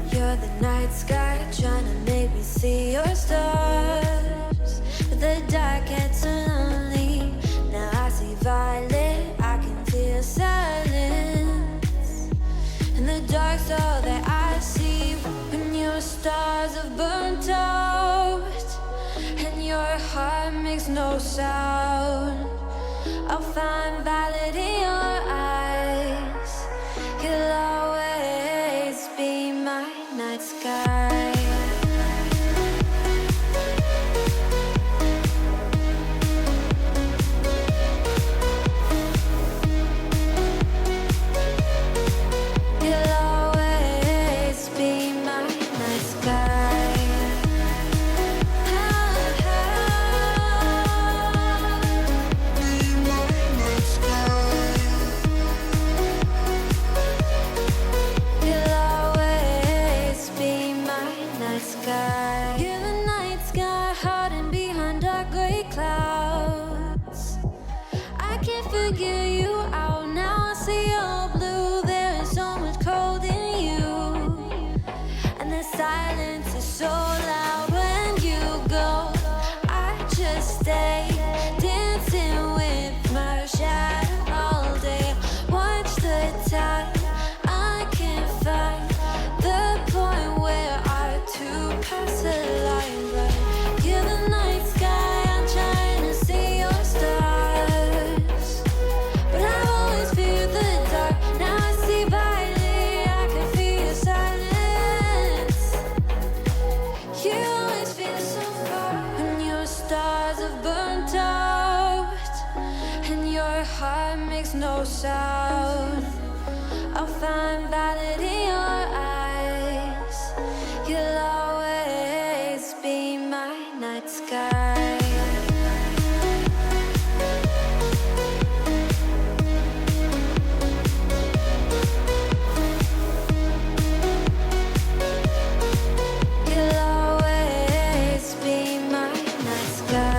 You're the night sky, trying to make me see your stars, but the dark gets so lonely. Now I see violet, I can feel silence, and the dark's all that I see. When your stars have burnt out and your heart makes no sound, I'll find violet in your eyes. You'll always be my night sky. You'll always be my night sky. You're the night sky, hiding behind dark gray clouds. I can't figure you out now. I see your blue. There is so much cold in you, and the silence is so loud when you go. I just stay dancing with my shadow all day. Watch the tide. I can't find the point where pass the line, but you're the night sky. I'm trying to see your stars, but I've always feared the dark. Now I see violet, I can feel your silence. You always feel so far when your stars have burnt out and your heart makes no sound. I'll find violet in your eyes. You'll always be my night sky. You'll always be my night sky.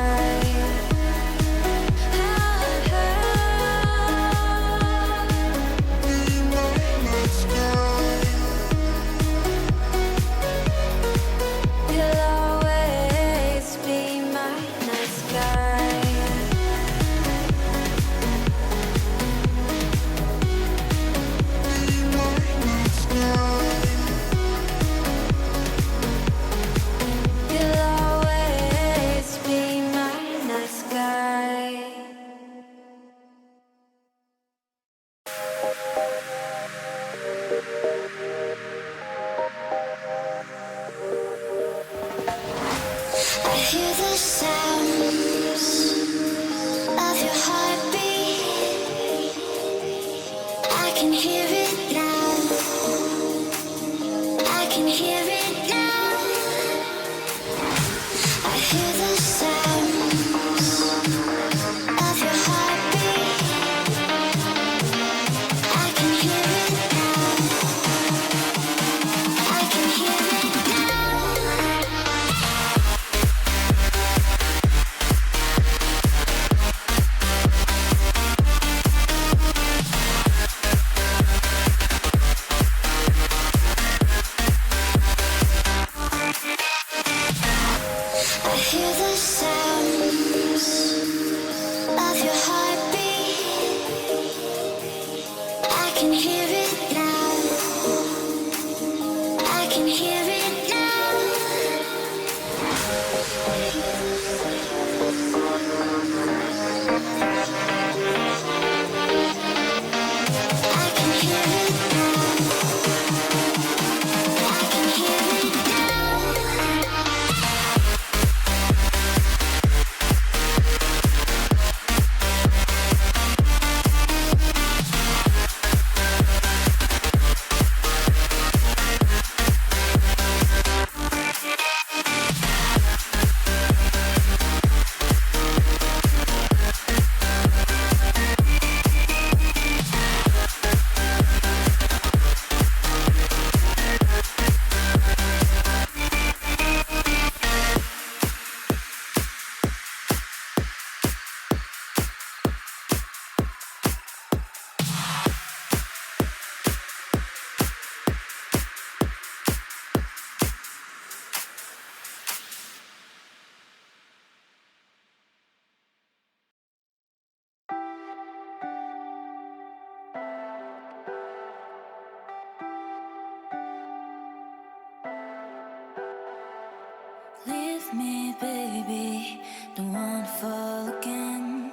with me, baby. Don't wanna fall again.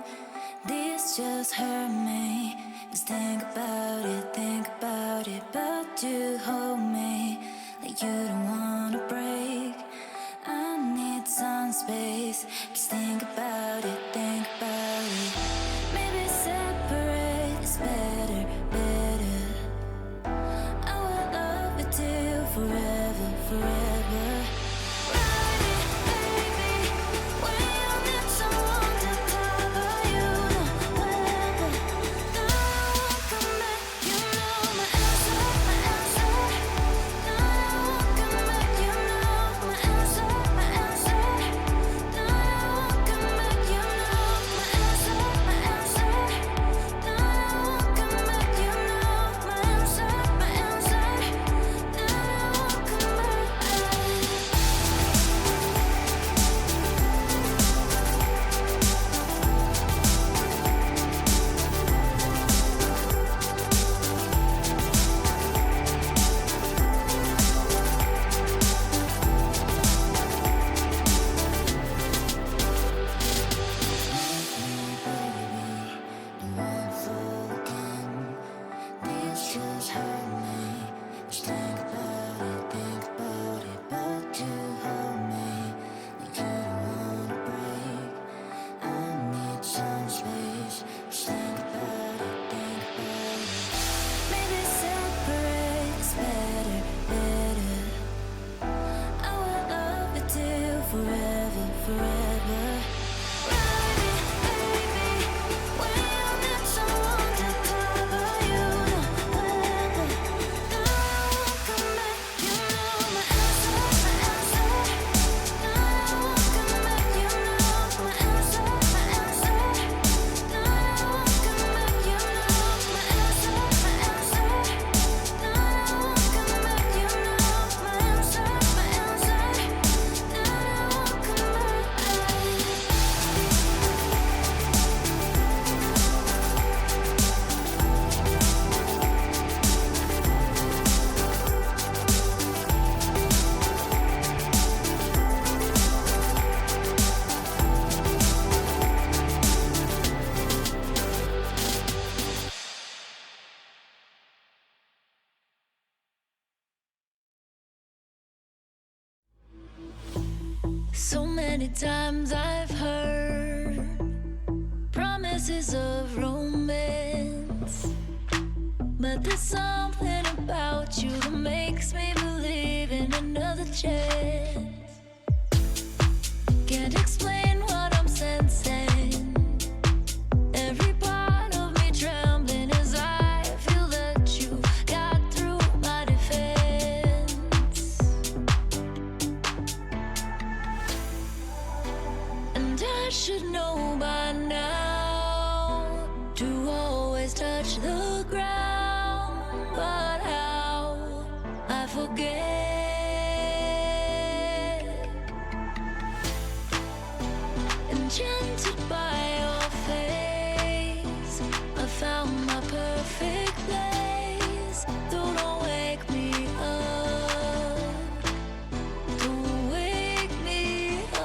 This just hurt me. Just think about it, but you hold me like you don't wanna break. I need some space. Just think about it, Maybe separate is better, I will love you till forever, Ride it, baby. When you need someone to cover you, wherever. Now I won't come back. You know my answer. Now I won't come back. You know my answer. Now I won't come back. You know my answer. Now I won't come back. You know my answer. Now I won't come back. Maybe separate is better, I will love you till forever, Ride it, baby. When you need someone to cover you, wherever. Now I won't come back. You know my answer. Now I won't come back. You know my answer. Now I won't come back. You know my answer. Now I won't come back. You know my answer. Now I won't come back. So many times I've heard promises of romance, but there's something about you that makes me believe in another chance. Can't explain what I'm sensing. Every part of me trembling as I feel that you got through my defense. And I should know by now to always touch the ground, but how I forget. Enchanted by your face, I found my perfect place. Don't wake me up. Don't wake me up.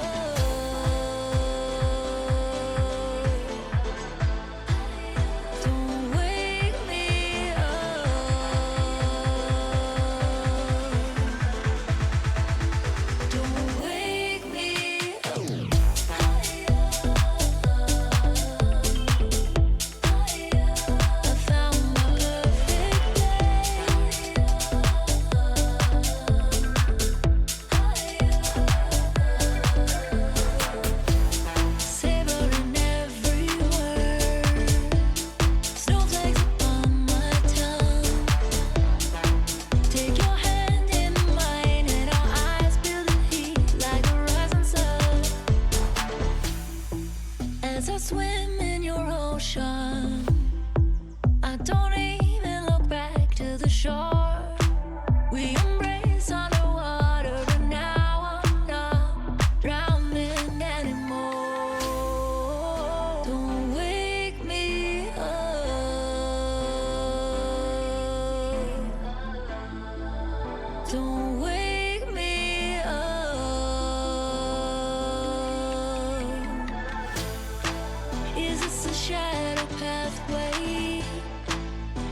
Don't wake pathway.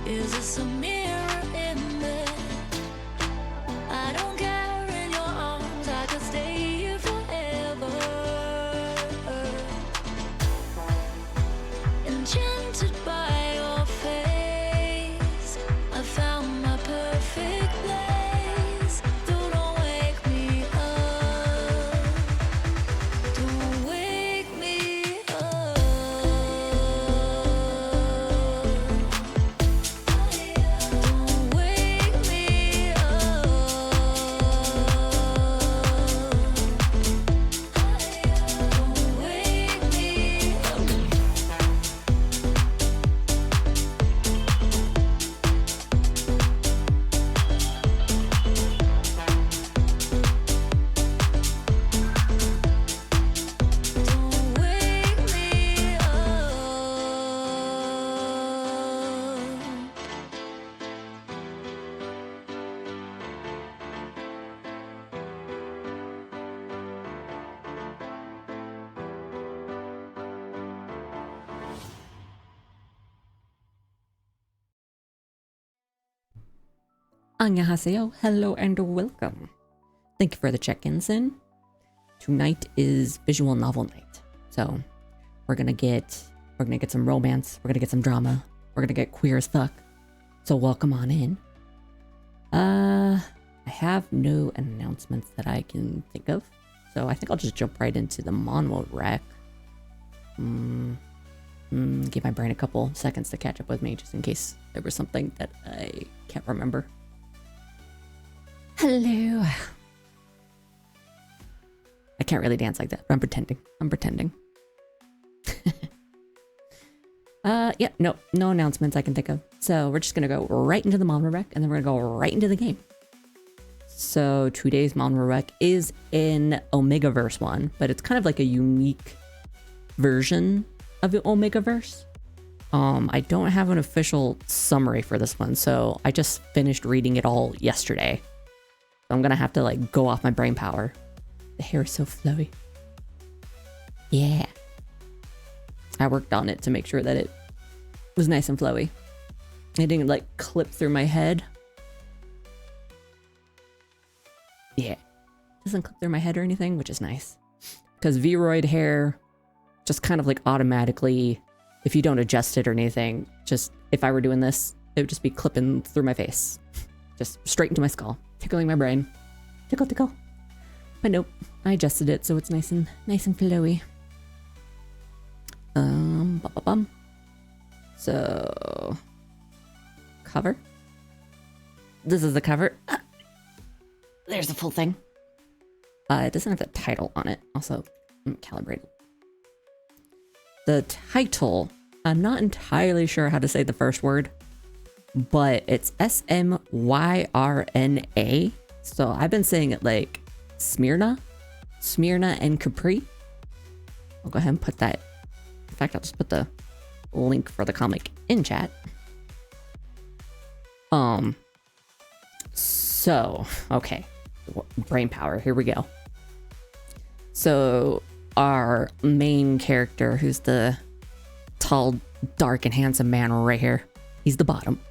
Is this a mirror image? I don't care, in your arms I could stay here forever. Enchanted by your face, I found my perfect place. Don't wake me up. Don't wake me up. Don't wake me up. Don't wake me up. Don't wake me up. Annyeonghaseyo, hello and welcome. Thank you for the check-ins in. Tonight is visual novel night. So we're gonna get some romance, we're gonna get some drama, we're gonna get queer as fuck. So welcome on in. I have no announcements that I can think of. So I think I'll just jump right into the Manhwa Rec. Give my brain a couple seconds to catch up with me just in case there was something that I can't remember. Hello. I can't really dance like that, but I'm pretending. Yeah, no announcements I can think of. So we're just gonna go right into the Manhwa Rec and then we're gonna go right into the game. So today's Manhwa Rec is in Omegaverse 1, but it's kind of like a unique version of the Omegaverse. I don't have an official summary for this one, so I just finished reading it all yesterday. So I'm gonna have to like go off my brain power. The hair is so flowy. Yeah. I worked on it to make sure that it was nice and flowy. It didn't like clip through my head. Yeah. Doesn't clip through my head or anything, which is nice. Because V-roid hair just kind of like automatically, if you don't adjust it or anything, just if I were doing this, it would just be clipping through my face. Just straight into my skull. Tickling my brain. Tickle, tickle. But nope, I adjusted it so it's nice and flowy. So cover. This is the cover. There's the full thing. It doesn't have the title on it. Also, calibrated. The title, I'm not entirely sure how to say the first word, but it's Smyrna. So I've been saying it like Smyrna and Capri. I'll go ahead and put that. In fact, I'll just put the link for the comic in chat. So, okay. Brain power, here we go. So our main character, who's the tall, dark, and handsome man right here, he's the bottom.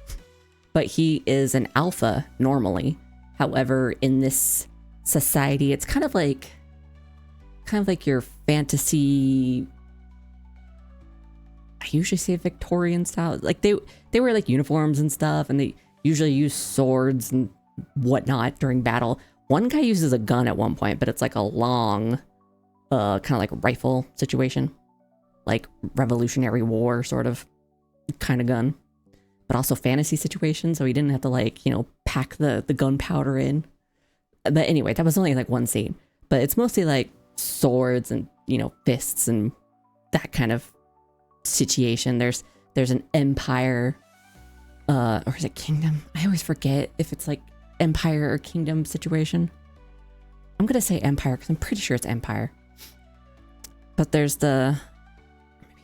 But he is an alpha normally. However, in this society, it's kind of like your fantasy. I usually say Victorian style. Like they wear like uniforms and stuff, and they usually use swords and whatnot during battle. One guy uses a gun at one point, but it's like a long, kind of like rifle situation, like Revolutionary War sort of kind of gun. But also fantasy situation, so he didn't have to like, pack the gunpowder in. But anyway, that was only like one scene. But it's mostly like swords and, fists and that kind of situation. There's an empire, or is it kingdom? I always forget if it's like empire or kingdom situation. I'm gonna say empire because I'm pretty sure it's empire. But there's maybe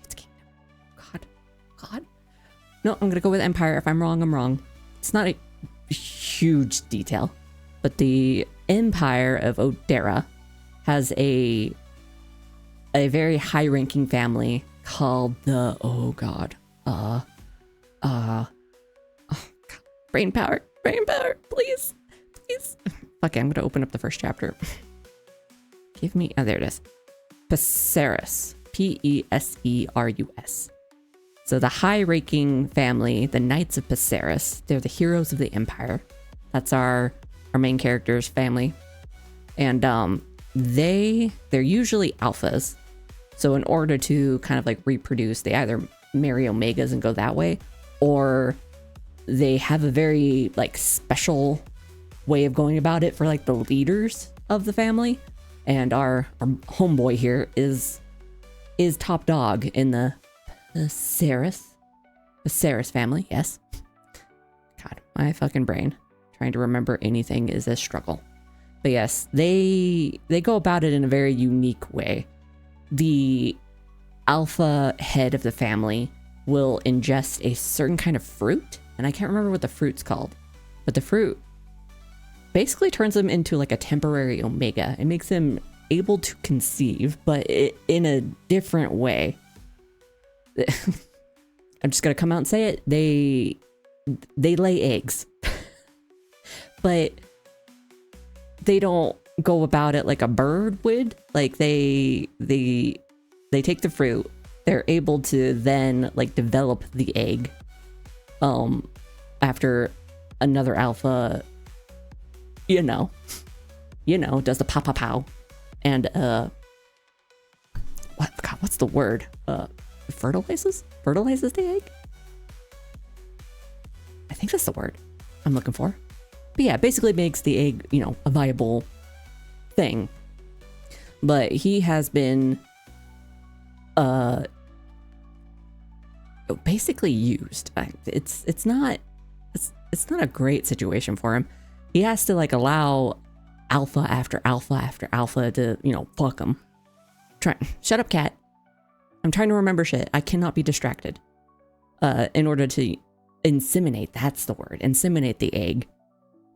it's kingdom. God. No, I'm gonna go with empire. If I'm wrong, I'm wrong. It's not a huge detail, but the empire of Otta has a very high-ranking family called the Oh, God. Brain power, please. Okay, I'm gonna open up the first chapter. Give me, oh, there it is. Peserus, Peserus. So the high-ranking family, the Knights of Peserus, they're the heroes of the Empire. That's our main character's family. And they're usually alphas. So in order to kind of like reproduce, they either marry omegas and go that way, or they have a very like special way of going about it for like the leaders of the family. And our homeboy here is top dog in the Peserus family. Yes. God, my fucking brain trying to remember anything is a struggle. But yes, they go about it in a very unique way. The alpha head of the family will ingest a certain kind of fruit, and I can't remember what the fruit's called, but the fruit basically turns him into like a temporary omega. It makes him able to conceive, but in a different way. I'm just gonna come out and say it. They lay eggs, but they don't go about it like a bird would. Like they take the fruit. They're able to then like develop the egg after another alpha, you know, does the pow and what's the word? Fertilizes the egg? I think that's the word I'm looking for. But yeah, basically makes the egg, you know, a viable thing. But he has been basically used. It's not a great situation for him. He has to like allow alpha after alpha after alpha to, you know, fuck him. Shut up, cat. I'm trying to remember shit. I cannot be distracted. In order to inseminate, that's the word. Inseminate the egg.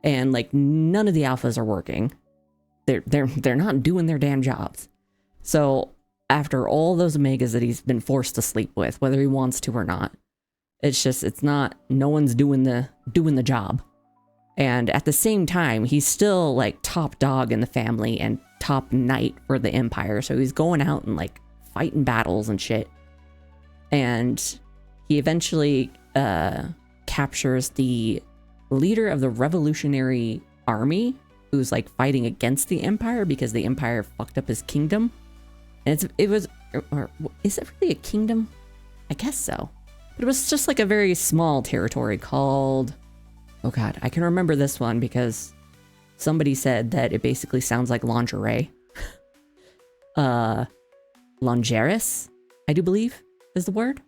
And like none of the alphas are working. They're not doing their damn jobs. So after all those omegas that he's been forced to sleep with, whether he wants to or not, no one's doing the job. And at the same time, he's still like top dog in the family and top knight for the empire. So he's going out and like fighting battles and shit. And he eventually captures the leader of the revolutionary army, who's like fighting against the empire because the empire fucked up his kingdom. And is it really a kingdom? I guess so. But it was just like a very small territory called, oh God, I can remember this one because somebody said that it basically sounds like lingerie. Longeris, I do believe is the word.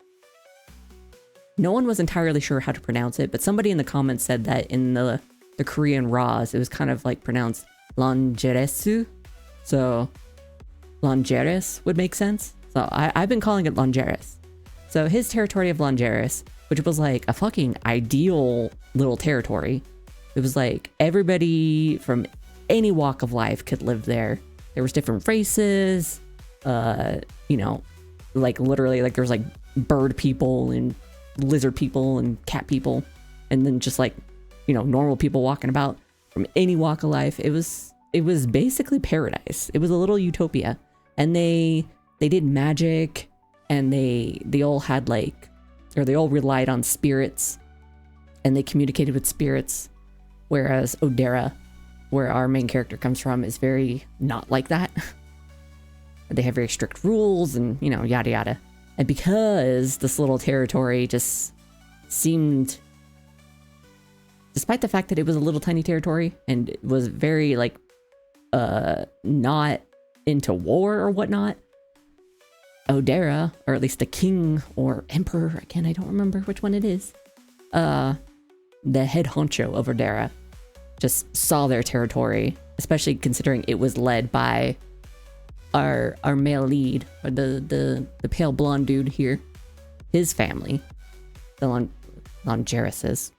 No one was entirely sure how to pronounce it, but somebody in the comments said that in the Korean Raws, it was kind of like pronounced Longeresu. So Longeris would make sense. So I've been calling it Longeris. So his territory of Longeris, which was like a fucking ideal little territory. It was like everybody from any walk of life could live there. There was different races, you know, like literally like there was like bird people and lizard people and cat people, and then just like, you know, normal people walking about from any walk of life. It was basically paradise. It was a little utopia. And they did magic, and they all had like, or they all relied on spirits, and they communicated with spirits. Whereas Odera, where our main character comes from, is very not like that. They have very strict rules and, you know, yada yada. And because this little territory just seemed, despite the fact that it was a little tiny territory and it was very like not into war or whatnot, Odera, or at least the king or emperor, again, I don't remember which one it is, the head honcho of Odera just saw their territory, especially considering it was led by our male lead, or the pale blonde dude here, his family, the Longerises,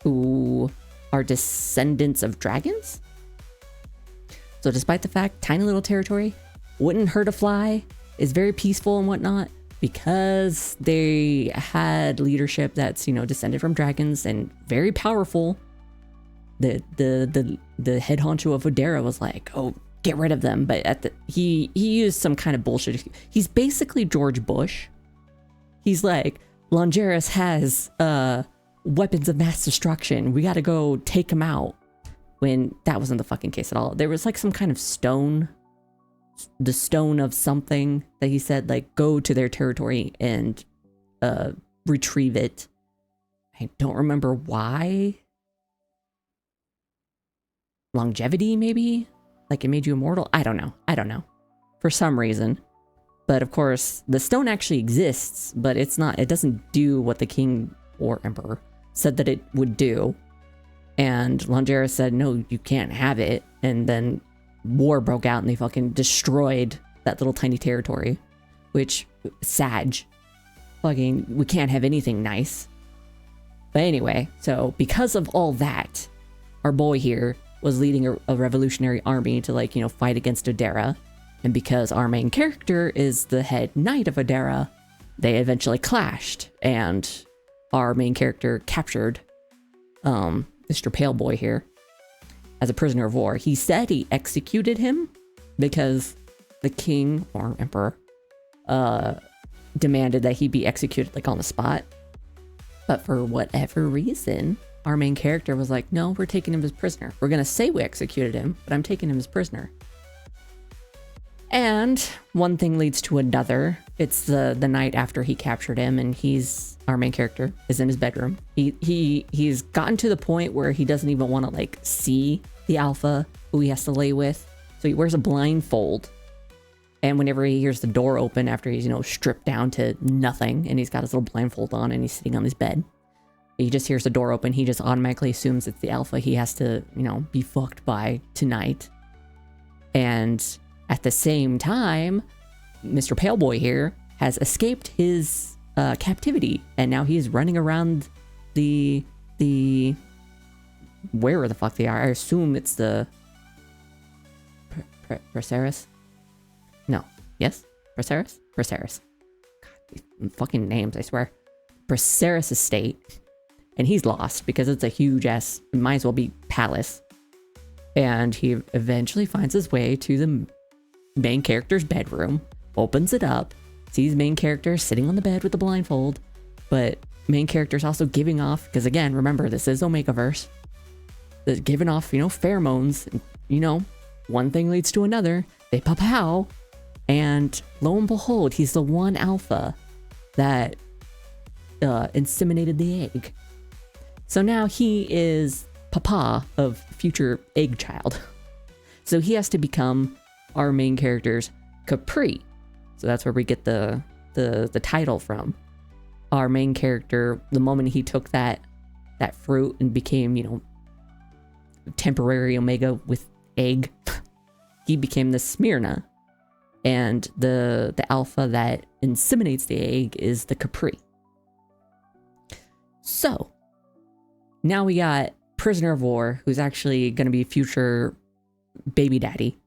who are descendants of dragons. So despite the fact, tiny little territory, wouldn't hurt a fly, is very peaceful and whatnot, because they had leadership that's, you know, descended from dragons and very powerful, the head honcho of Odera was like, oh, get rid of them. But he used some kind of bullshit. He's basically George Bush. He's like, Longeris has weapons of mass destruction. We got to go take him out. When that wasn't the fucking case at all. There was like some kind of stone, the stone of something that he said, like, go to their territory and retrieve it. I don't remember why. Longevity, maybe? Like it made you immortal? I don't know. For some reason. But of course, the stone actually exists, but it doesn't do what the king or emperor said that it would do. And Longeris said, no, you can't have it. And then war broke out and they fucking destroyed that little tiny territory. Which, Sag. Fucking, we can't have anything nice. But anyway, so because of all that, our boy here was leading a revolutionary army to, like, you know, fight against Odera. And because our main character is the head knight of Odera, they eventually clashed. And our main character captured Mr. Pale Boy here as a prisoner of war. He said he executed him because the king or emperor demanded that he be executed, like, on the spot. But for whatever reason, our main character was like, no, we're taking him as prisoner. We're gonna say we executed him, but I'm taking him as prisoner. And one thing leads to another. It's the night after he captured him, and our main character is in his bedroom. He's gotten to the point where he doesn't even want to, like, see the alpha who he has to lay with. So he wears a blindfold. And whenever he hears the door open after he's, you know, stripped down to nothing, and he's got his little blindfold on and he's sitting on his bed, he just hears the door open. He just automatically assumes it's the alpha he has to, you know, be fucked by tonight. And at the same time, Mr. Pale Boy here has escaped his captivity, and now he's running around the where the fuck they are. I assume it's the Braceras. No, yes, Braceras. God, these fucking names, I swear. Braceras estate, and he's lost because it's a huge ass. It might as well be palace. And he eventually finds his way to the main character's bedroom, opens it up, sees main character sitting on the bed with the blindfold, but main character's also giving off, because again, remember, this is Omegaverse, giving off, you know, pheromones, and, you know, one thing leads to another, they pow, and lo and behold, he's the one alpha that inseminated the egg. So now he is papa of future egg child. So he has to become our main character's Capri. So that's where we get the title from. Our main character, the moment he took that fruit and became, you know, temporary Omega with egg, he became the Smyrna. And the alpha that inseminates the egg is the Capri. So now we got prisoner of war, who's actually going to be future baby daddy.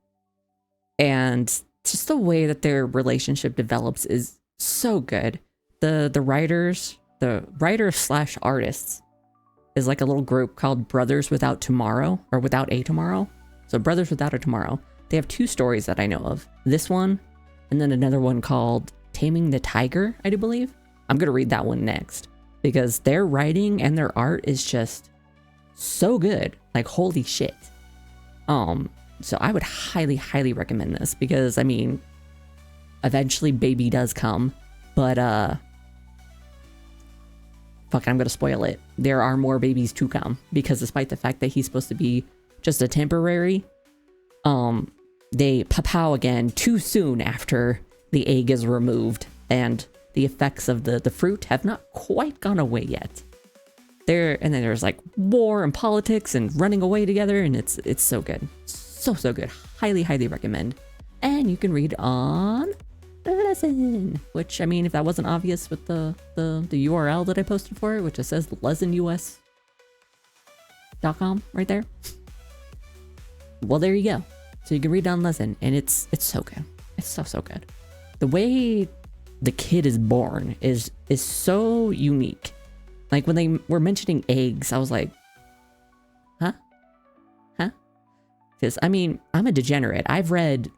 And just the way that their relationship develops is so good. The writers / artists is like a little group called Brothers Without Tomorrow, or Without a Tomorrow. So Brothers Without a Tomorrow. They have 2 stories that I know of. This one, and then another one called Taming the Tiger, I do believe. I'm going to read that one next, because their writing and their art is just so good. Like, holy shit. So I would highly, highly recommend this, because, I mean, eventually baby does come, but, fuck, I'm gonna spoil it. There are more babies to come, because despite the fact that he's supposed to be just a temporary, they pow again too soon after the egg is removed, and the effects of the fruit have not quite gone away yet. And then there's like war and politics and running away together, and it's so good. So good. Highly, highly recommend. And you can read on Lesson, which, I mean, if that wasn't obvious with the URL that I posted for it, which it says lessonus.com right there. Well, there you go. So you can read on Lesson, and it's so good. It's so good. The way the kid is born is so unique. Like when they were mentioning eggs, I was like, huh? Because I mean, I'm a degenerate. I've read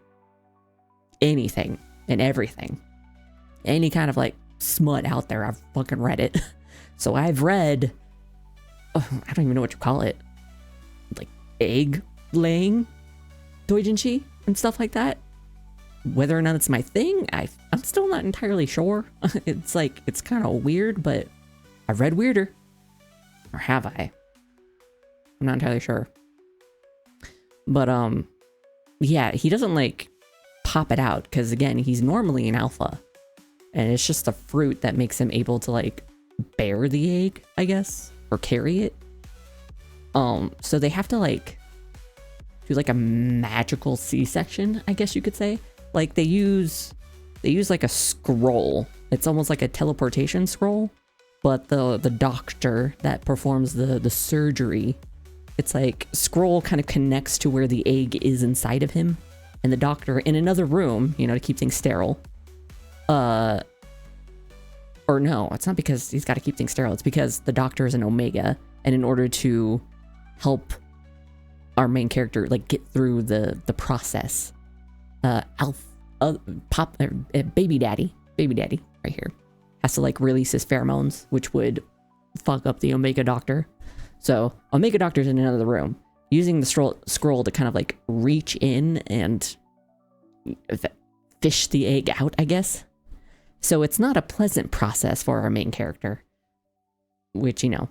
anything and everything. Any kind of like smut out there, I've fucking read it. So I've read, I don't even know what you call it. Like egg laying doujinshi and stuff like that. Whether or not it's my thing, I'm still not entirely sure. It's like, it's kind of weird, but I've read weirder. Or have I? I'm not entirely sure. But, yeah, he doesn't, like, pop it out. Because, again, he's normally an alpha. And it's just the fruit that makes him able to, like, bear the egg, I guess. Or carry it. So they have to, like, do, like, a magical C-section, I guess you could say. Like, they use, like, a scroll. It's almost like a teleportation scroll. But the doctor that performs the surgery, it's like scroll kind of connects to where the egg is inside of him, and the doctor in another room, you know, to keep things sterile. Or no, it's not because he's got to keep things sterile. It's because the doctor is an Omega, and in order to help our main character like get through the process, baby daddy right here has to like release his pheromones, which would fuck up the Omega Doctor. So Omega Doctor's in another room, using the scroll to kind of like reach in and fish the egg out, I guess. So it's not a pleasant process for our main character, which, you know,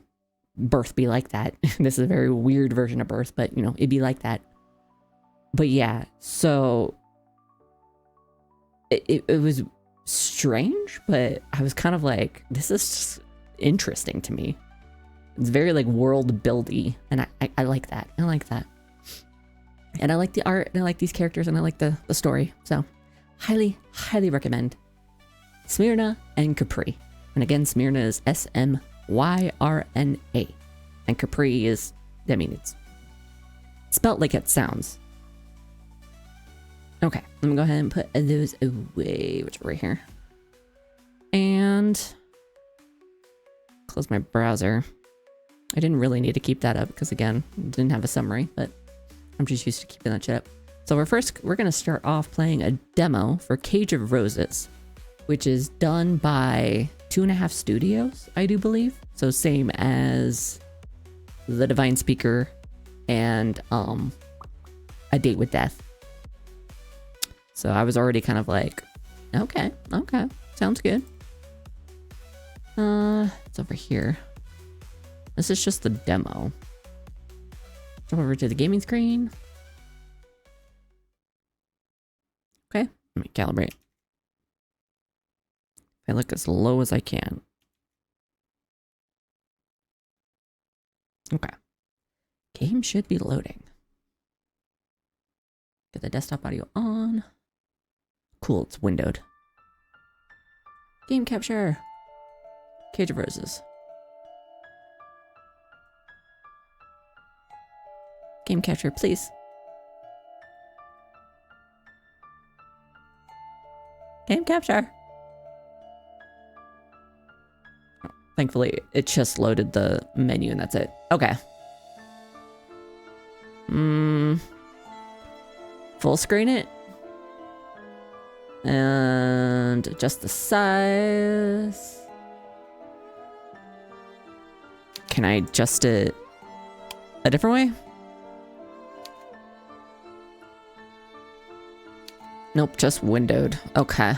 birth be like that. This is a very weird version of birth, but, you know, it'd be like that. But yeah, so it was strange, but I was kind of like, this is just interesting to me. It's very like world buildy, and I like that. I like that. And I like the art, and I like these characters, and I like the story. So highly, highly recommend Smyrna and Capri. And again, Smyrna is Smyrna. And Capri is, I mean, it's spelt like it sounds. Okay, let me go ahead and put those away, which are right here. And close my browser. I didn't really need to keep that up because, again, didn't have a summary, but I'm just used to keeping that shit up. So we're going to start off playing a demo for Cage of Roses, which is done by 2.5 Studios, I do believe. So same as The Divine Speaker and A Date with Death. So I was already kind of like, okay, sounds good. It's over here. This is just the demo. Jump over to the gaming screen. Okay, let me calibrate. I look as low as I can. Okay. Game should be loading. Get the desktop audio on. Cool, it's windowed. Game capture. Cage of Roses. Game capture, please. Game capture. Oh, thankfully, it just loaded the menu and that's it. Okay. Full screen it. And adjust the size. Can I adjust it a different way? Nope, just windowed. Okay.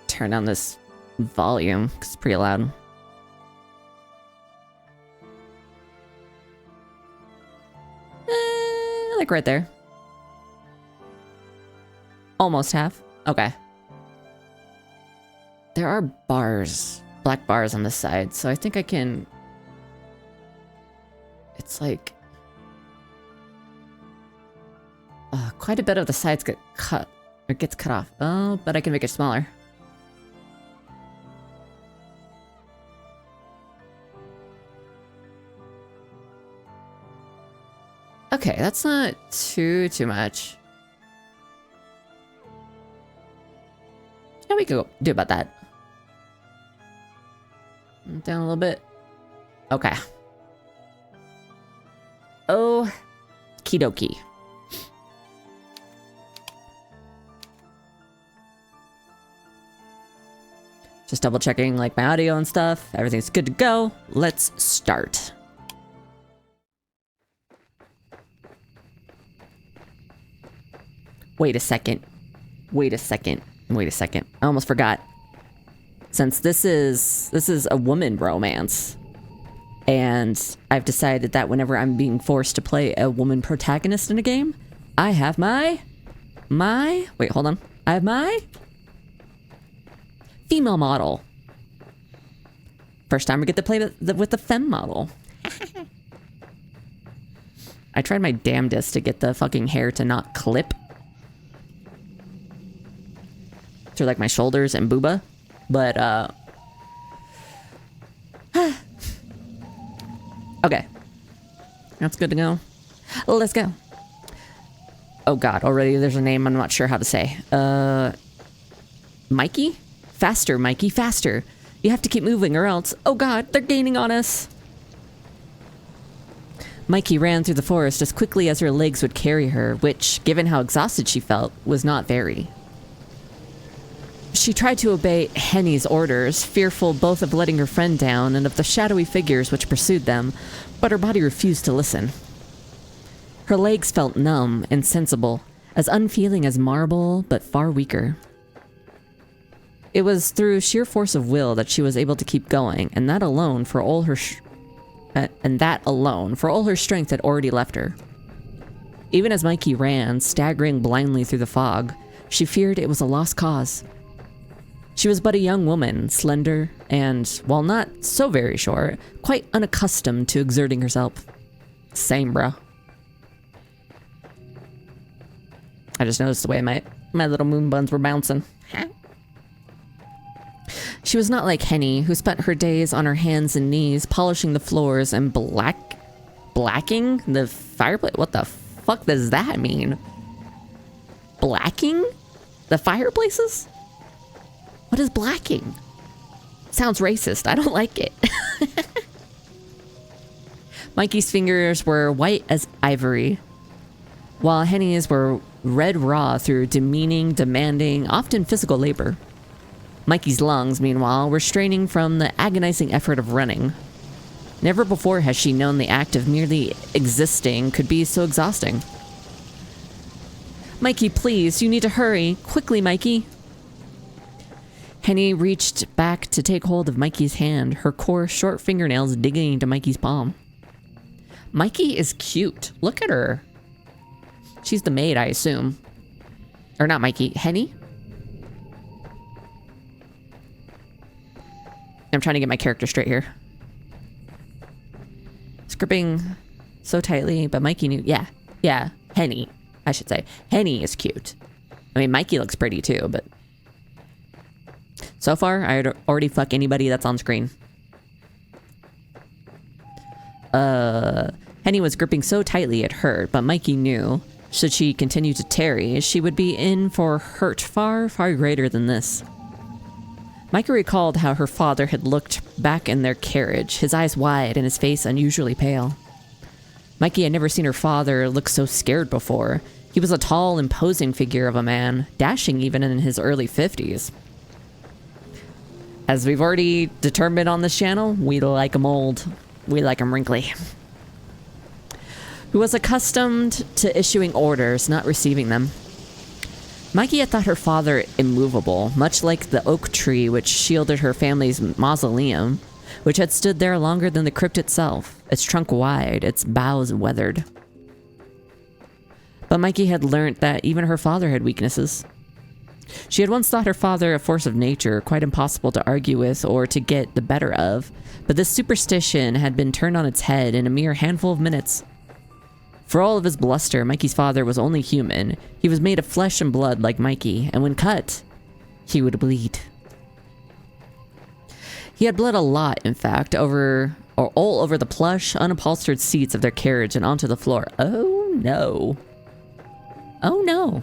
Turn down this volume, 'cause it's pretty loud. Like right there. Almost half. Okay. There are bars, black bars on the side, so I think I can... It's like... quite a bit of the sides get cut, or gets cut off. Oh, but I can make it smaller. Okay, that's not too much. Yeah, we can go do about that. Down a little bit. Okay. Oh, kidoki. Just double checking like my audio and stuff. Everything's good to go. Let's start. Wait a second. Wait a second. Wait a second. I almost forgot. Since this is a woman romance, and I've decided that whenever I'm being forced to play a woman protagonist in a game, I have my wait, hold on. I have my female model. First time we get to play with the femme model. I tried my damnedest to get the fucking hair to not clip through like my shoulders and booba, but okay, that's good to go. Let's go. Oh god, already there's a name I'm not sure how to say. Mikey? Faster, Mikey, faster. You have to keep moving or else, oh god, they're gaining on us. Mikey ran through the forest as quickly as her legs would carry her, which, given how exhausted she felt, was not very. She tried to obey Henny's orders, fearful both of letting her friend down and of the shadowy figures which pursued them, but her body refused to listen. Her legs felt numb, insensible, as unfeeling as marble, but far weaker. It was through sheer force of will that she was able to keep going, and that alone for all her strength had already left her. Even as Mikey ran, staggering blindly through the fog, she feared it was a lost cause. She was but a young woman, slender, and, while not so very short, quite unaccustomed to exerting herself. Same, bro. I just noticed the way my little moon buns were bouncing. She was not like Henny, who spent her days on her hands and knees, polishing the floors and blacking the fireplace. What the fuck does that mean? Blacking the fireplaces? What is blacking? Sounds racist. I don't like it. Mikey's fingers were white as ivory, while Henny's were red raw through demeaning, demanding, often physical labor. Mikey's lungs, meanwhile, were straining from the agonizing effort of running. Never before has she known the act of merely existing could be so exhausting. Mikey, please, you need to hurry. Quickly, Mikey. Henny reached back to take hold of Mikey's hand, her coarse, short fingernails digging into Mikey's palm. Mikey is cute. Look at her. She's the maid, I assume. Or not Mikey, Henny? I'm trying to get my character straight here. Gripping so tightly, but Mikey knew. Yeah, Henny, I should say. Henny is cute. I mean, Mikey looks pretty too, but so far, I'd already fuck anybody that's on screen. Henny was gripping so tightly it hurt, but Mikey knew, should she continue to tarry, she would be in for hurt far, far greater than this. Mikey recalled how her father had looked back in their carriage, his eyes wide and his face unusually pale. Mikey had never seen her father look so scared before. He was a tall, imposing figure of a man, dashing even in his early 50s. As we've already determined on this channel, we like him old. We like him wrinkly. Who was accustomed to issuing orders, not receiving them. Mikey had thought her father immovable, much like the oak tree which shielded her family's mausoleum, which had stood there longer than the crypt itself, its trunk wide, its boughs weathered. But Mikey had learnt that even her father had weaknesses. She had once thought her father a force of nature, quite impossible to argue with or to get the better of, but this superstition had been turned on its head in a mere handful of minutes. For all of his bluster, Mikey's father was only human. He was made of flesh and blood like Mikey, and when cut, he would bleed. He had bled a lot, in fact, all over the plush, unupholstered seats of their carriage and onto the floor. Oh no. Oh no.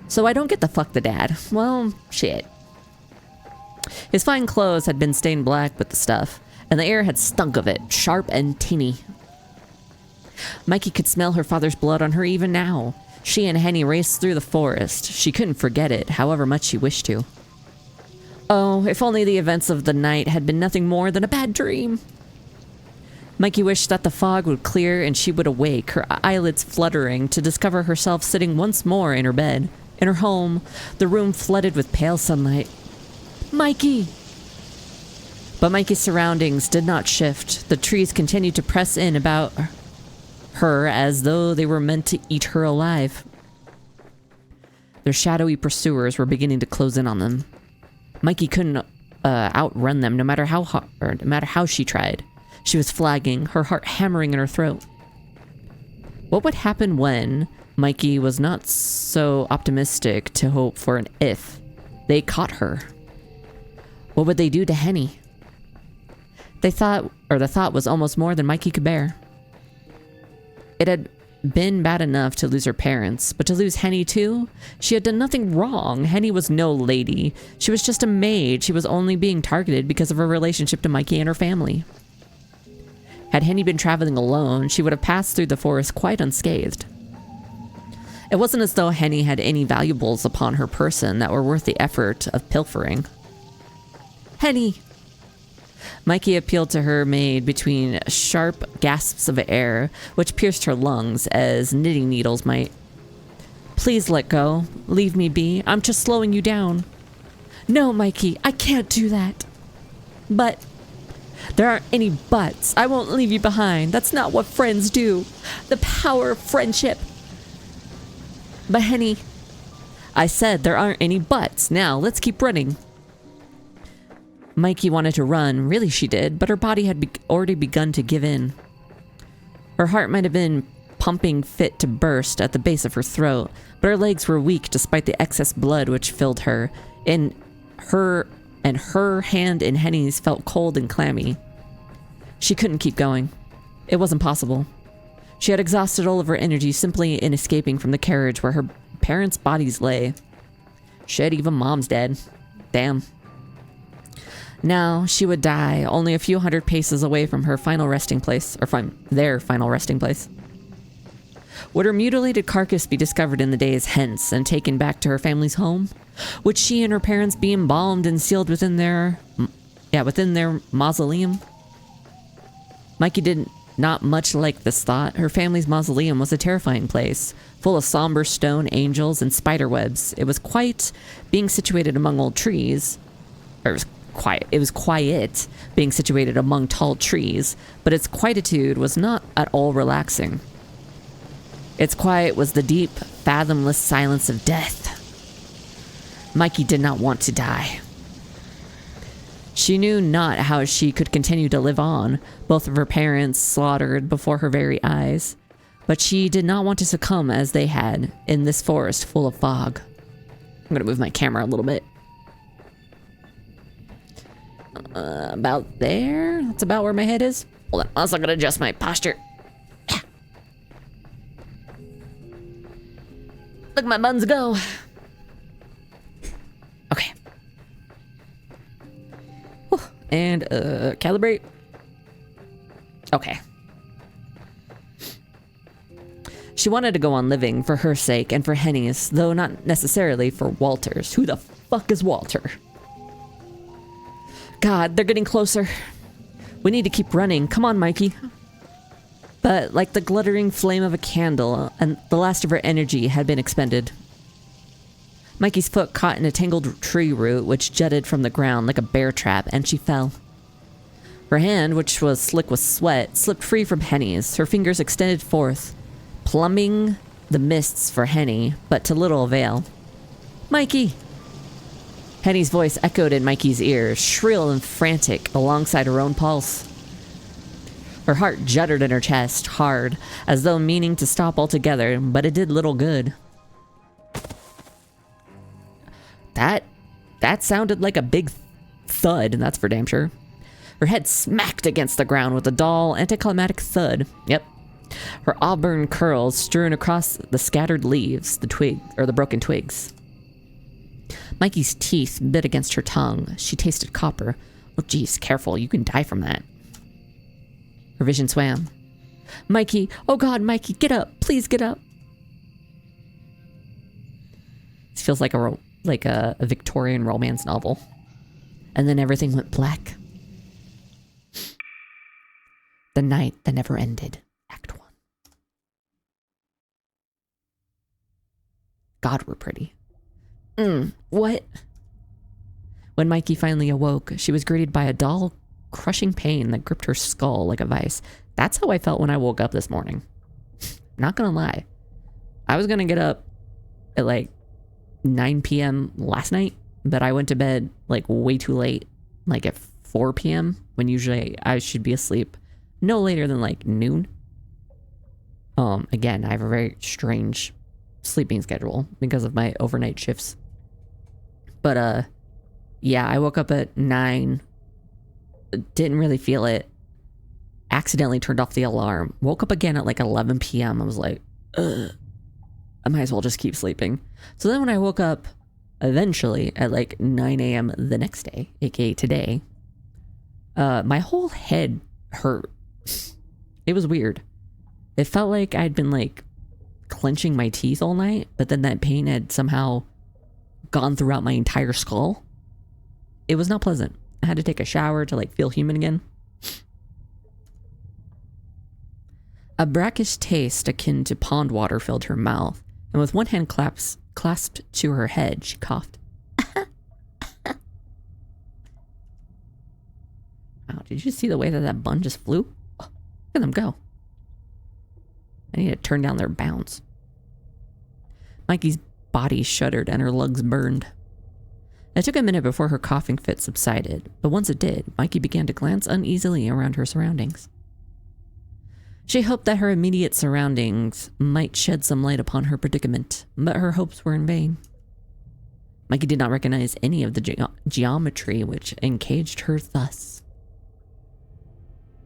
So I don't get to fuck the dad. Well, shit. His fine clothes had been stained black with the stuff, and the air had stunk of it, sharp and teeny. Mikey could smell her father's blood on her even now. She and Henny raced through the forest. She couldn't forget it, however much she wished to. Oh, if only the events of the night had been nothing more than a bad dream. Mikey wished that the fog would clear and she would awake, her eyelids fluttering, to discover herself sitting once more in her bed, in her home, the room flooded with pale sunlight. Mikey! But Mikey's surroundings did not shift. The trees continued to press in about her as though they were meant to eat her alive. Their shadowy pursuers were beginning to close in on them. Mikey couldn't outrun them no matter how she tried. She was flagging, her heart hammering in her throat. What would happen when Mikey was not so optimistic to hope for an if they caught her? What would they do to Henny? The thought was almost more than Mikey could bear. It had been bad enough to lose her parents, but to lose Henny too? She had done nothing wrong. Henny was no lady. She was just a maid. She was only being targeted because of her relationship to Mikey and her family. Had Henny been traveling alone, she would have passed through the forest quite unscathed. It wasn't as though Henny had any valuables upon her person that were worth the effort of pilfering. Henny! Mikey appealed to her maid between sharp gasps of air, which pierced her lungs as knitting needles might. Please let go. Leave me be. I'm just slowing you down. No, Mikey, I can't do that. But there aren't any buts. I won't leave you behind. That's not what friends do. The power of friendship. But Henny, I said there aren't any buts. Now, let's keep running. Mikey wanted to run, really she did, but her body had already begun to give in. Her heart might have been pumping fit to burst at the base of her throat, but her legs were weak despite the excess blood which filled her, and her hand in Henny's felt cold and clammy. She couldn't keep going. It wasn't possible. She had exhausted all of her energy simply in escaping from the carriage where her parents' bodies lay. Shit, even Mom's dead. Damn. Now she would die only a few hundred paces away from her final resting place, or from their final resting place. Would her mutilated carcass be discovered in the days hence and taken back to her family's home? Would she and her parents be embalmed and sealed within their mausoleum? Mikey did not much like this thought. Her family's mausoleum was a terrifying place, full of somber stone angels and spider webs. It was quiet, being situated among old trees. It was quiet, being situated among tall trees, but its quietude was not at all relaxing. Its quiet was the deep, fathomless silence of death. Mikey did not want to die. She knew not how she could continue to live on, both of her parents slaughtered before her very eyes, but she did not want to succumb as they had in this forest full of fog. I'm going to move my camera a little bit. About there? That's about where my head is. Hold on, I'm also gonna adjust my posture. Yeah. Look at my buns go. Okay. Whew. And calibrate. Okay. She wanted to go on living for her sake and for Henny's, though not necessarily for Walter's. Who the fuck is Walter? God, they're getting closer. We need to keep running. Come on, Mikey. But like the glittering flame of a candle, and the last of her energy had been expended. Mikey's foot caught in a tangled tree root which jutted from the ground like a bear trap, and she fell. Her hand, which was slick with sweat, slipped free from Henny's. Her fingers extended forth, plumbing the mists for Henny, but to little avail. Mikey! Henny's voice echoed in Mikey's ears, shrill and frantic, alongside her own pulse. Her heart juddered in her chest, hard, as though meaning to stop altogether, but it did little good. That sounded like a big thud, that's for damn sure. Her head smacked against the ground with a dull, anticlimactic thud. Yep, her auburn curls strewn across the scattered leaves, the broken twigs. Mikey's teeth bit against her tongue. She tasted copper. Oh, geez, careful. You can die from that. Her vision swam. Mikey, oh God, Mikey, get up. Please get up. This feels like a Victorian romance novel. And then everything went black. The night that never ended. Act 1. God, we're pretty. What? When Mikey finally awoke, she was greeted by a dull, crushing pain that gripped her skull like a vice. That's how I felt when I woke up this morning. Not gonna lie. I was gonna get up at like 9 p.m. last night, but I went to bed like way too late, like at 4 p.m. when usually I should be asleep no later than like noon. Again, I have a very strange sleeping schedule because of my overnight shifts. But yeah, I woke up at 9, didn't really feel it, accidentally turned off the alarm, woke up again at like 11 p.m. I was like, ugh, I might as well just keep sleeping. So then when I woke up eventually at like 9 a.m. the next day, aka today, my whole head hurt. It was weird. It felt like I'd been like clenching my teeth all night, but then that pain had somehow gone throughout my entire skull. It was not pleasant. I had to take a shower to like feel human again. A brackish taste akin to pond water filled her mouth, and with one hand clasped to her head, she coughed. Wow, did you see the way that bun just flew? Oh, look at them go. I need to turn down their bounds. Mikey's body shuddered and her lungs burned. It took a minute before her coughing fit subsided, but once it did, Mikey began to glance uneasily around her surroundings. She hoped that her immediate surroundings might shed some light upon her predicament, but her hopes were in vain. Mikey did not recognize any of the geometry which encaged her thus.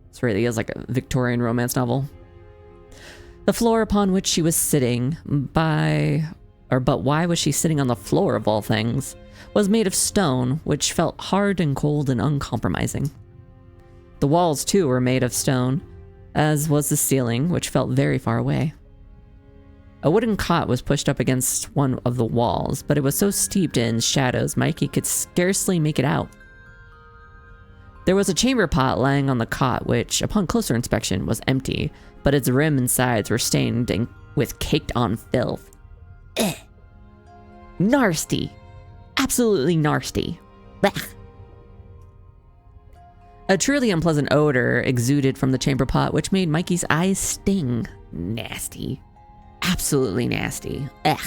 This really is like a Victorian romance novel. The floor upon which she was sitting, but why was she sitting on the floor of all things, was made of stone, which felt hard and cold and uncompromising. The walls, too, were made of stone, as was the ceiling, which felt very far away. A wooden cot was pushed up against one of the walls, but it was so steeped in shadows Mikey could scarcely make it out. There was a chamber pot lying on the cot, which, upon closer inspection, was empty, but its rim and sides were stained with caked-on filth. Eh. Nasty. Absolutely nasty. Blech. A truly unpleasant odor exuded from the chamber pot, which made Mikey's eyes sting. Nasty. Absolutely nasty. Ugh.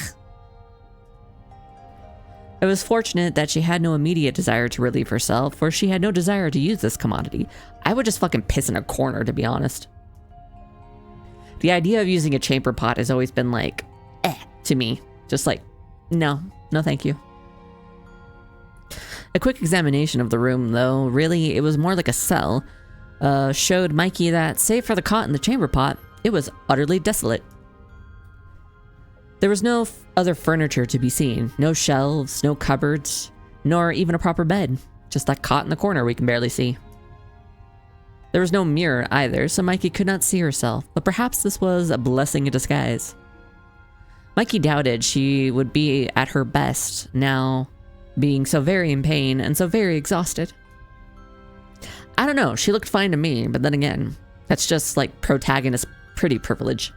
It was fortunate that she had no immediate desire to relieve herself, for she had no desire to use this commodity. I would just fucking piss in a corner, to be honest. The idea of using a chamber pot has always been like, to me. Just like, no thank you. A quick examination of the room, though, really, it was more like a cell, showed Mikey that, save for the cot and the chamber pot, it was utterly desolate. There was no other furniture to be seen, no shelves, no cupboards, nor even a proper bed, just that cot in the corner we can barely see. There was no mirror either, so Mikey could not see herself, but perhaps this was a blessing in disguise. Mikey doubted she would be at her best now, being so very in pain and so very exhausted. I don't know, she looked fine to me, but then again, that's just like protagonist pretty privilege.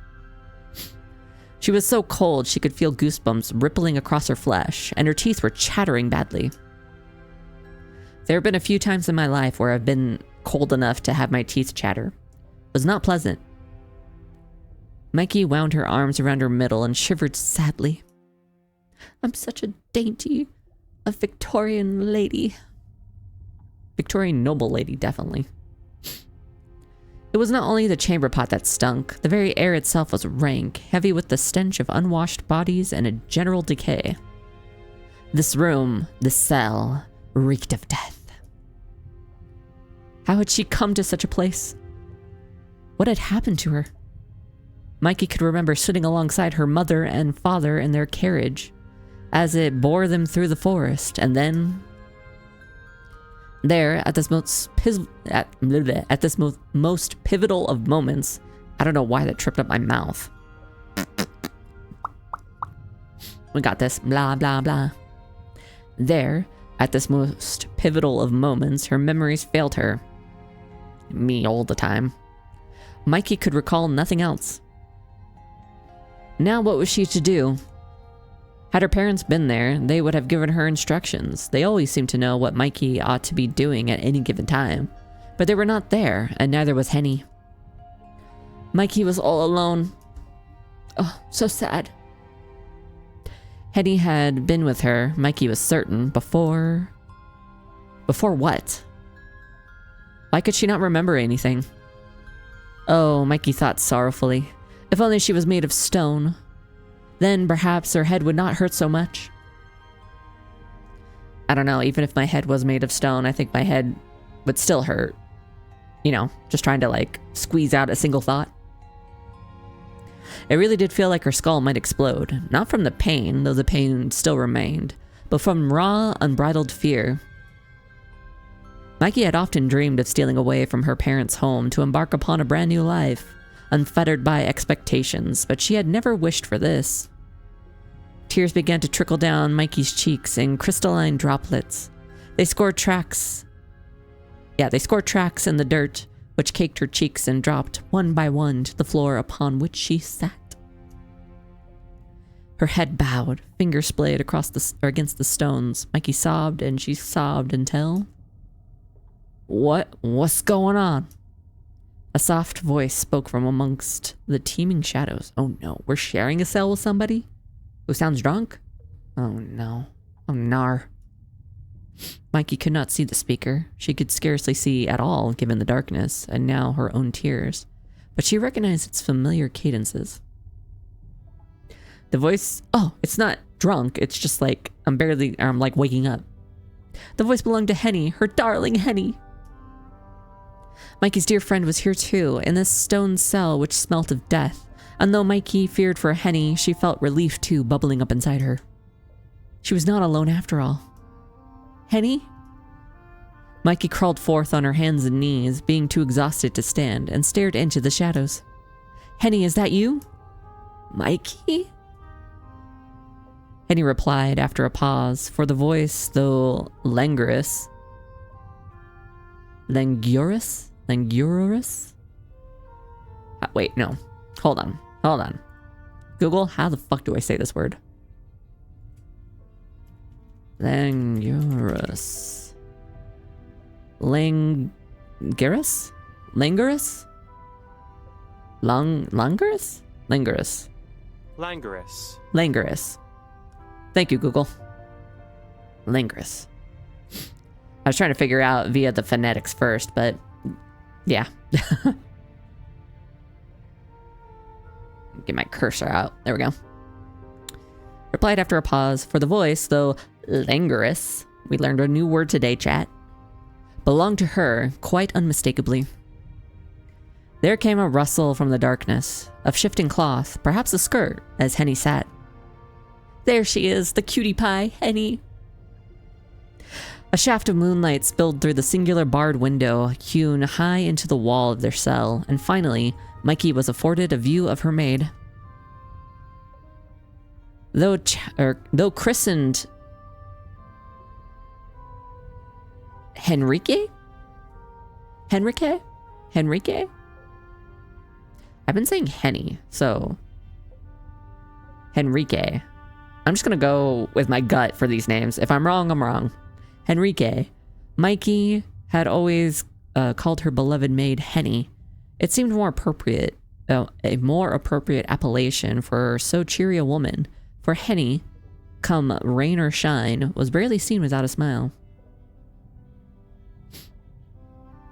She was so cold she could feel goosebumps rippling across her flesh, and her teeth were chattering badly. There have been a few times in my life where I've been cold enough to have my teeth chatter. It was not pleasant. Mikey wound her arms around her middle and shivered sadly. I'm such a dainty, a Victorian lady. Victorian noble lady, definitely. It was not only the chamber pot that stunk, the very air itself was rank, heavy with the stench of unwashed bodies and a general decay. This room, this cell, reeked of death. How had she come to such a place? What had happened to her? Mikey could remember sitting alongside her mother and father in their carriage as it bore them through the forest, and then there, at this most pivotal of moments, I don't know why that tripped up my mouth. We got this, blah, blah, blah. There, at this most pivotal of moments, her memories failed her. Me all the time. Mikey could recall nothing else. Now what was she to do? Had her parents been there, they would have given her instructions. They always seemed to know what Mikey ought to be doing at any given time. But they were not there, and neither was Henny. Mikey was all alone. Oh, so sad. Henny had been with her, Mikey was certain, before... Before what? Why could she not remember anything? Oh, Mikey thought sorrowfully. If only she was made of stone. Then perhaps her head would not hurt so much. I don't know, even if my head was made of stone, I think my head would still hurt. You know, just trying to like squeeze out a single thought. It really did feel like her skull might explode. Not from the pain, though the pain still remained, but from raw, unbridled fear. Mikey had often dreamed of stealing away from her parents' home to embark upon a brand new life, unfettered by expectations, but she had never wished for this. Tears began to trickle down Mikey's cheeks in crystalline droplets. They scored tracks in the dirt, which caked her cheeks and dropped one by one to the floor upon which she sat. Her head bowed, fingers splayed against the stones. Mikey sobbed, and she sobbed until... What's going on? A soft voice spoke from amongst the teeming shadows. Oh no, we're sharing a cell with somebody who sounds drunk? Oh no. Oh nar. Mikey could not see the speaker. She could scarcely see at all, given the darkness, and now her own tears. But she recognized its familiar cadences. The voice... Oh, it's not drunk. It's just like, I'm like waking up. The voice belonged to Henny, her darling Henny. Mikey's dear friend was here too, in this stone cell which smelt of death. And though Mikey feared for Henny, she felt relief too bubbling up inside her. She was not alone after all. Henny? Mikey crawled forth on her hands and knees, being too exhausted to stand, and stared into the shadows. Henny, is that you? Mikey? Henny replied after a pause, for the voice, though languorous... Languorous? Wait, no. Hold on. Google, how the fuck do I say this word? Languorous. Languorous? Languorous? Languorous? Languorous. Languorous. Languorous. Thank you, Google. Languorous. I was trying to figure out via the phonetics first, but yeah. Get my cursor out. There we go. Replied after a pause, for the voice, though languorous, we learned a new word today, chat, belonged to her quite unmistakably. There came a rustle from the darkness, of shifting cloth, perhaps a skirt, as Henny sat. There she is, the cutie pie, Henny. A shaft of moonlight spilled through the singular barred window, hewn high into the wall of their cell, and finally, Mikey was afforded a view of her maid. Though christened Henrique? I've been saying Henny, so Henrique. I'm just gonna go with my gut for these names. If I'm wrong, I'm wrong. Henrique. Mikey had always called her beloved maid Henny. It seemed more appropriate, a more appropriate appellation for so cheery a woman. For Henny, come rain or shine, was barely seen without a smile.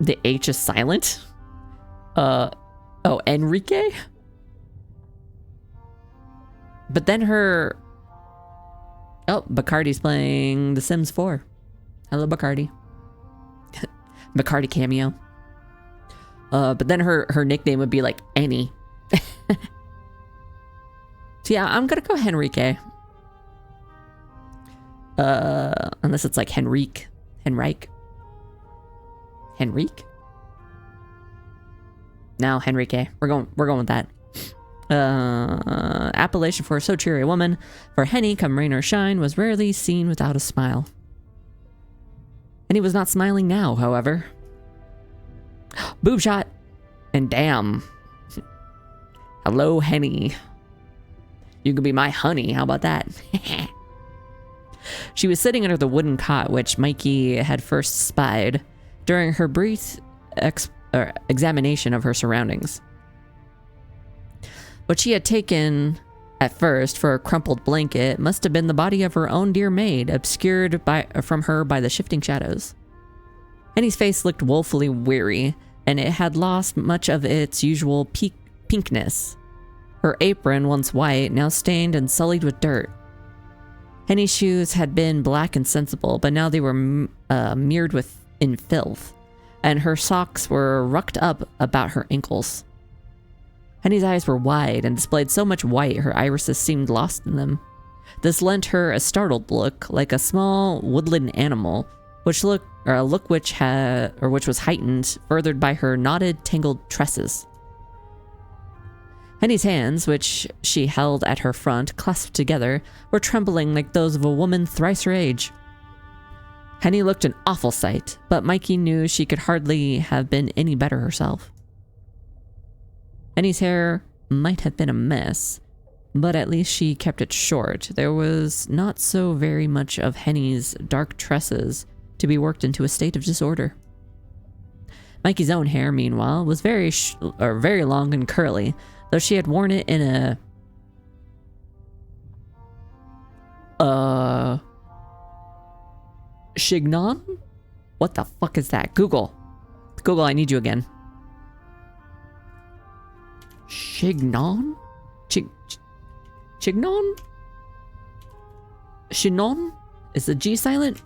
The H is silent? Oh, Enrique? But then her... Oh, Bacardi's playing The Sims 4. Hello, Bacardi. Bacardi cameo. But then her nickname would be like Annie. So yeah, I'm gonna go Henrique. Unless it's like Henrique. Henrique. No, Henrique. We're going with that. Appellation for a so cheery woman. For Henny, come rain or shine, was rarely seen without a smile. And he was not smiling now, however. Boob shot. And damn. Hello, Henny. You could be my honey. How about that? She was sitting under the wooden cot which Mikey had first spied during her brief examination of her surroundings. What she had taken at first for a crumpled blanket must have been the body of her own dear maid, obscured from her by the shifting shadows. Henny's face looked woefully weary, and it had lost much of its usual pinkness. Her apron, once white, now stained and sullied with dirt. Henny's shoes had been black and sensible, but now they were mirrored in filth, and her socks were rucked up about her ankles. Henny's eyes were wide and displayed so much white her irises seemed lost in them. This lent her a startled look, like a small woodland animal, which was heightened, furthered by her knotted, tangled tresses. Henny's hands, which she held at her front, clasped together, were trembling like those of a woman thrice her age. Henny looked an awful sight, but Mikey knew she could hardly have been any better herself. Henny's hair might have been a mess, but at least she kept it short. There was not so very much of Henny's dark tresses to be worked into a state of disorder. Mikey's own hair, meanwhile, was very long and curly, though she had worn it in a chignon? What the fuck is that? Google, I need you again. Chignon? Chignon? Chignon? Is the G silent?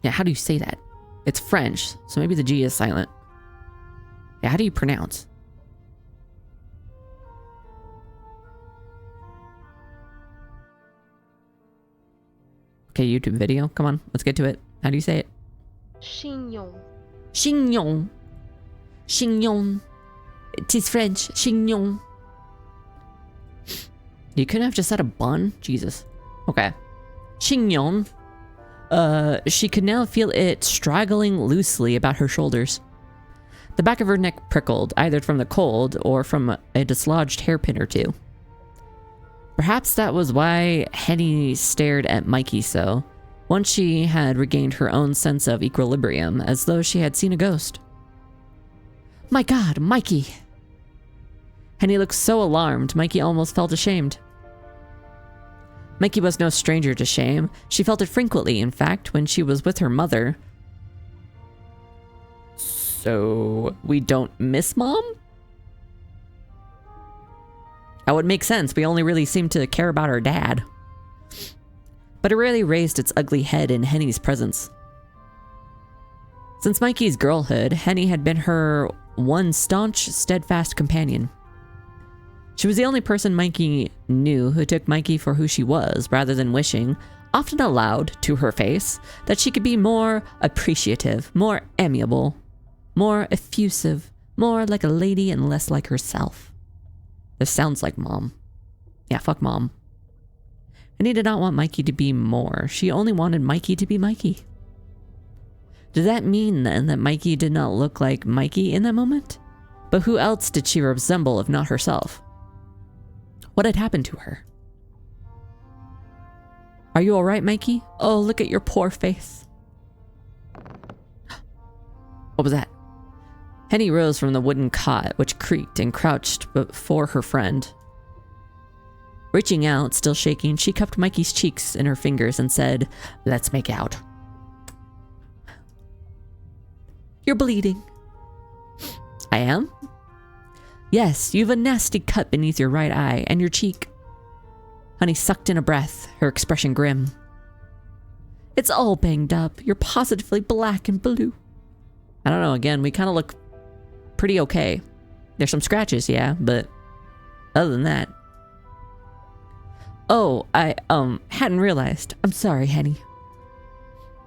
Yeah, how do you say that? It's French, so maybe the G is silent. Yeah, how do you pronounce? Okay, YouTube video. Come on, let's get to it. How do you say it? Chignon. Chignon. Chignon. It is French. Chignon. You couldn't have just said a bun? Jesus. Okay. Chignon. She could now feel it straggling loosely about her shoulders. The back of her neck prickled, either from the cold or from a dislodged hairpin or two. Perhaps that was why Henny stared at Mikey so, once she had regained her own sense of equilibrium, as though she had seen a ghost. My God, Mikey! Henny looked so alarmed, Mikey almost felt ashamed. Mikey was no stranger to shame. She felt it frequently, in fact, when she was with her mother. So, we don't miss Mom? That would make sense. We only really seem to care about our dad. But it rarely raised its ugly head in Henny's presence. Since Mikey's girlhood, Henny had been her one staunch, steadfast companion. She was the only person Mikey knew who took Mikey for who she was, rather than wishing, often aloud, to her face, that she could be more appreciative, more amiable, more effusive, more like a lady and less like herself. This sounds like Mom. Yeah, fuck Mom. Henny did not want Mikey to be more. She only wanted Mikey to be Mikey. Did that mean then that Mikey did not look like Mikey in that moment? But who else did she resemble if not herself? What had happened to her? Are you alright, Mikey? Oh, look at your poor face. What was that? Henny rose from the wooden cot, which creaked, and crouched before her friend. Reaching out, still shaking, she cupped Mikey's cheeks in her fingers and said, "Let's make out." You're bleeding. I am? Yes, you've a nasty cut beneath your right eye and your cheek. Honey sucked in a breath, her expression grim. It's all banged up. You're positively black and blue. I don't know, again, we kind of look pretty okay. There's some scratches, yeah, but other than that. Oh, I, hadn't realized. I'm sorry, Henny.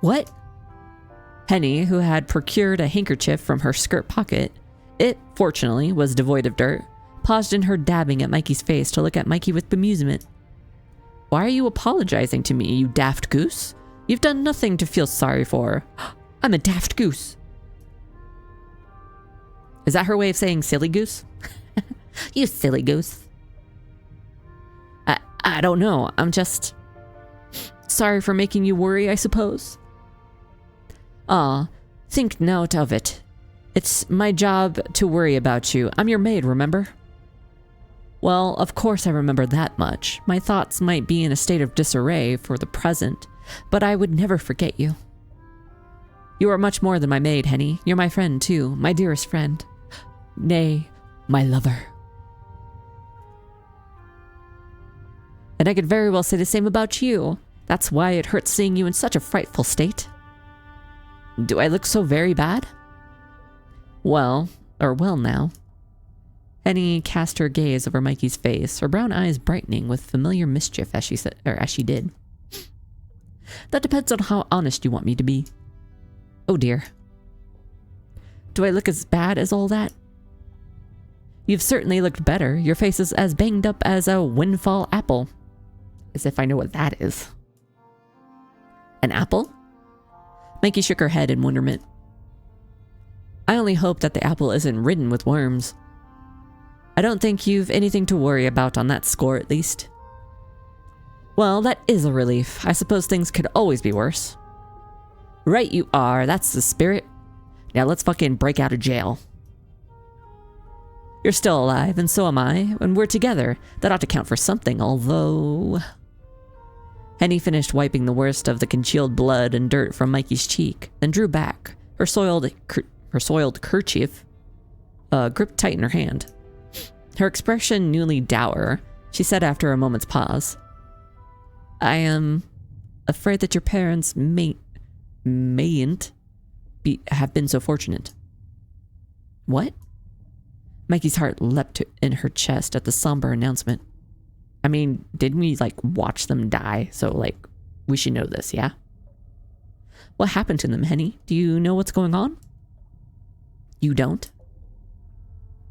What? Henny, who had procured a handkerchief from her skirt pocket, it, fortunately, was devoid of dirt, paused in her dabbing at Mikey's face to look at Mikey with bemusement. Why are you apologizing to me, you daft goose? You've done nothing to feel sorry for. I'm a daft goose. Is that her way of saying silly goose? You silly goose. I don't know. I'm just sorry for making you worry, I suppose. Think note of it. It's my job to worry about you. I'm your maid, remember? Well, of course I remember that much. My thoughts might be in a state of disarray for the present, but I would never forget you. You are much more than my maid, Henny. You're my friend, too. My dearest friend. Nay, my lover. And I could very well say the same about you. That's why it hurts seeing you in such a frightful state. Do I look so very bad? Well now. Henny cast her gaze over Mikey's face, her brown eyes brightening with familiar mischief as she did. That depends on how honest you want me to be. Oh dear. Do I look as bad as all that? You've certainly looked better. Your face is as banged up as a windfall apple. As if I know what that is. An apple? Mikey shook her head in wonderment. I only hope that the apple isn't ridden with worms. I don't think you've anything to worry about on that score, at least. Well, that is a relief. I suppose things could always be worse. Right you are. That's the spirit. Now let's fucking break out of jail. You're still alive, and so am I, and we're together. That ought to count for something, although... Henny finished wiping the worst of the congealed blood and dirt from Mikey's cheek, then drew back, her soiled kerchief gripped tight in her hand. Her expression newly dour, she said after a moment's pause, I am afraid that your parents mayn't have been so fortunate. What? Mikey's heart leapt in her chest at the somber announcement. I mean, didn't we, watch them die? So, we should know this, yeah? What happened to them, Henny? Do you know what's going on? You don't?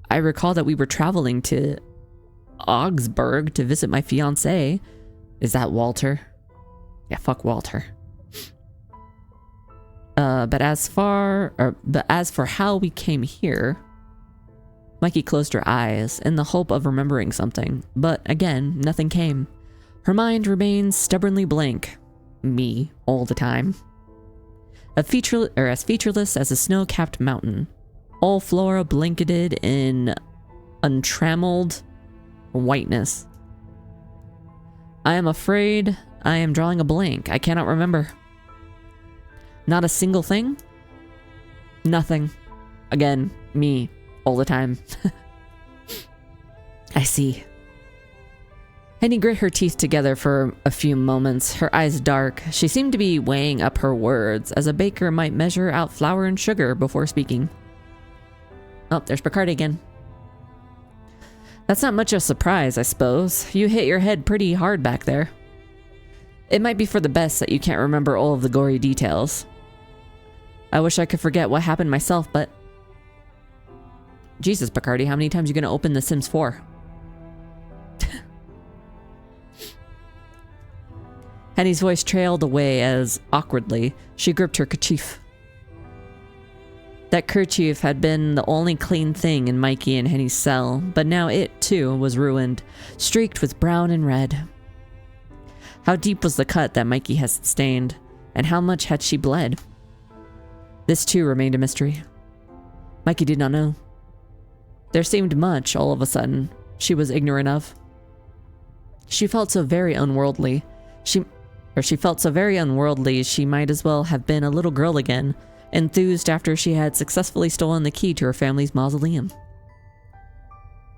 I recall that we were traveling to Augsburg to visit my fiancé. Is that Walter? Yeah, fuck Walter. But as for how we came here... Mikey closed her eyes in the hope of remembering something, but again, nothing came. Her mind remained stubbornly blank. Me, all the time. As featureless as a snow-capped mountain. All flora blanketed in untrammeled whiteness. I am afraid I am drawing a blank. I cannot remember. Not a single thing? Nothing. Again, me. All the time. I see. Henny grit her teeth together for a few moments, her eyes dark. She seemed to be weighing up her words, as a baker might measure out flour and sugar before speaking. Oh, there's Bacardi again. That's not much of a surprise, I suppose. You hit your head pretty hard back there. It might be for the best that you can't remember all of the gory details. I wish I could forget what happened myself, but... Jesus, Bacardi, how many times are you going to open The Sims 4? Henny's voice trailed away as, awkwardly, she gripped her kerchief. That kerchief had been the only clean thing in Mikey and Henny's cell, but now it, too, was ruined, streaked with brown and red. How deep was the cut that Mikey had sustained, and how much had she bled? This, too, remained a mystery. Mikey did not know. There seemed much, all of a sudden, she was ignorant of. She felt so very unworldly. She might as well have been a little girl again, enthused after she had successfully stolen the key to her family's mausoleum.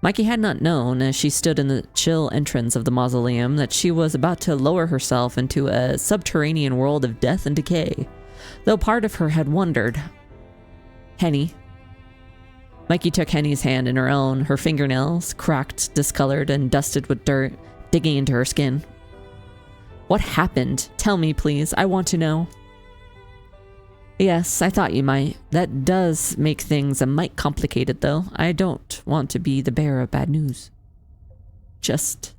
Mikey had not known, as she stood in the chill entrance of the mausoleum, that she was about to lower herself into a subterranean world of death and decay, though part of her had wondered. Henny. Mikey took Henny's hand in her own, her fingernails, cracked, discolored, and dusted with dirt, digging into her skin. What happened? Tell me, please. I want to know. Yes, I thought you might. That does make things a mite complicated, though. I don't want to be the bearer of bad news. Just...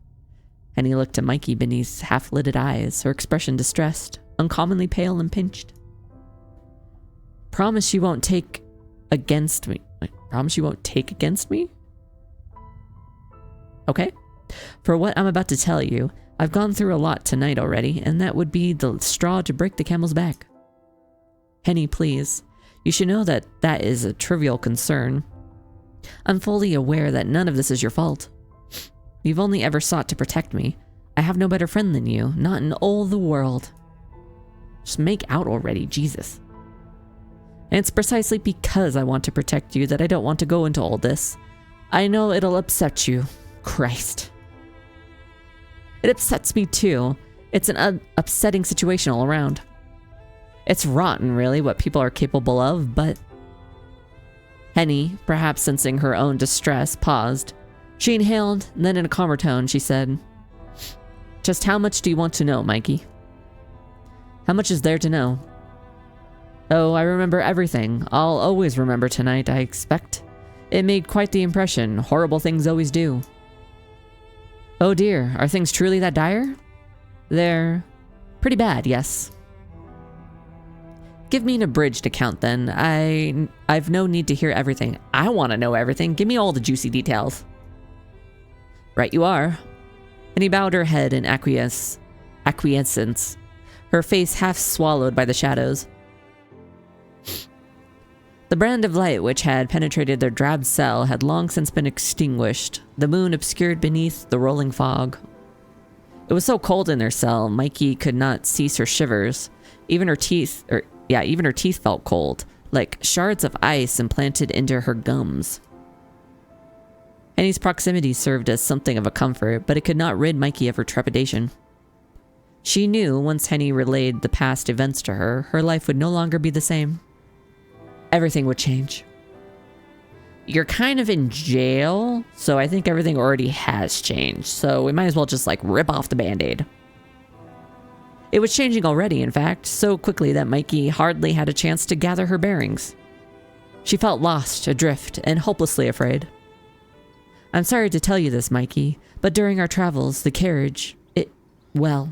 Henny looked at Mikey beneath half-lidded eyes, her expression distressed, uncommonly pale and pinched. Promise you won't take against me. Promise you won't take against me? Okay. For what I'm about to tell you, I've gone through a lot tonight already, and that would be the straw to break the camel's back. Henny, please. You should know that that is a trivial concern. I'm fully aware that none of this is your fault. You've only ever sought to protect me. I have no better friend than you, not in all the world. Just make out already, Jesus. And it's precisely because I want to protect you that I don't want to go into all this. I know it'll upset you. Christ. It upsets me too. It's an upsetting situation all around. It's rotten, really, what people are capable of, but... Henny, perhaps sensing her own distress, paused. She inhaled, and then in a calmer tone, she said, Just how much do you want to know, Mikey? How much is there to know? Oh, I remember everything. I'll always remember tonight, I expect. It made quite the impression. Horrible things always do. Oh dear, are things truly that dire? They're pretty bad, yes. Give me an abridged account then. I've no need to hear everything. I want to know everything. Give me all the juicy details. Right you are. And he bowed her head in acquiescence, her face half swallowed by the shadows. The brand of light which had penetrated their drab cell had long since been extinguished, the moon obscured beneath the rolling fog. It was so cold in their cell, Mikey could not cease her shivers. Even her teeth felt cold, like shards of ice implanted into her gums. Henny's proximity served as something of a comfort, but it could not rid Mikey of her trepidation. She knew once Henny relayed the past events to her, her life would no longer be the same. Everything would change. You're kind of in jail, so I think everything already has changed, so we might as well just like rip off the band-aid. It was changing already, in fact, so quickly that Mikey hardly had a chance to gather her bearings. She felt lost, adrift, and hopelessly afraid. I'm sorry to tell you this, Mikey, but during our travels, the carriage, it was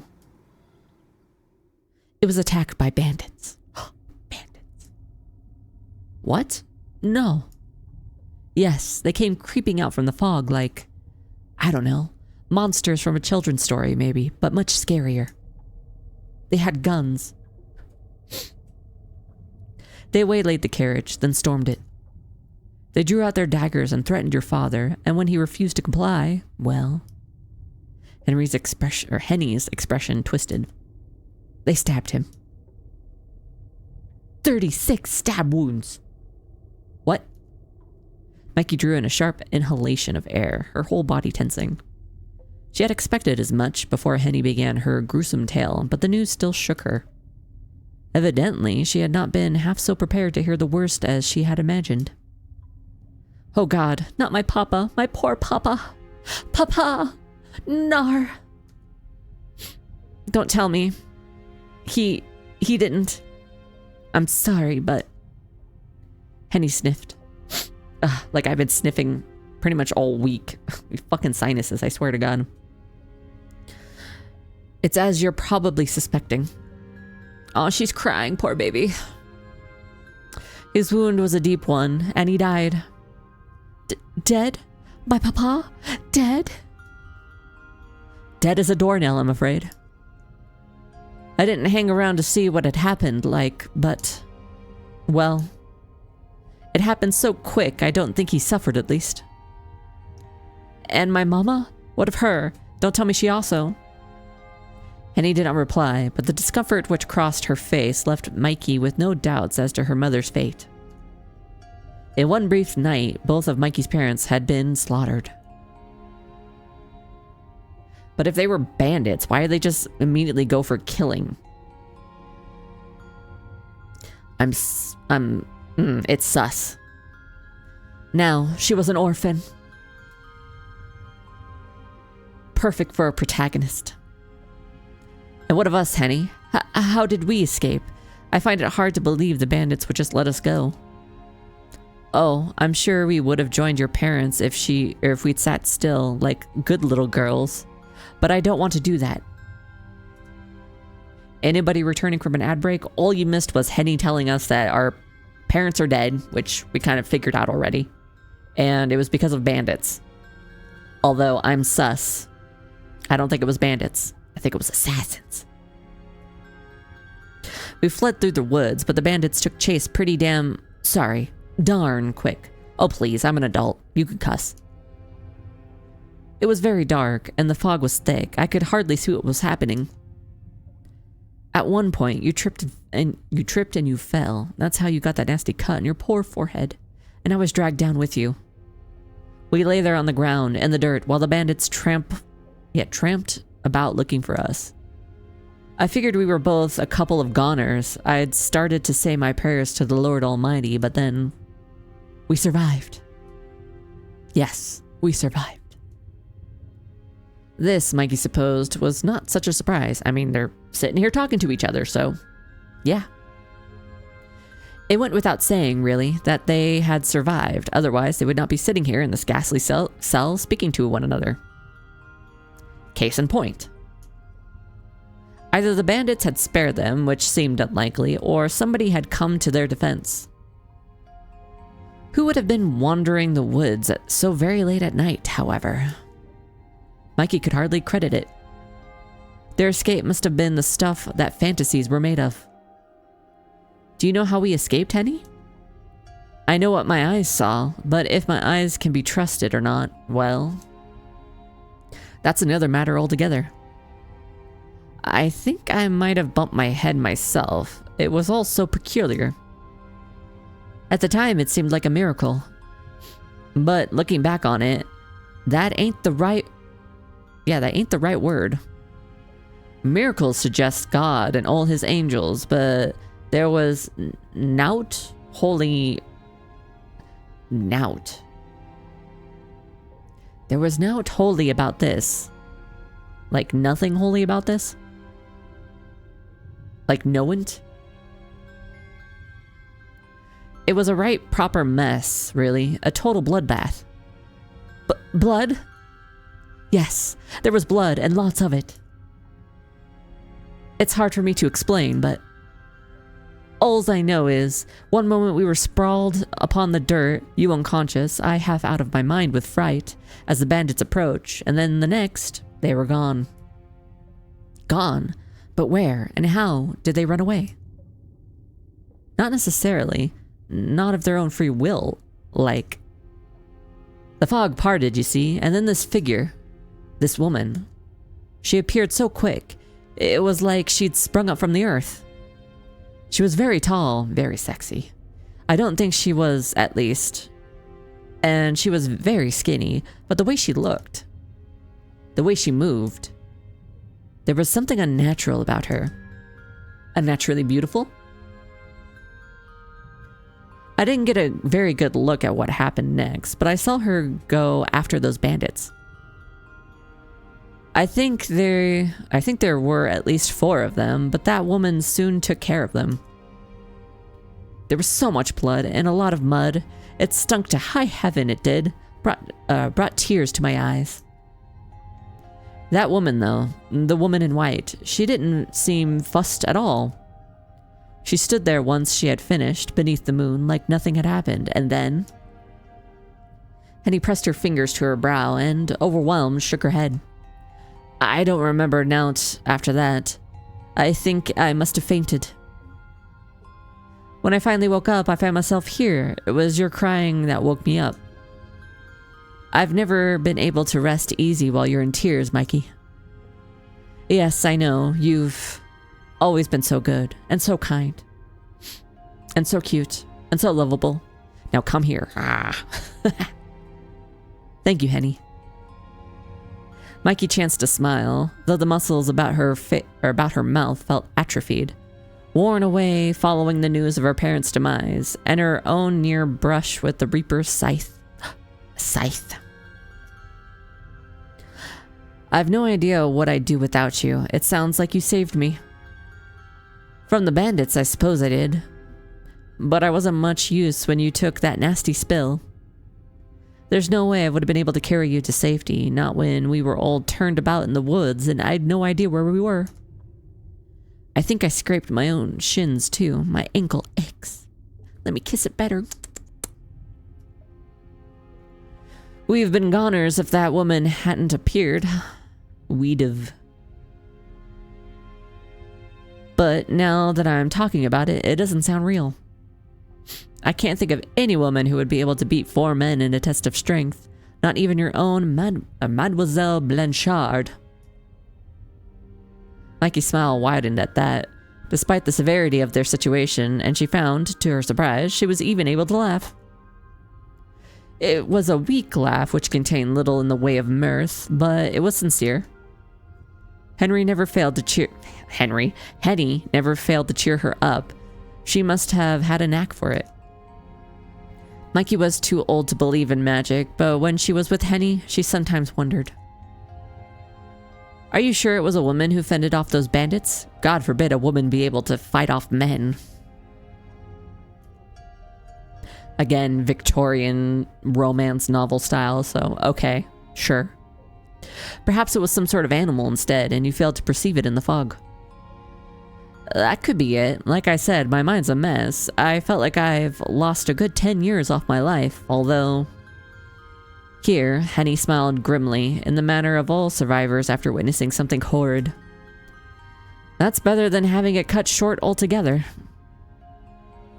attacked by bandits. Bandits. What? No. Yes, they came creeping out from the fog like, I don't know, monsters from a children's story maybe, but much scarier. They had guns. They waylaid the carriage, then stormed it. They drew out their daggers and threatened your father, and when he refused to comply, well... Henny's expression twisted. They stabbed him. 36 stab wounds! What? Mikey drew in a sharp inhalation of air, her whole body tensing. She had expected as much before Henny began her gruesome tale, but the news still shook her. Evidently, she had not been half so prepared to hear the worst as she had imagined. Oh God, not my papa, my poor papa. Papa! Nar! Don't tell me. He didn't. I'm sorry, but... Henny sniffed. Like I've been sniffing pretty much all week. Fucking sinuses, I swear to God. It's as you're probably suspecting. Oh, she's crying, poor baby. His wound was a deep one, and he died. Dead? My papa? Dead? Dead as a doornail, I'm afraid. I didn't hang around to see what had happened, but... Well... It happened so quick, I don't think he suffered, at least. And my mama? What of her? Don't tell me she also... Henny did not reply, but the discomfort which crossed her face left Mikey with no doubts as to her mother's fate. In one brief night, both of Mikey's parents had been slaughtered. But if they were bandits, why did they just immediately go for killing? It's sus. Now, she was an orphan. Perfect for a protagonist. And what of us, Henny? How did we escape? I find it hard to believe the bandits would just let us go. Oh, I'm sure we would have joined your parents if we'd sat still like good little girls. But I don't want to do that. Anybody returning from an ad break, all you missed was Henny telling us that our parents are dead, which we kind of figured out already. And it was because of bandits. Although I'm sus. I don't think it was bandits. I think it was assassins. We fled through the woods, but the bandits took chase pretty darn quick. Oh please, I'm an adult. You could cuss. It was very dark, and the fog was thick. I could hardly see what was happening. At one point, you tripped and you fell. That's how you got that nasty cut on your poor forehead. And I was dragged down with you. We lay there on the ground in the dirt while the bandits tramped about looking for us. I figured we were both a couple of goners. I had started to say my prayers to the Lord Almighty, but then we survived. Yes, we survived. This, Mikey supposed, was not such a surprise. I mean, they're sitting here talking to each other, so yeah. It went without saying, really, that they had survived. Otherwise, they would not be sitting here in this ghastly cell speaking to one another. Case in point. Either the bandits had spared them, which seemed unlikely, or somebody had come to their defense. Who would have been wandering the woods so very late at night, however? Mikey could hardly credit it. Their escape must have been the stuff that fantasies were made of. Do you know how we escaped, Henny? I know what my eyes saw, but if my eyes can be trusted or not, well, that's another matter altogether. I think I might have bumped my head myself. It was all so peculiar. At the time, it seemed like a miracle. But looking back on it, that ain't the right word. Miracles suggest God and all his angels, but there was nout holy. There was nout holy about this. Like nothing holy about this? Like knowant? It was a right proper mess, really. A total bloodbath. Blood? Yes, there was blood and lots of it. It's hard for me to explain, but alls I know is, one moment we were sprawled upon the dirt, you unconscious, I half out of my mind with fright, as the bandits approach, and then the next, they were gone. Gone? But where and how did they run away? Not necessarily. Not of their own free will, like. The fog parted, you see, and then this figure, this woman, she appeared so quick, it was like she'd sprung up from the earth. She was very tall, very sexy. I don't think she was, at least. And she was very skinny, but the way she looked, the way she moved, there was something unnatural about her. Unnaturally beautiful? I didn't get a very good look at what happened next, but I saw her go after those bandits. I think there were at least 4 of them, but that woman soon took care of them. There was so much blood and a lot of mud. It stunk to high heaven, it did. Brought tears to my eyes. That woman, though, the woman in white, she didn't seem fussed at all. She stood there once she had finished, beneath the moon, like nothing had happened, and then... Henny pressed her fingers to her brow and, overwhelmed, shook her head. I don't remember nought after that. I think I must have fainted. When I finally woke up, I found myself here. It was your crying that woke me up. I've never been able to rest easy while you're in tears, Mikey. Yes, I know, you've always been so good, and so kind, and so cute, and so lovable. Now come here. Thank you, Henny. Mikey chanced to smile, though the muscles about her mouth felt atrophied, worn away following the news of her parents' demise, and her own near brush with the Reaper's scythe. Scythe. I've no idea what I'd do without you. It sounds like you saved me. From the bandits, I suppose I did. But I wasn't much use when you took that nasty spill. There's no way I would have been able to carry you to safety, not when we were all turned about in the woods and I had no idea where we were. I think I scraped my own shins too. My ankle aches. Let me kiss it better. We've been goners if that woman hadn't appeared. We'd have. But now that I'm talking about it, it doesn't sound real. I can't think of any woman who would be able to beat 4 men in a test of strength. Not even your own Mademoiselle Blanchard. Mikey's smile widened at that, despite the severity of their situation, and she found, to her surprise, she was even able to laugh. It was a weak laugh which contained little in the way of mirth, but it was sincere. Henny never failed to cheer her up. She must have had a knack for it. Mikey was too old to believe in magic, but when she was with Henny, she sometimes wondered. Are you sure it was a woman who fended off those bandits? God forbid a woman be able to fight off men. Again, Victorian romance novel style, so okay, sure. Perhaps it was some sort of animal instead, and you failed to perceive it in the fog. That could be it. Like I said, my mind's a mess. I felt like I've lost a good 10 years off my life, although... Here, Henny smiled grimly, in the manner of all survivors after witnessing something horrid. That's better than having it cut short altogether.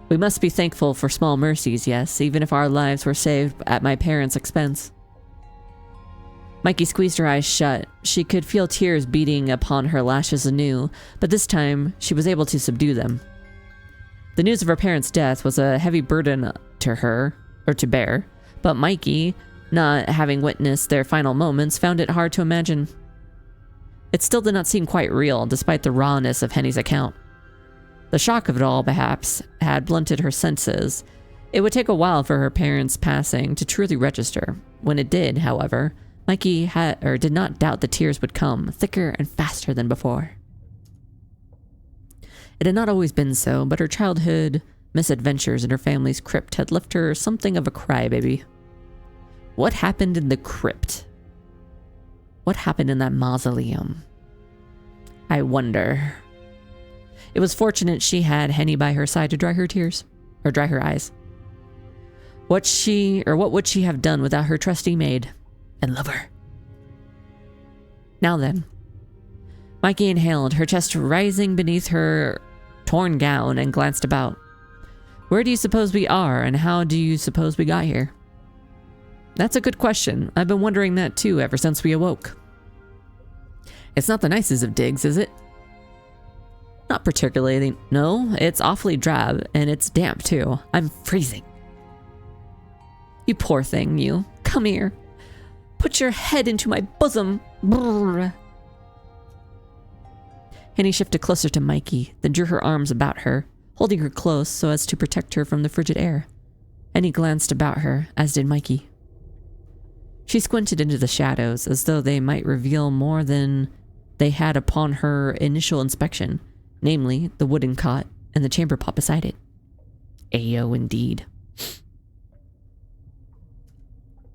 We must be thankful for small mercies, yes, even if our lives were saved at my parents' expense. Mikey squeezed her eyes shut. She could feel tears beating upon her lashes anew, but this time she was able to subdue them. The news of her parents' death was a heavy burden to her, or to bear, but Mikey, not having witnessed their final moments, found it hard to imagine. It still did not seem quite real, despite the rawness of Henny's account. The shock of it all, perhaps, had blunted her senses. It would take a while for her parents' passing to truly register. When it did, however, Mikey did not doubt the tears would come, thicker and faster than before. It had not always been so, but her childhood misadventures in her family's crypt had left her something of a crybaby. What happened in the crypt? What happened in that mausoleum? I wonder. It was fortunate she had Henny by her side to dry her tears, or dry her eyes. What would she have done without her trusty maid and lover? Now then. Mikey inhaled, her chest rising beneath her torn gown, and glanced about. Where do you suppose we are, and how do you suppose we got here? That's a good question. I've been wondering that too ever since we awoke. It's not the nicest of digs, is it? Not particularly. No, it's awfully drab, and it's damp too. I'm freezing. You poor thing, you. Come here. Put your head into my bosom. Brrr. Henny shifted closer to Mikey, then drew her arms about her, holding her close so as to protect her from the frigid air. Henny glanced about her, as did Mikey. She squinted into the shadows, as though they might reveal more than they had upon her initial inspection, namely the wooden cot and the chamber pot beside it. Ayo, indeed.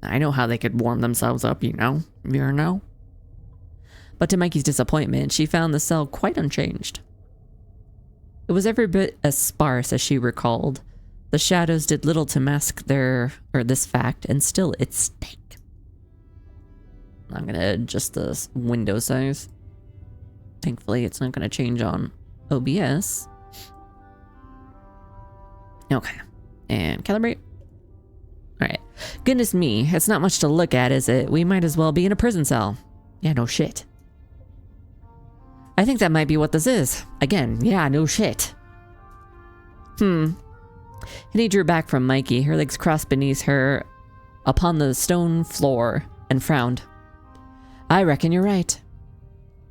I know how they could warm themselves up, you know. But to Mikey's disappointment, she found the cell quite unchanged. It was every bit as sparse as she recalled. The shadows did little to mask this fact, and still it stank. I'm gonna adjust the window size. Thankfully, it's not gonna change on OBS. Okay, and calibrate. Alright. Goodness me, it's not much to look at, is it? We might as well be in a prison cell. Yeah, no shit. I think that might be what this is. Again, yeah, no shit. Henny drew back from Mikey, her legs crossed beneath her upon the stone floor, and frowned. I reckon you're right.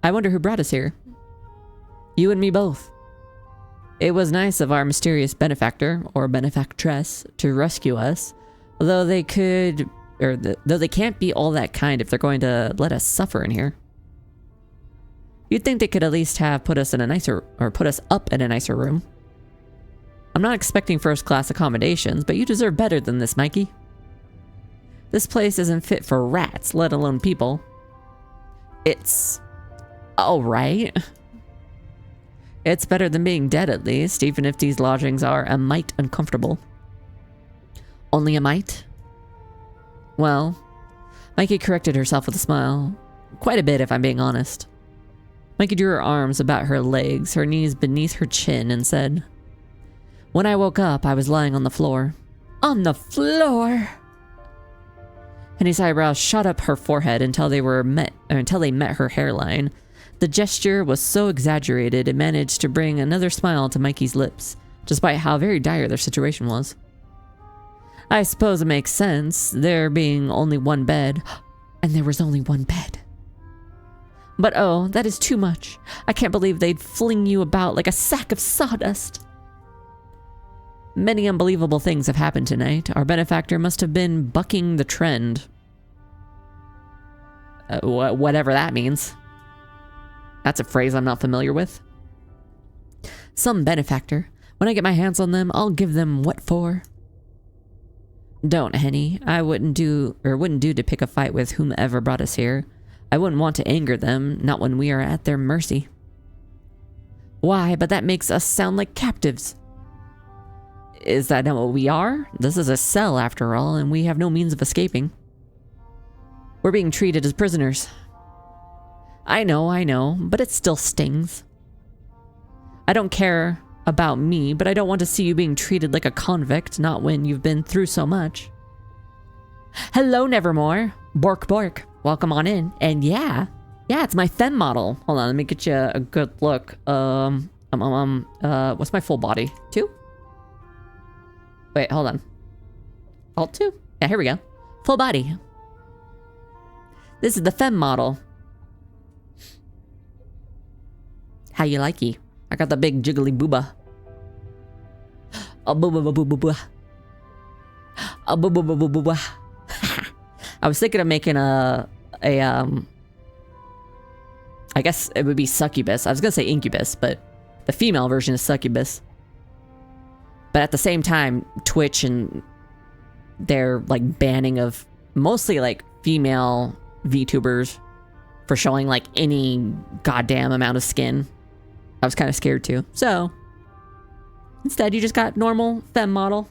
I wonder who brought us here. You and me both. It was nice of our mysterious benefactor, or benefactress, to rescue us, although they could though they can't be all that kind if they're going to let us suffer in here. You'd think they could at least have put us up in a nicer room. I'm not expecting first-class accommodations, but you deserve better than this, Mikey. This place isn't fit for rats, let alone people. It's alright. It's better than being dead, at least, even if these lodgings are a mite uncomfortable. Only a mite? Well, Mikey corrected herself with a smile. Quite a bit, if I'm being honest. Mikey drew her arms about her legs, her knees beneath her chin, and said, "When I woke up, I was lying on the floor." On the floor? Henny's eyebrows shot up her forehead until they met her hairline. The gesture was so exaggerated it managed to bring another smile to Mikey's lips, despite how very dire their situation was. I suppose it makes sense, there being only one bed. And there was only one bed. But oh, that is too much. I can't believe they'd fling you about like a sack of sawdust. Many unbelievable things have happened tonight. Our benefactor must have been bucking the trend. Whatever that means. That's a phrase I'm not familiar with. Some benefactor. When I get my hands on them, I'll give them what for. Don't, Henny. I wouldn't do to pick a fight with whomever brought us here. I wouldn't want to anger them, not when we are at their mercy. Why, but that makes us sound like captives. Is that not what we are? This is a cell, after all, and we have no means of escaping. We're being treated as prisoners. I know, but it still stings. I don't care about me, but I don't want to see you being treated like a convict, not when you've been through so much. Hello, Nevermore. Bork bork. Welcome on in. And yeah, it's my femme model. Hold on, let me get you a good look. What's my full body? 2? Wait, hold on. Alt 2? Yeah, here we go. Full body. This is the femme model. How you likey? I got the big jiggly booba. A booba booba booba. A booba booba booba. I was thinking of making I guess it would be succubus. I was gonna say incubus, but the female version is succubus. But at the same time, Twitch and their like banning of mostly like female VTubers for showing like any goddamn amount of skin. I was kind of scared too. So instead, you just got normal femme model.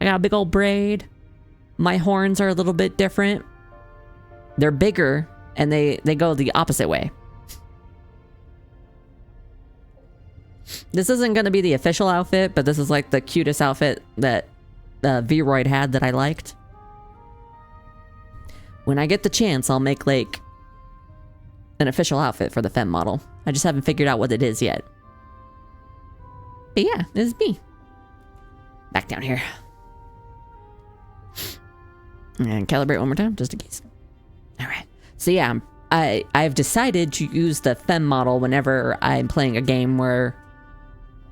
I got a big old braid. My horns are a little bit different. They're bigger and they go the opposite way. This isn't going to be the official outfit, but this is like the cutest outfit that V-Royd had that I liked. When I get the chance, I'll make like an official outfit for the femme model. I just haven't figured out what it is yet. But yeah, this is me. Back down here. And calibrate one more time, just in case. Alright. So yeah, I've decided to use the femme model whenever I'm playing a game where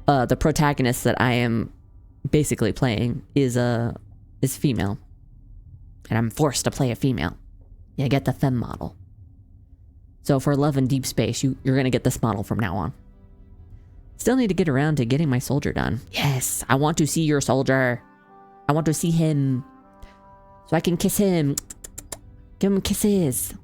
the protagonist that I am basically playing is female. And I'm forced to play a female. Yeah, get the femme model. So for Love in Deep Space, you're gonna get this model from now on. Still need to get around to getting my soldier done. Yes, I want to see your soldier. I want to see him. So I can kiss him. Give him kisses.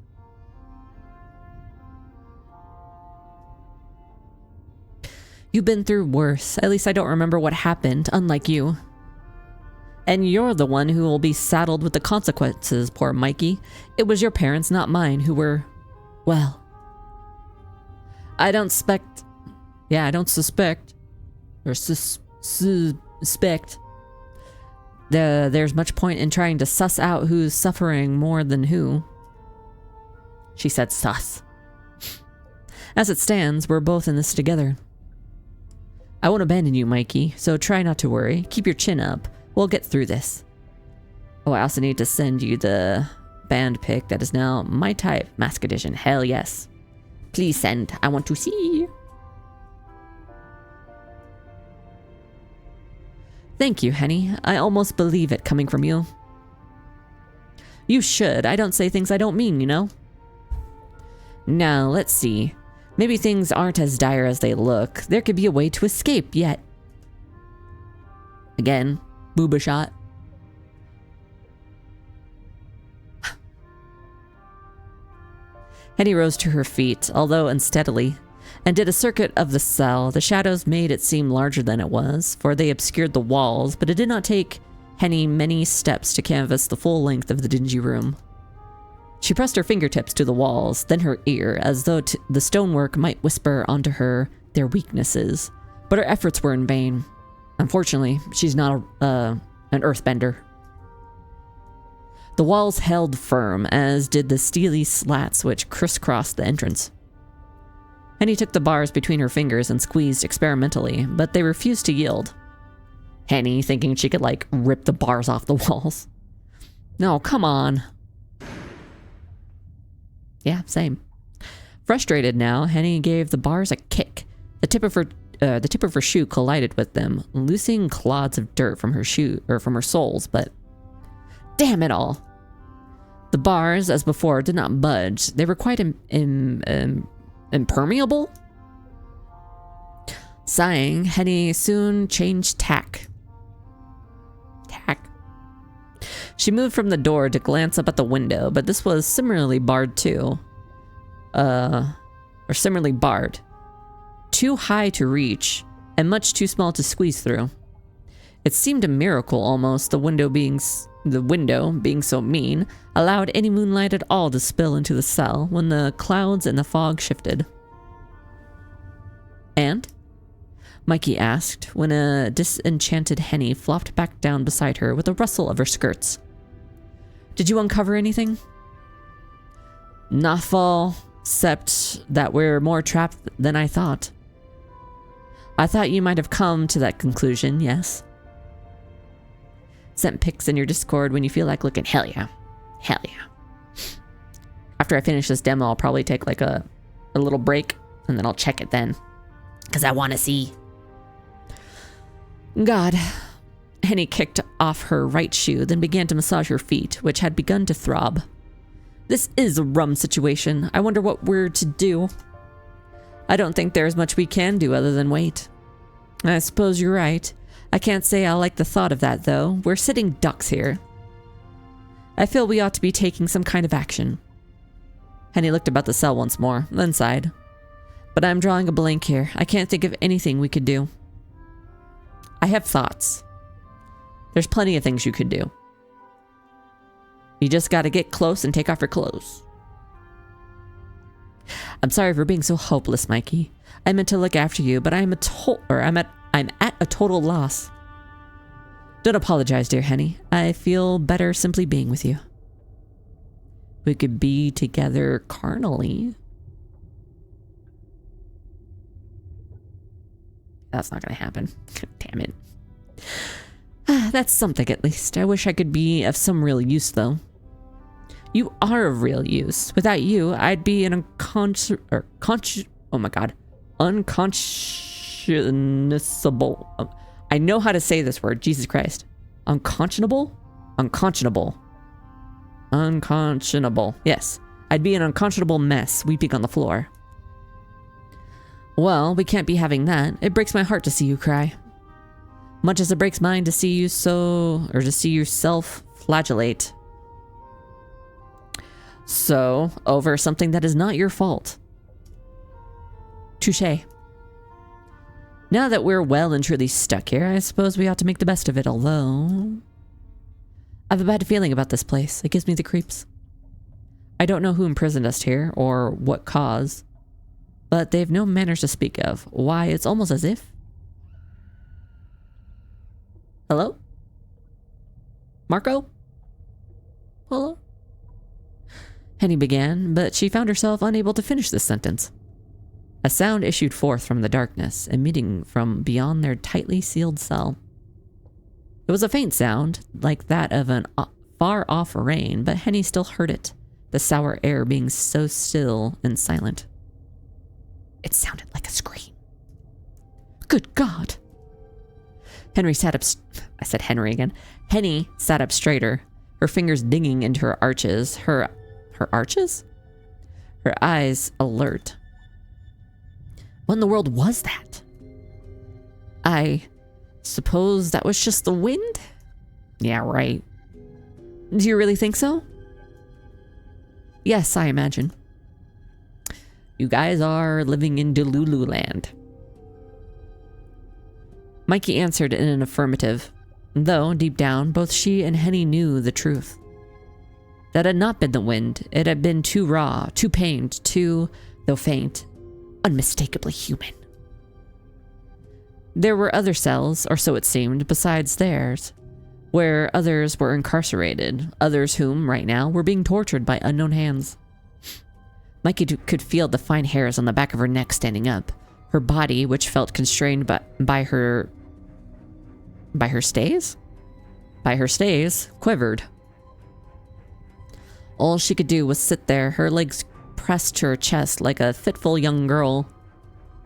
You've been through worse. At least I don't remember what happened, unlike you. And you're the one who will be saddled with the consequences, poor Mikey. It was your parents, not mine, who were... well... I don't suspect... Or suspect... There's much point in trying to suss out who's suffering more than who. She said sus. As it stands, we're both in this together. I won't abandon you, Mikey, so try not to worry. Keep your chin up. We'll get through this. Oh, I also need to send you the band pic that is now my type, Mask Edition. Hell yes. Please send. I want to see. Thank you, Henny. I almost believe it coming from you. You should. I don't say things I don't mean, you know? Now, let's see. Maybe things aren't as dire as they look. There could be a way to escape yet. Again, booba shot. Henny rose to her feet, although unsteadily, and did a circuit of the cell. The shadows made it seem larger than it was, for they obscured the walls, but it did not take Henny many steps to canvass the full length of the dingy room. She pressed her fingertips to the walls, then her ear, as though the stonework might whisper onto her their weaknesses, but her efforts were in vain. Unfortunately, she's not an earthbender. The walls held firm, as did the steely slats which crisscrossed the entrance. Henny took the bars between her fingers and squeezed experimentally, but they refused to yield. Henny, thinking she could, like, rip the bars off the walls. No, come on. Yeah, same. Frustrated now, Henny gave the bars a kick. The tip of her shoe collided with them, loosing clods of dirt from her shoe or from her soles, but damn it all. The bars, as before, did not budge. They were quite impermeable. Sighing, Henny soon changed tack. She moved from the door to glance up at the window, but this was similarly barred too. Similarly barred. Too high to reach, and much too small to squeeze through. It seemed a miracle almost, the window being so mean, allowed any moonlight at all to spill into the cell when the clouds and the fog shifted. And? Mikey asked, when a disenchanted Henny flopped back down beside her with a rustle of her skirts. Did you uncover anything? Nothing, except that we're more trapped than I thought. I thought you might have come to that conclusion, yes? Sent pics in your Discord when you feel like looking. Hell yeah. Hell yeah. After I finish this demo, I'll probably take like a little break, and then I'll check it then. Because I want to see. God. Henny kicked off her right shoe, then began to massage her feet, which had begun to throb. This is a rum situation. I wonder what we're to do. I don't think there's much we can do other than wait. I suppose you're right. I can't say I like the thought of that, though. We're sitting ducks here. I feel we ought to be taking some kind of action. Henny looked about the cell once more, then sighed. But I'm drawing a blank here. I can't think of anything we could do. I have thoughts. There's plenty of things you could do. You just gotta get close and take off your clothes. I'm sorry for being so hopeless, Mikey. I meant to look after you, but I'm at a total loss. Don't apologize, dear Henny. I feel better simply being with you. We could be together carnally. That's not gonna happen. Damn it. That's something at least. I wish I could be of some real use, though. You are of real use. Without you, I'd be an unconscionable. I know how to say this word. Jesus Christ. Unconscionable? Unconscionable. Yes. I'd be an unconscionable mess, weeping on the floor. Well, we can't be having that. It breaks my heart to see you cry. Much as it breaks mine to see you to see yourself flagellate. So, over something that is not your fault. Touché. Now that we're well and truly stuck here, I suppose we ought to make the best of it, although I have a bad feeling about this place. It gives me the creeps. I don't know who imprisoned us here, or what cause, but they have no manners to speak of. Why, it's almost as if... Hello? Marco? Hello? Henny began, but she found herself unable to finish this sentence. A sound issued forth from the darkness, emitting from beyond their tightly sealed cell. It was a faint sound, like that of an far-off rain, but Henny still heard it, the sour air being so still and silent. It sounded like a scream. Good God! Henry sat up... I said Henry again. Henny sat up straighter. her fingers digging into her arches. Her arches? Her eyes alert. What in the world was that? I suppose that was just the wind? Yeah, right. Do you really think so? Yes, I imagine. You guys are living in Delulu land. Mikey answered in an affirmative, though deep down, both she and Henny knew the truth. That had not been the wind. It had been too raw, too pained, too, though faint, unmistakably human. There were other cells, or so it seemed, besides theirs, where others were incarcerated, others whom, right now, were being tortured by unknown hands. Mikey could feel the fine hairs on the back of her neck standing up. Her body, which felt constrained by her stays? By her stays, quivered. All she could do was sit there, her legs pressed to her chest like a fitful young girl,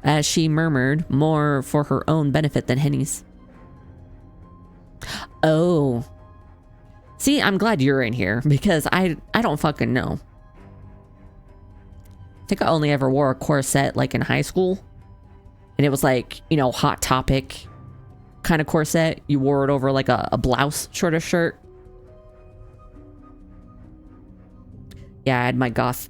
as she murmured, more for her own benefit than Henny's. Oh. See, I'm glad you're in here, because I don't fucking know. I think I only ever wore a corset, like, in high school. And it was like, you know, Hot Topic kind of corset. You wore it over, like, a blouse sort of shirt. Yeah, I had my goth...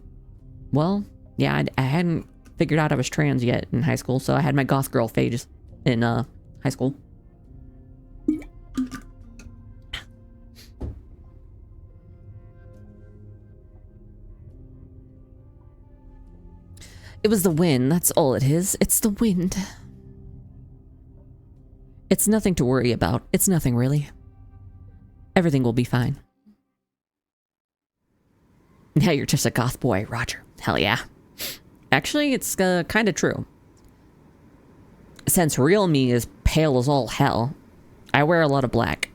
Well, yeah, I hadn't figured out I was trans yet in high school, so I had my goth girl phase in high school. It was the wind, that's all it is. It's the wind. It's nothing to worry about. It's nothing, really. Everything will be fine. Now you're just a goth boy, Roger. Hell yeah. Actually, it's kind of true. Since real me is pale as all hell, I wear a lot of black.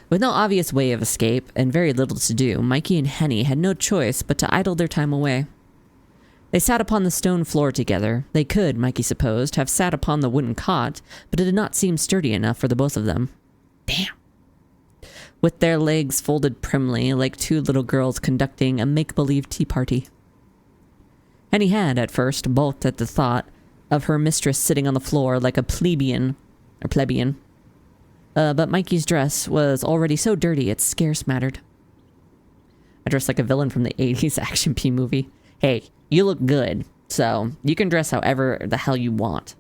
With no obvious way of escape and very little to do, Mikey and Henny had no choice but to idle their time away. They sat upon the stone floor together. They could, Mikey supposed, have sat upon the wooden cot, but it did not seem sturdy enough for the both of them. Damn. With their legs folded primly, like two little girls conducting a make-believe tea party. Henny had, at first, balked at the thought of her mistress sitting on the floor like a plebeian. But Mikey's dress was already so dirty it scarce mattered. I dressed like a villain from the 80s action P movie. Hey, you look good, so you can dress however the hell you want.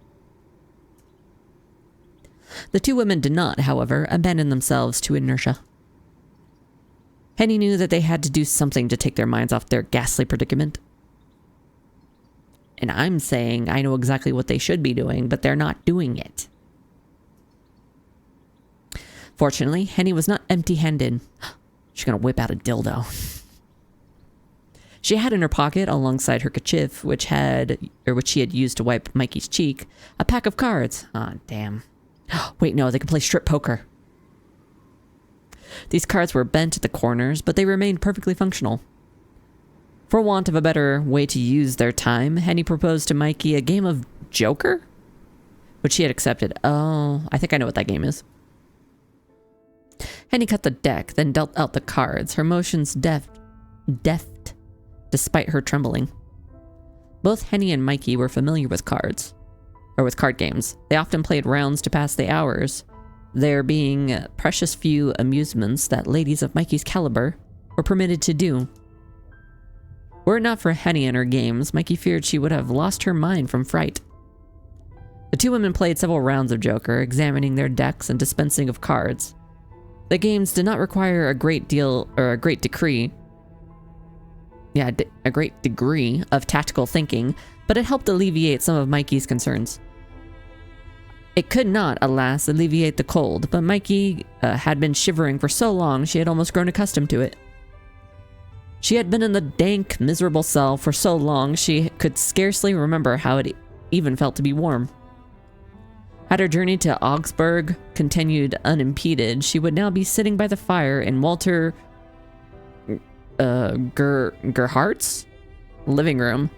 The two women did not, however, abandon themselves to inertia. Henny knew that they had to do something to take their minds off their ghastly predicament. And I'm saying I know exactly what they should be doing, but they're not doing it. Fortunately, Henny was not empty-handed. She's gonna whip out a dildo. She had in her pocket, alongside her kerchief, which she had used to wipe Mikey's cheek, a pack of cards. Ah, damn. Wait, no, they could play strip poker. These cards were bent at the corners, but they remained perfectly functional. For want of a better way to use their time, Henny proposed to Mikey a game of Joker, which he had accepted. Oh, I think I know what that game is. Henny cut the deck, then dealt out the cards, her motions deft, despite her trembling. Both Henny and Mikey were familiar with cards, or with card games. They often played rounds to pass the hours, there being precious few amusements that ladies of Mikey's caliber were permitted to do. Were it not for Henny and her games, Mikey feared she would have lost her mind from fright. The two women played several rounds of Joker, examining their decks and dispensing of cards. The games did not require a great degree of tactical thinking, but it helped alleviate some of Mikey's concerns. It could not, alas, alleviate the cold, but Mikey had been shivering for so long she had almost grown accustomed to it. She had been in the dank, miserable cell for so long she could scarcely remember how it even felt to be warm. Had her journey to Augsburg continued unimpeded, she would now be sitting by the fire in Walter Gerhardt's living room,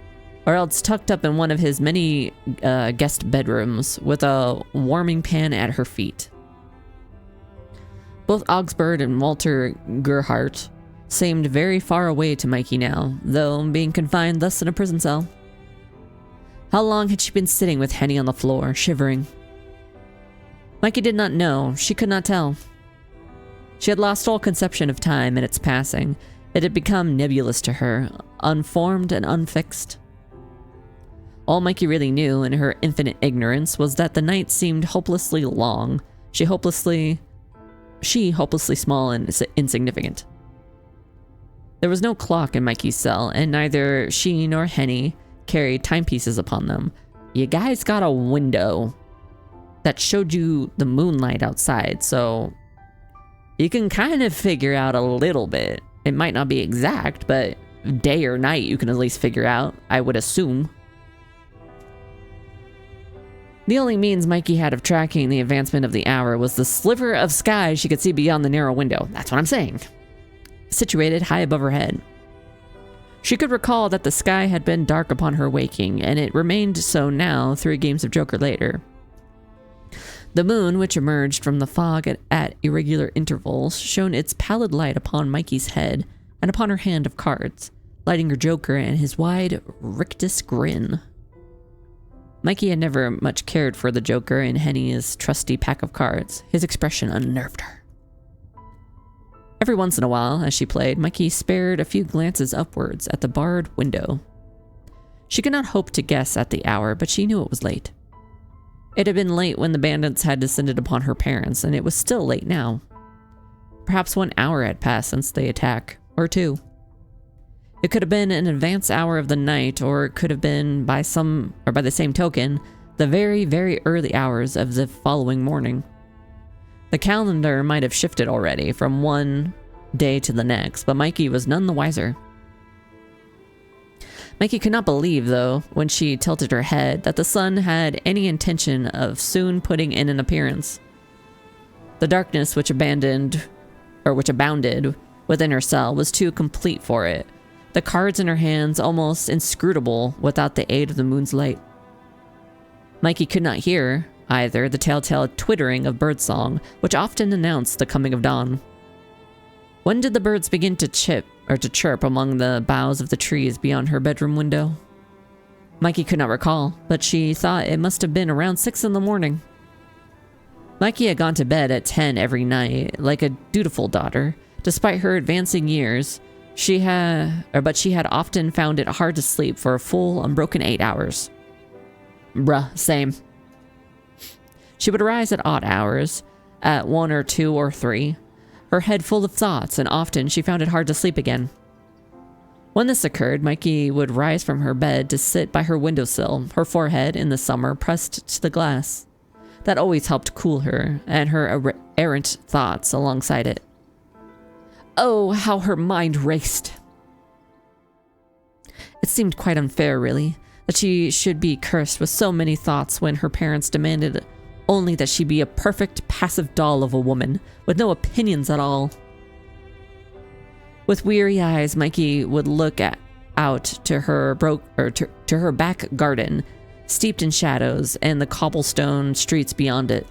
or else tucked up in one of his many guest bedrooms with a warming pan at her feet. Both Augsburg and Walter Gerhardt seemed very far away to Mikey now, though being confined thus in a prison cell. How long had she been sitting with Henny on the floor, shivering? Mikey did not know. She could not tell. She had lost all conception of time and its passing. It had become nebulous to her, unformed and unfixed. All Mikey really knew in her infinite ignorance was that the night seemed hopelessly long, she hopelessly small and insignificant. There was no clock in Mikey's cell, and neither she nor Henny carried timepieces upon them. You guys got a window that showed you the moonlight outside, so you can kind of figure out a little bit. It might not be exact, but day or night you can at least figure out, I would assume. The only means Mikey had of tracking the advancement of the hour was the sliver of sky she could see beyond the narrow window. That's what I'm saying. Situated high above her head. She could recall that the sky had been dark upon her waking, and it remained so now 3 games of Joker later. The moon, which emerged from the fog at irregular intervals, shone its pallid light upon Mikey's head and upon her hand of cards, lighting her Joker and his wide, rictus grin. Mikey had never much cared for the Joker and Henny's trusty pack of cards. His expression unnerved her. Every once in a while, as she played, Mikey spared a few glances upwards at the barred window. She could not hope to guess at the hour, but she knew it was late. It had been late when the bandits had descended upon her parents, and it was still late now. Perhaps 1 hour had passed since the attack, or 2. It could have been an advance hour of the night, or it could have been, by the same token, the very, very early hours of the following morning. The calendar might have shifted already from one day to the next, but Mikey was none the wiser. Mikey could not believe, though, when she tilted her head, that the sun had any intention of soon putting in an appearance. The darkness which abounded within her cell was too complete for it. The cards in her hands almost inscrutable without the aid of the moon's light. Mikey could not hear, either, the telltale twittering of birdsong, which often announced the coming of dawn. When did the birds begin to chirp among the boughs of the trees beyond her bedroom window? Mikey could not recall, but she thought it must have been around 6 in the morning. Mikey had gone to bed at 10 every night, like a dutiful daughter. Despite her advancing years, but she had often found it hard to sleep for a full, unbroken 8 hours. Bruh, same. She would arise at odd hours, at 1 or 2 or 3, her head full of thoughts, and often she found it hard to sleep again. When this occurred, Mikey would rise from her bed to sit by her windowsill, her forehead, in the summer, pressed to the glass. That always helped cool her, and her errant thoughts alongside it. Oh, how her mind raced. It seemed quite unfair, really, that she should be cursed with so many thoughts when her parents demanded only that she be a perfect, passive doll of a woman, with no opinions at all. With weary eyes, Mikey would look out to her back garden, steeped in shadows, and the cobblestone streets beyond it.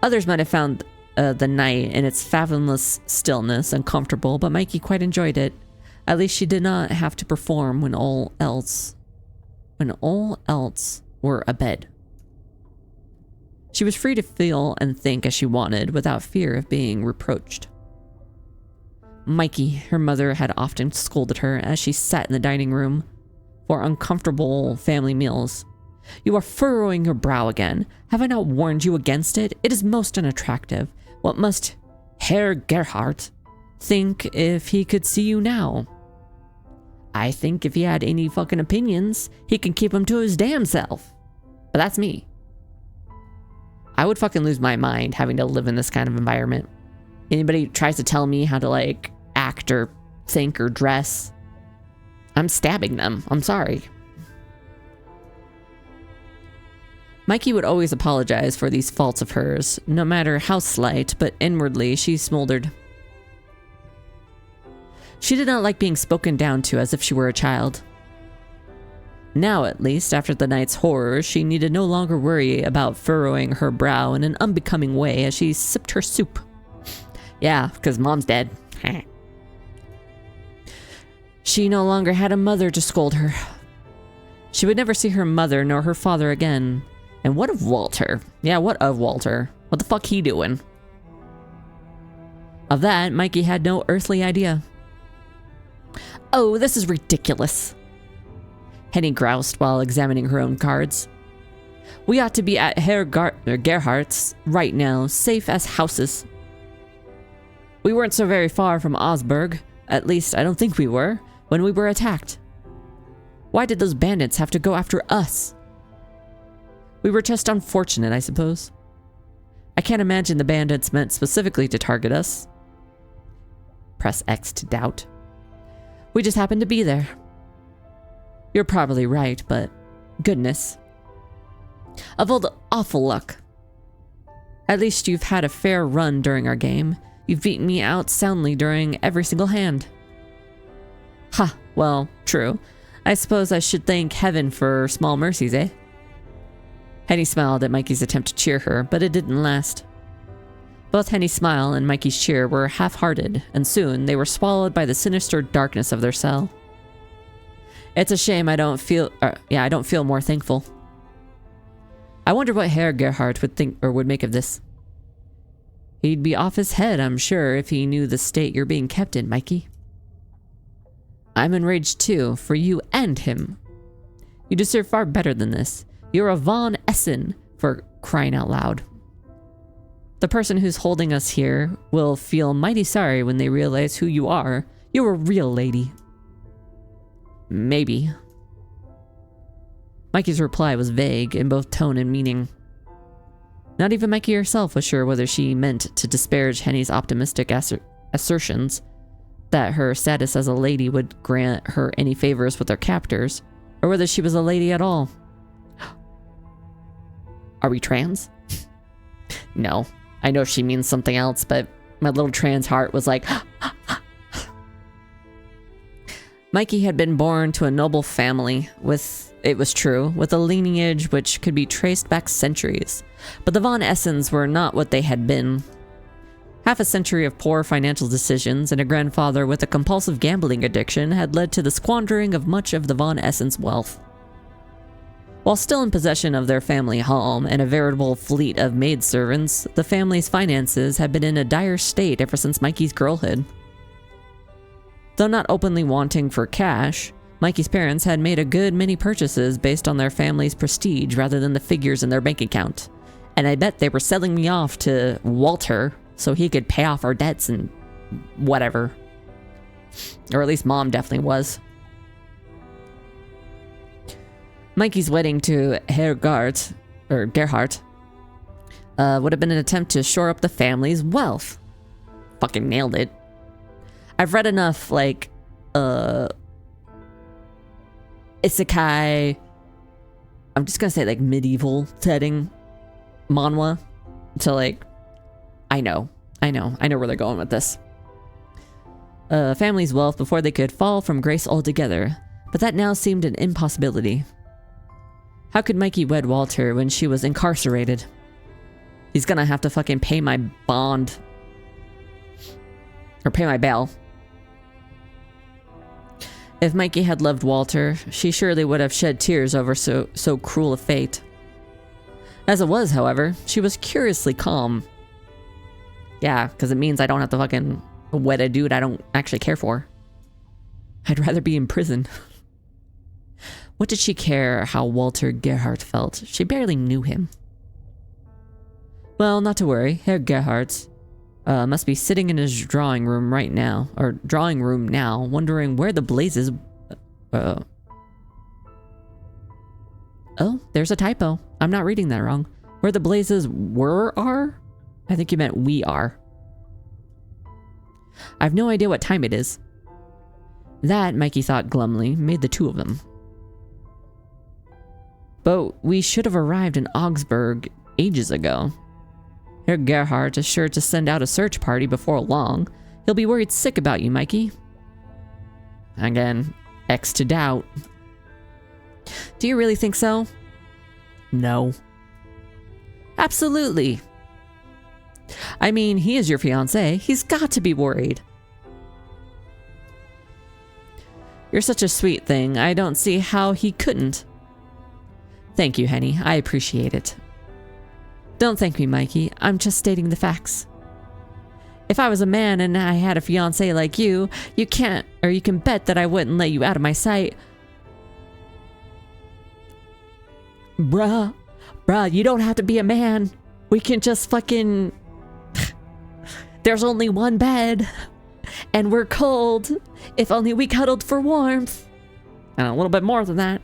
Others might have found the night in its fathomless stillness uncomfortable, but Mikey quite enjoyed it. At least she did not have to perform when all else were abed. She was free to feel and think as she wanted, without fear of being reproached. Mikey, her mother had often scolded her as she sat in the dining room for uncomfortable family meals. You are furrowing your brow again. Have I not warned you against it? It is most unattractive. What must Herr Gerhardt think if he could see you now? I think if he had any fucking opinions, he can keep them to his damn self. But that's me. I would fucking lose my mind having to live in this kind of environment. Anybody tries to tell me how to, like, act or think or dress, I'm stabbing them. I'm sorry. Mikey would always apologize for these faults of hers, no matter how slight, but inwardly she smoldered. She did not like being spoken down to as if she were a child. Now, at least, after the night's horror, she needed no longer worry about furrowing her brow in an unbecoming way as she sipped her soup. Yeah, because mom's dead. She no longer had a mother to scold her. She would never see her mother nor her father again. And what of Walter? Yeah, what of Walter? What the fuck he doing? Of that, Mikey had no earthly idea. Oh, this is ridiculous. Henny groused while examining her own cards. We ought to be at Herr Gerhardt's right now, safe as houses. We weren't so very far from Augsburg, at least I don't think we were, when we were attacked. Why did those bandits have to go after us? We were just unfortunate, I suppose. I can't imagine the bandits meant specifically to target us. Press X to doubt. We just happened to be there. You're probably right, but goodness. Of all the awful luck. At least you've had a fair run during our game. You've beaten me out soundly during every single hand. Ha, well, true. I suppose I should thank heaven for small mercies, eh? Henny smiled at Mikey's attempt to cheer her, but it didn't last. Both Henny's smile and Mikey's cheer were half-hearted, and soon they were swallowed by the sinister darkness of their cell. It's a shame I don't feel more thankful. I wonder what Herr Gerhardt would think or would make of this. He'd be off his head, I'm sure, if he knew the state you're being kept in, Mikey. I'm enraged too, for you and him. You deserve far better than this. You're a Von Essen, for crying out loud. The person who's holding us here will feel mighty sorry when they realize who you are. You're a real lady. Maybe. Mikey's reply was vague in both tone and meaning. Not even Mikey herself was sure whether she meant to disparage Henny's optimistic assertions that her status as a lady would grant her any favors with her captors, or whether she was a lady at all. Are we trans? No. I know she means something else, but my little trans heart was like... Mikey had been born to a noble family with, it was true, with a lineage which could be traced back centuries. But the Von Essens were not what they had been. Half a century of poor financial decisions and a grandfather with a compulsive gambling addiction had led to the squandering of much of the Von Essens' wealth. While still in possession of their family home and a veritable fleet of maidservants, the family's finances had been in a dire state ever since Mikey's girlhood. Though not openly wanting for cash, Mikey's parents had made a good many purchases based on their family's prestige rather than the figures in their bank account. And I bet they were selling me off to Walter so he could pay off our debts and whatever. Or at least Mom definitely was. Mikey's wedding to Herr Gerhardt would have been an attempt to shore up the family's wealth. Fucking nailed it. I've read enough, like, isekai, I'm just gonna say, like, medieval setting manhwa, to, like, I know where they're going with this. Family's wealth before they could fall from grace altogether, but that now seemed an impossibility. How could Mikey wed Walter when she was incarcerated? He's gonna have to fucking pay my bond. Or pay my bail. If Mikey had loved Walter, she surely would have shed tears over so cruel a fate. As it was, however, she was curiously calm. Yeah, because it means I don't have to fucking wed a dude I don't actually care for. I'd rather be in prison. What did she care how Walter Gerhardt felt? She barely knew him. Well, not to worry. Herr Gerhardt must be sitting in his drawing room now, wondering where the blazes... Oh, there's a typo. I'm not reading that wrong. Where the blazes are? I think you meant we are. I've no idea what time it is. That, Mikey thought glumly, made the two of them. But we should have arrived in Augsburg ages ago. Herr Gerhardt is sure to send out a search party before long. He'll be worried sick about you, Mikey. Again, X to doubt. Do you really think so? No. Absolutely. I mean, he is your fiancé. He's got to be worried. You're such a sweet thing. I don't see how he couldn't. Thank you, Henny. I appreciate it. Don't thank me, Mikey. I'm just stating the facts. If I was a man and I had a fiancé like you, you can bet that I wouldn't let you out of my sight. Bruh, you don't have to be a man. We can just fucking... There's only one bed. And we're cold. If only we cuddled for warmth. And a little bit more than that.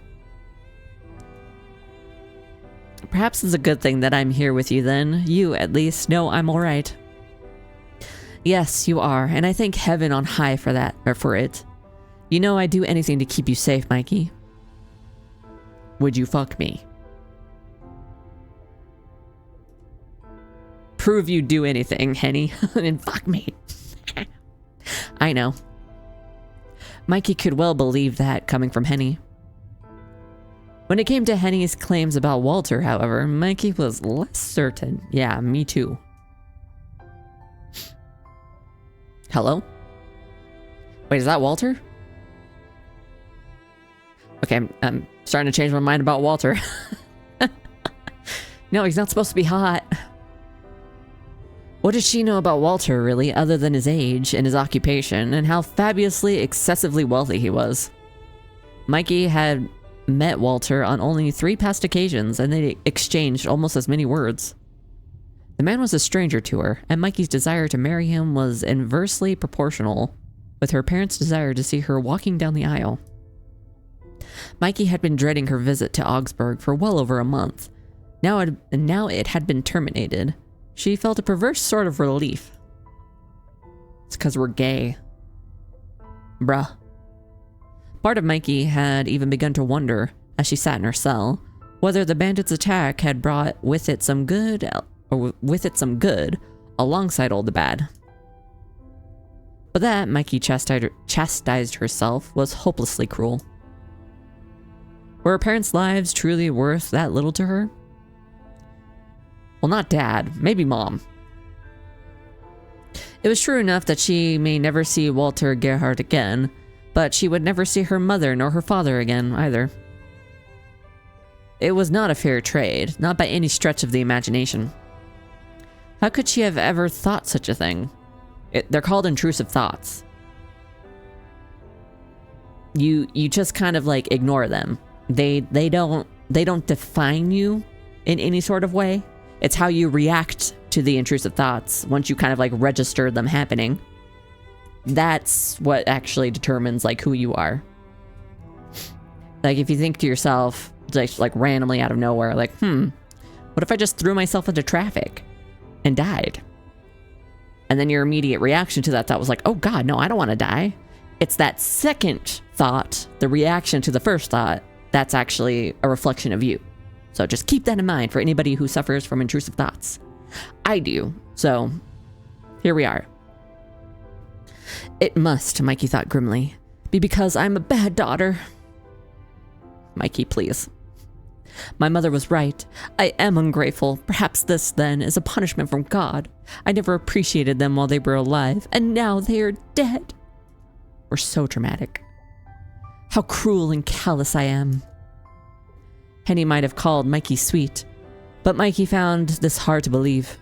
Perhaps it's a good thing that I'm here with you then. You, at least, know I'm alright. Yes, you are, and I thank heaven on high for that, or for it. You know I'd do anything to keep you safe, Mikey. Would you fuck me? Prove you'd do anything, Henny, and fuck me. I know. Mikey could well believe that coming from Henny. When it came to Henny's claims about Walter, however, Mikey was less certain. Yeah, me too. Hello? Wait, is that Walter? Okay, I'm starting to change my mind about Walter. No, he's not supposed to be hot. What did she know about Walter, really, other than his age and his occupation, and how fabulously, excessively wealthy he was? Mikey had met Walter on only 3 past occasions, and they exchanged almost as many words. The man was a stranger to her, and Mikey's desire to marry him was inversely proportional with her parents' desire to see her walking down the aisle. Mikey had been dreading her visit to Augsburg for well over a month. Now it had been terminated. She felt a perverse sort of relief. It's because we're gay. Bruh. Part of Mikey had even begun to wonder, as she sat in her cell, whether the bandits' attack had brought with it some good, alongside all the bad. But that, Mikey chastised herself, was hopelessly cruel. Were her parents' lives truly worth that little to her? Well, not Dad, maybe Mom. It was true enough that she may never see Walter Gerhardt again, but she would never see her mother nor her father again, either. It was not a fair trade, not by any stretch of the imagination. How could she have ever thought such a thing? They're called intrusive thoughts. You just kind of like ignore them. They don't define you in any sort of way. It's how you react to the intrusive thoughts once you kind of like register them happening. That's what actually determines like who you are. Like if you think to yourself like randomly out of nowhere, like, what if I just threw myself into traffic and died? And then your immediate reaction to that thought was like, oh God, no, I don't want to die. It's that second thought, the reaction to the first thought, that's actually a reflection of you. So just keep that in mind for anybody who suffers from intrusive thoughts. I do. So here we are. It must, Mikey thought grimly, be because I'm a bad daughter. Mikey, please. My mother was right. I am ungrateful. Perhaps this, then, is a punishment from God. I never appreciated them while they were alive, and now they are dead. We're so dramatic. How cruel and callous I am. Henny might have called Mikey sweet, but Mikey found this hard to believe.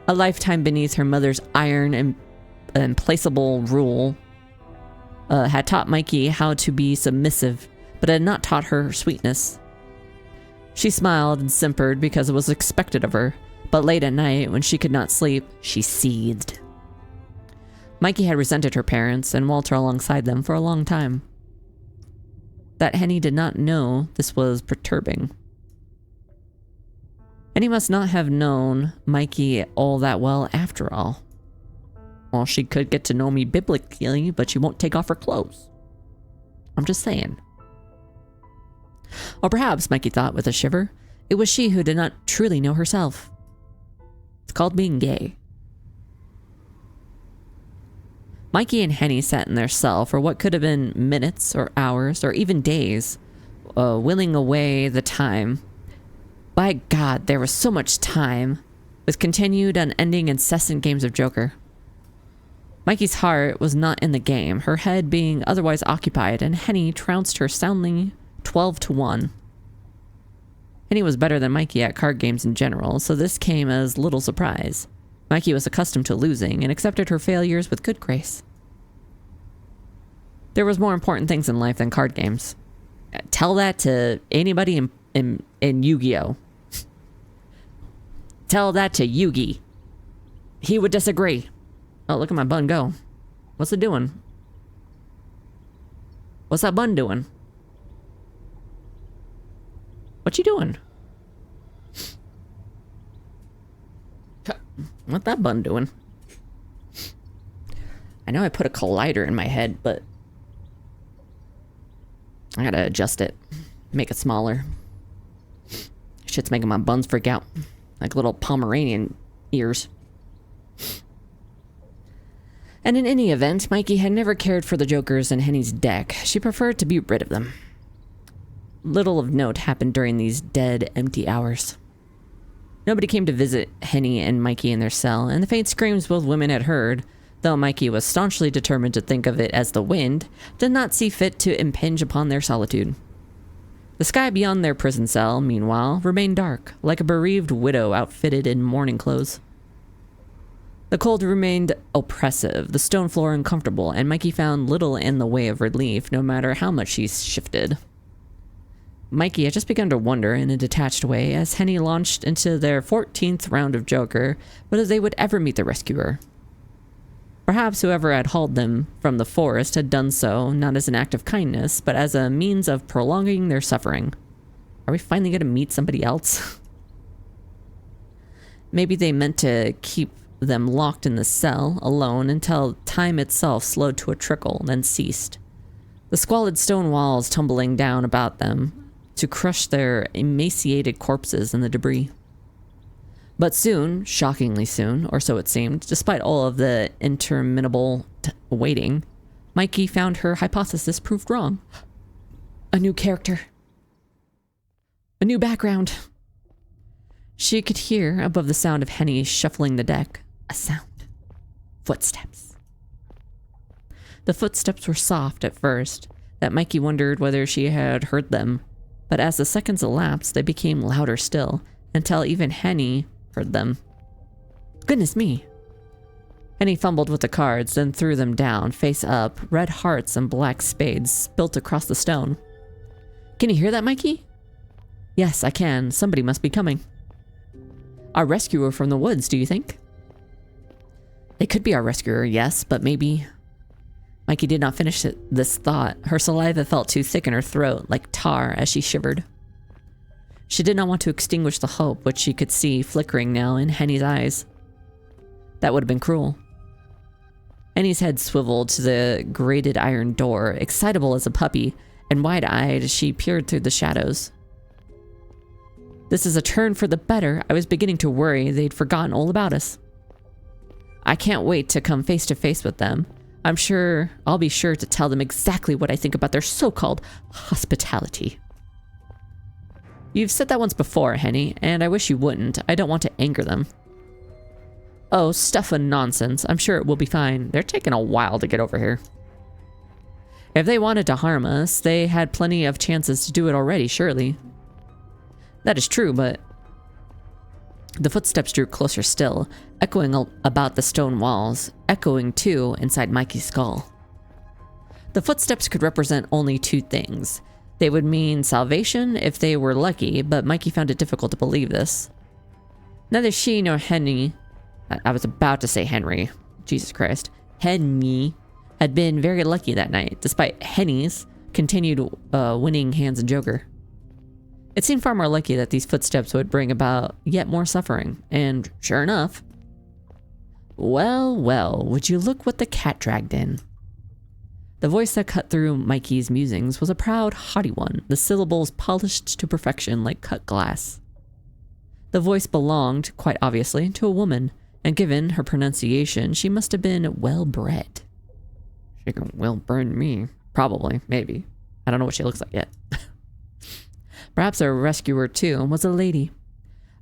A lifetime beneath her mother's iron and implacable rule had taught Mikey how to be submissive, but had not taught her sweetness. She smiled and simpered because it was expected of her, but late at night, when she could not sleep, she seethed. Mikey had resented her parents and Walter alongside them for a long time. That Henny did not know this was perturbing. Henny must not have known Mikey all that well after all. Well, she could get to know me biblically, but she won't take off her clothes. I'm just saying. Or perhaps, Mikey thought with a shiver, it was she who did not truly know herself. It's called being gay. Mikey and Henny sat in their cell for what could have been minutes or hours or even days, willing away the time. By God, there was so much time. with continued unending incessant games of Joker. Mikey's heart was not in the game, her head being otherwise occupied, and Henny trounced her soundly 12-1. Henny was better than Mikey at card games in general, so this came as little surprise. Mikey was accustomed to losing and accepted her failures with good grace. There was more important things in life than card games. Tell that to anybody in Yu-Gi-Oh! Tell that to Yugi. He would disagree. Oh, look at my bun go. What's it doing? What's that bun doing? What you doing? What that bun doing? I know I put a collider in my head, but I gotta adjust it. Make it smaller. Shit's making my buns freak out. Like little Pomeranian ears. And in any event, Mikey had never cared for the jokers in Henny's deck. She preferred to be rid of them. Little of note happened during these dead, empty hours. Nobody came to visit Henny and Mikey in their cell, and the faint screams both women had heard, though Mikey was staunchly determined to think of it as the wind, did not see fit to impinge upon their solitude. The sky beyond their prison cell, meanwhile, remained dark, like a bereaved widow outfitted in mourning clothes. The cold remained oppressive, the stone floor uncomfortable, and Mikey found little in the way of relief, no matter how much he shifted. Mikey had just begun to wonder in a detached way as Henny launched into their 14th round of Joker whether they would ever meet the rescuer. Perhaps whoever had hauled them from the forest had done so not as an act of kindness, but as a means of prolonging their suffering. Are we finally going to meet somebody else? Maybe they meant to keep them locked in the cell, alone, until time itself slowed to a trickle, then ceased. The squalid stone walls tumbling down about them to crush their emaciated corpses in the debris. But soon, shockingly soon, or so it seemed, despite all of the interminable waiting, Mikey found her hypothesis proved wrong. A new character. A new background. She could hear, above the sound of Henny shuffling the deck, a sound. Footsteps. The footsteps were soft at first, that Mikey wondered whether she had heard them, but as the seconds elapsed, they became louder still, until even Henny heard them. Goodness me. Henny fumbled with the cards, then threw them down, face up, red hearts and black spades spilt across the stone. Can you hear that, Mikey? Yes, I can. Somebody must be coming. Our rescuer from the woods, do you think? They could be our rescuer, yes, but maybe... Mikey did not finish this thought. Her saliva felt too thick in her throat, like tar, as she shivered. She did not want to extinguish the hope which she could see flickering now in Henny's eyes. That would have been cruel. Henny's head swiveled to the grated iron door, excitable as a puppy, and wide-eyed as she peered through the shadows. This is a turn for the better. I was beginning to worry they'd forgotten all about us. I can't wait to come face to face with them. I'll be sure to tell them exactly what I think about their so-called hospitality. You've said that once before, Henny, and I wish you wouldn't. I don't want to anger them. Oh, stuff and nonsense. I'm sure it will be fine. They're taking a while to get over here. If they wanted to harm us, they had plenty of chances to do it already, surely. That is true, but... The footsteps drew closer still, echoing about the stone walls, echoing too inside Mikey's skull. The footsteps could represent only two things. They would mean salvation if they were lucky, but Mikey found it difficult to believe this. Neither she nor Henny, I was about to say Henry, Jesus Christ, Henny, had been very lucky that night, despite Henny's continued winning hands in Joker. It seemed far more likely that these footsteps would bring about yet more suffering, and sure enough... Well, well, would you look what the cat dragged in? The voice that cut through Mikey's musings was a proud, haughty one, the syllables polished to perfection like cut glass. The voice belonged, quite obviously, to a woman, and given her pronunciation, she must have been well-bred. She can well-burn me. Probably, maybe. I don't know what she looks like yet. Perhaps our rescuer, too, was a lady.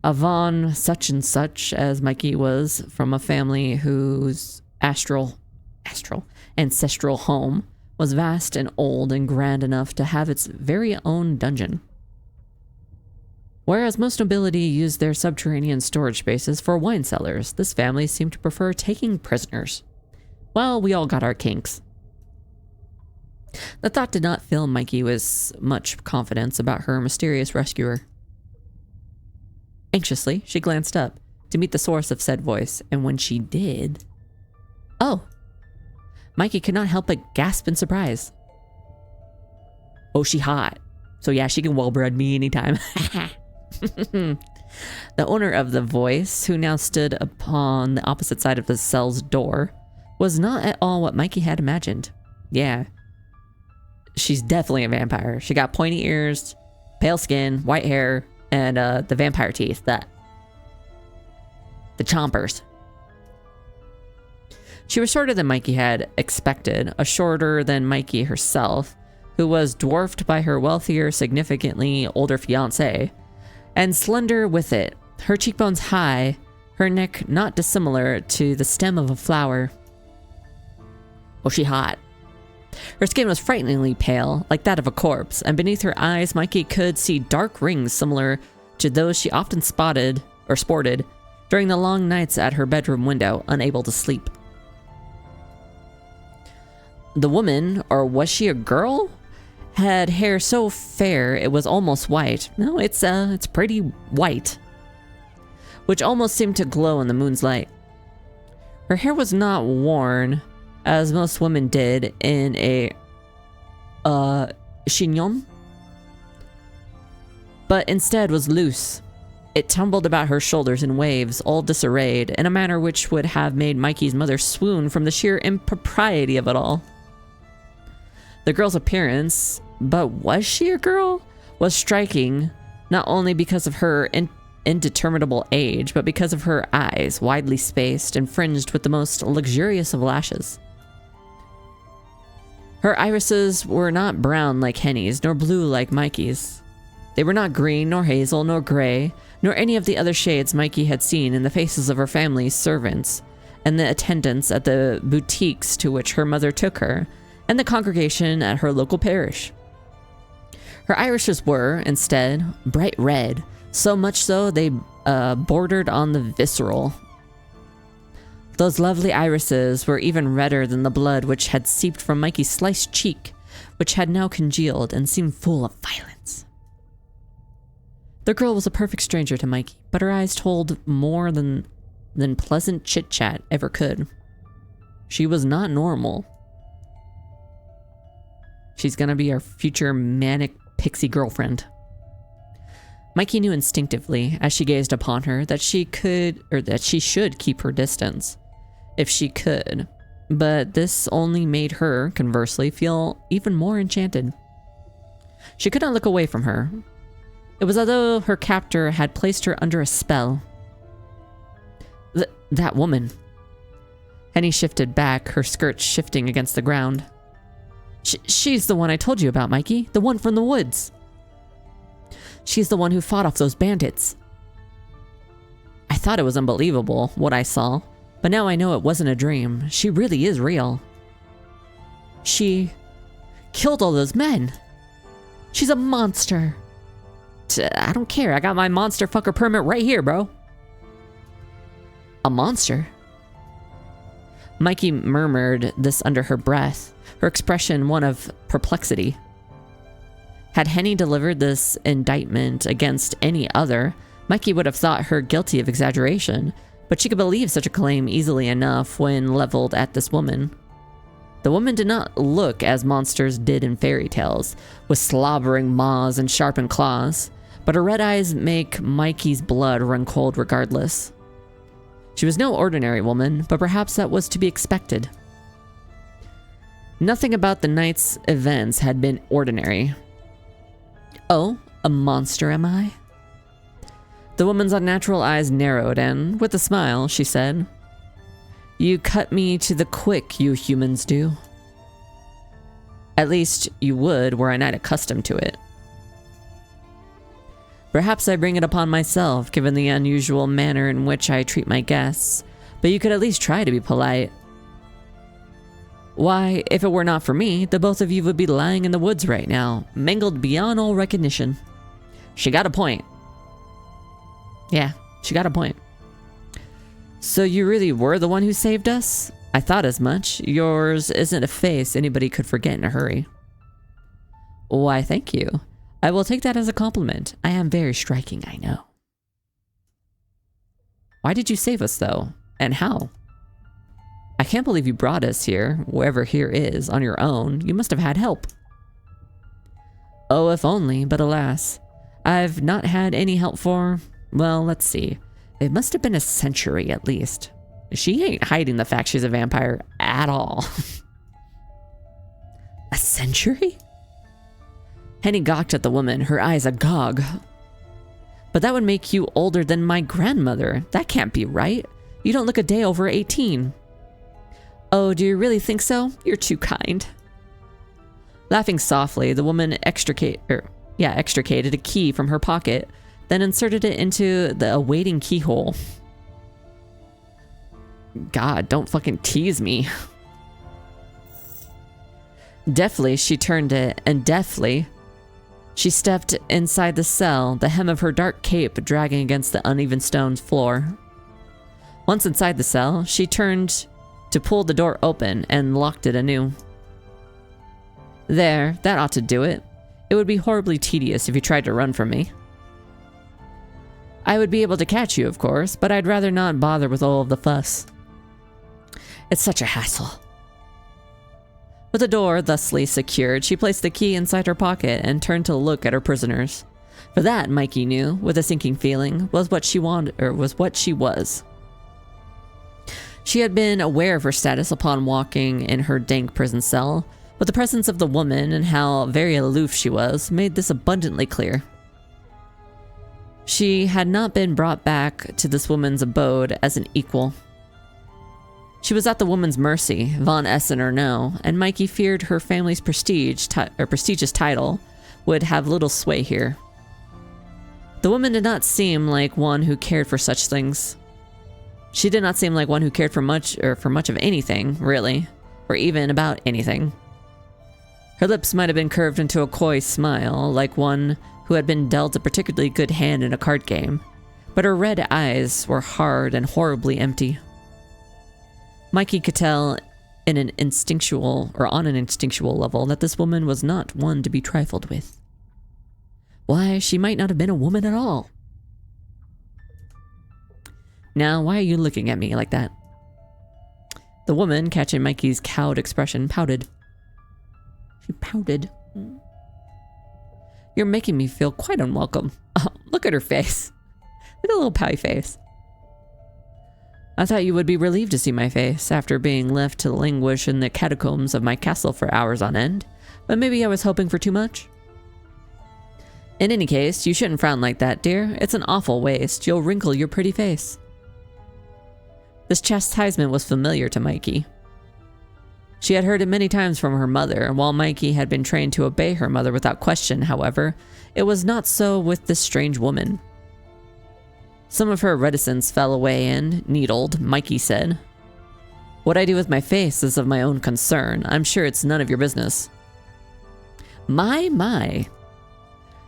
Avon such and such, as Mikey was from a family whose ancestral home was vast and old and grand enough to have its very own dungeon. Whereas most nobility used their subterranean storage spaces for wine cellars, this family seemed to prefer taking prisoners. Well, we all got our kinks. The thought did not fill Mikey with much confidence about her mysterious rescuer. Anxiously, she glanced up to meet the source of said voice, and when she did... Oh! Mikey could not help but gasp in surprise. Oh, she hot. So yeah, she can well-bread me anytime. The owner of the voice, who now stood upon the opposite side of the cell's door, was not at all what Mikey had imagined. Yeah. She's definitely a vampire. She got pointy ears, pale skin, white hair, and the vampire teeth. The chompers. She was shorter than Mikey had expected, a shorter than Mikey herself, who was dwarfed by her wealthier, significantly older fiancé, and slender with it, her cheekbones high, her neck not dissimilar to the stem of a flower. Oh, she hot. Her skin was frighteningly pale, like that of a corpse, and beneath her eyes Mikey could see dark rings similar to those she often sported during the long nights at her bedroom window, unable to sleep. The woman, or was she a girl, had hair so fair it was almost white. No, it's pretty white, which almost seemed to glow in the moon's light. Her hair was not worn, as most women did, in a chignon, but instead was loose. It tumbled about her shoulders in waves, all disarrayed, in a manner which would have made Mikey's mother swoon from the sheer impropriety of it all. The girl's appearance, but was she a girl, was striking, not only because of her indeterminable age, but because of her eyes, widely spaced and fringed with the most luxurious of lashes. Her irises were not brown like Henny's, nor blue like Mikey's. They were not green, nor hazel, nor gray, nor any of the other shades Mikey had seen in the faces of her family's servants, and the attendants at the boutiques to which her mother took her, and the congregation at her local parish. Her irises were, instead, bright red, so much so they bordered on the visceral. Those lovely irises were even redder than the blood which had seeped from Mikey's sliced cheek, which had now congealed and seemed full of violence. The girl was a perfect stranger to Mikey, but her eyes told more than pleasant chit-chat ever could. She was not normal. She's gonna be our future manic pixie girlfriend. Mikey knew instinctively, as she gazed upon her, that she should keep her distance, if she could, but this only made her, conversely, feel even more enchanted. She could not look away from her. It was as though her captor had placed her under a spell. That woman. Henny shifted back, her skirts shifting against the ground. She's the one I told you about, Mikey. The one from the woods. She's the one who fought off those bandits. I thought it was unbelievable, what I saw, but now I know it wasn't a dream. She really is real. She killed all those men. She's a monster. I don't care. I got my monster fucker permit right here, bro. A monster? Mikey murmured this under her breath, her expression one of perplexity. Had Henny delivered this indictment against any other, Mikey would have thought her guilty of exaggeration, but she could believe such a claim easily enough when leveled at this woman. The woman did not look as monsters did in fairy tales, with slobbering maws and sharpened claws, but her red eyes make Mikey's blood run cold regardless. She was no ordinary woman, but perhaps that was to be expected. Nothing about the night's events had been ordinary. Oh, a monster am I? The woman's unnatural eyes narrowed, and with a smile, she said, "You cut me to the quick, you humans do. At least you would were I not accustomed to it." Perhaps I bring it upon myself, given the unusual manner in which I treat my guests, but you could at least try to be polite. Why, if it were not for me, the both of you would be lying in the woods right now, mangled beyond all recognition. She got a point. Yeah, she got a point. So you really were the one who saved us? I thought as much. Yours isn't a face anybody could forget in a hurry. Why, thank you. I will take that as a compliment. I am very striking, I know. Why did you save us, though? And how? I can't believe you brought us here, wherever here is, on your own. You must have had help. Oh, if only, but alas. I've not had any help for, well, let's see. It must have been a century at least. She ain't hiding the fact she's a vampire at all. A century? Henny gawked at the woman, her eyes agog. But that would make you older than my grandmother. That can't be right. You don't look a day over 18. Oh, do you really think so? You're too kind. Laughing softly, the woman extricated a key from her pocket, then inserted it into the awaiting keyhole. God, don't fucking tease me. Deftly, she turned it, and deftly, she stepped inside the cell, the hem of her dark cape dragging against the uneven stone floor. Once inside the cell, she turned to pull the door open and locked it anew. There, that ought to do it. It would be horribly tedious if you tried to run from me. I would be able to catch you, of course, but I'd rather not bother with all of the fuss. It's such a hassle. With the door thusly secured, she placed the key inside her pocket and turned to look at her prisoners. For that, Mikey knew, with a sinking feeling, was what she was. She had been aware of her status upon walking in her dank prison cell, but the presence of the woman and how very aloof she was made this abundantly clear. She had not been brought back to this woman's abode as an equal. She was at the woman's mercy, Von Essen or no, and Mikey feared her family's prestigious title would have little sway here. The woman did not seem like one who cared for such things. She did not seem like one who cared for much of anything, really, or even about anything. Her lips might have been curved into a coy smile, like one who had been dealt a particularly good hand in a card game, but her red eyes were hard and horribly empty. Mikey could tell on an instinctual level that this woman was not one to be trifled with. Why, she might not have been a woman at all. Now, why are you looking at me like that? The woman, catching Mikey's cowed expression, pouted. She pouted. You're making me feel quite unwelcome. Oh, look at her face. Look at the little pouty face. I thought you would be relieved to see my face after being left to languish in the catacombs of my castle for hours on end, but maybe I was hoping for too much. In any case, you shouldn't frown like that, dear. It's an awful waste. You'll wrinkle your pretty face. This chastisement was familiar to Mikey. She had heard it many times from her mother, and while Mikey had been trained to obey her mother without question, however, it was not so with this strange woman. Some of her reticence fell away and, needled, Mikey said, What I do with my face is of my own concern. I'm sure it's none of your business. My.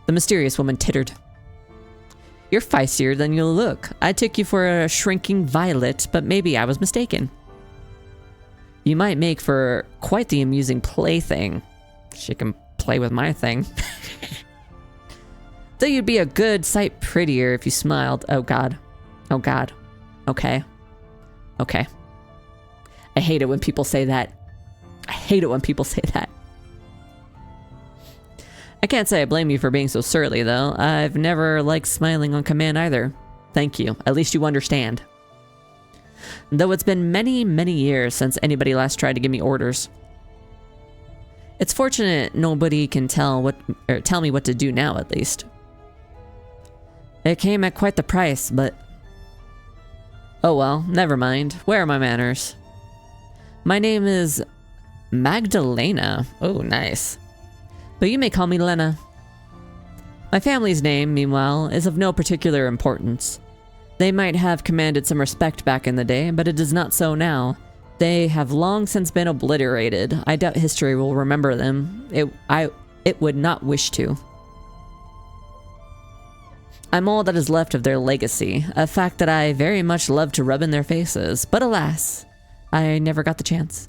The mysterious woman tittered. You're feistier than you look. I took you for a shrinking violet, but maybe I was mistaken. You might make for quite the amusing plaything. She can play with my thing. Though you'd be a good sight prettier if you smiled. Oh God. Oh God. Okay. Okay. I hate it when people say that. I hate it when people say that. I can't say I blame you for being so surly, though. I've never liked smiling on command either. Thank you. At least you understand. Though it's been many, many years since anybody last tried to give me orders. It's fortunate nobody can tell me what to do now, at least. It came at quite the price, but... Oh well, never mind. Where are my manners? My name is Magdalena. Oh, nice. But you may call me Lena. My family's name, meanwhile, is of no particular importance. They might have commanded some respect back in the day, but it is not so now. They have long since been obliterated. I doubt history will remember them. It would not wish to. I'm all that is left of their legacy, a fact that I very much love to rub in their faces, but alas, I never got the chance.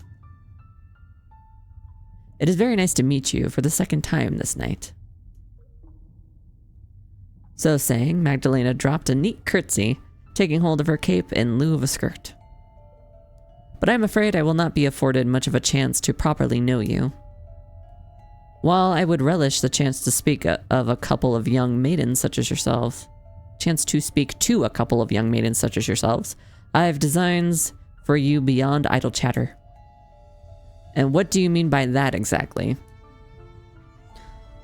It is very nice to meet you for the second time this night. So saying, Magdalena dropped a neat curtsy, taking hold of her cape in lieu of a skirt. But I'm afraid I will not be afforded much of a chance to properly know you. While I would relish the chance to speak of a couple of young maidens such as yourselves, I have designs for you beyond idle chatter. And what do you mean by that exactly?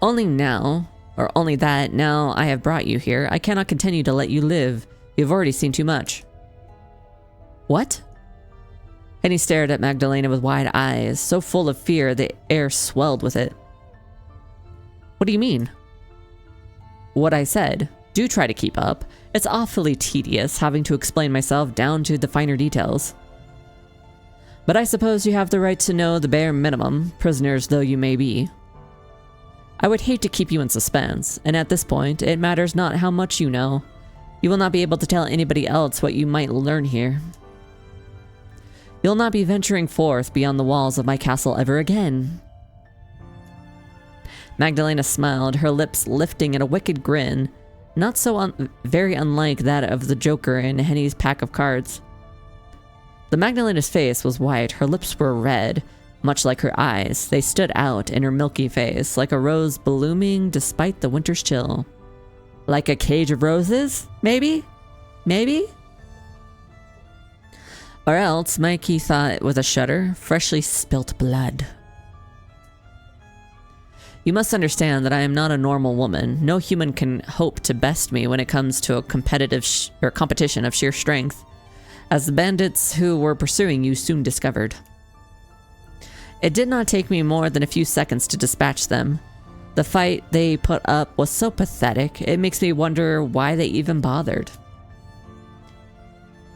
Only that now I have brought you here, I cannot continue to let you live. You've already seen too much. What? Henny stared at Magdalena with wide eyes, so full of fear the air swelled with it. What do you mean? What I said. Do try to keep up. It's awfully tedious having to explain myself down to the finer details. But I suppose you have the right to know the bare minimum, prisoners though you may be. I would hate to keep you in suspense, and at this point, it matters not how much you know. You will not be able to tell anybody else what you might learn here. You'll not be venturing forth beyond the walls of my castle ever again. Magdalena smiled, her lips lifting in a wicked grin, not so very unlike that of the Joker in Henny's pack of cards. The Magdalena's face was white, her lips were red, much like her eyes. They stood out in her milky face, like a rose blooming despite the winter's chill. Like a cage of roses? Maybe? Maybe? Or else, Mikey thought with a shudder, freshly spilt blood. You must understand that I am not a normal woman. No human can hope to best me when it comes to a competition of sheer strength, as the bandits who were pursuing you soon discovered. It did not take me more than a few seconds to dispatch them. The fight they put up was so pathetic, it makes me wonder why they even bothered.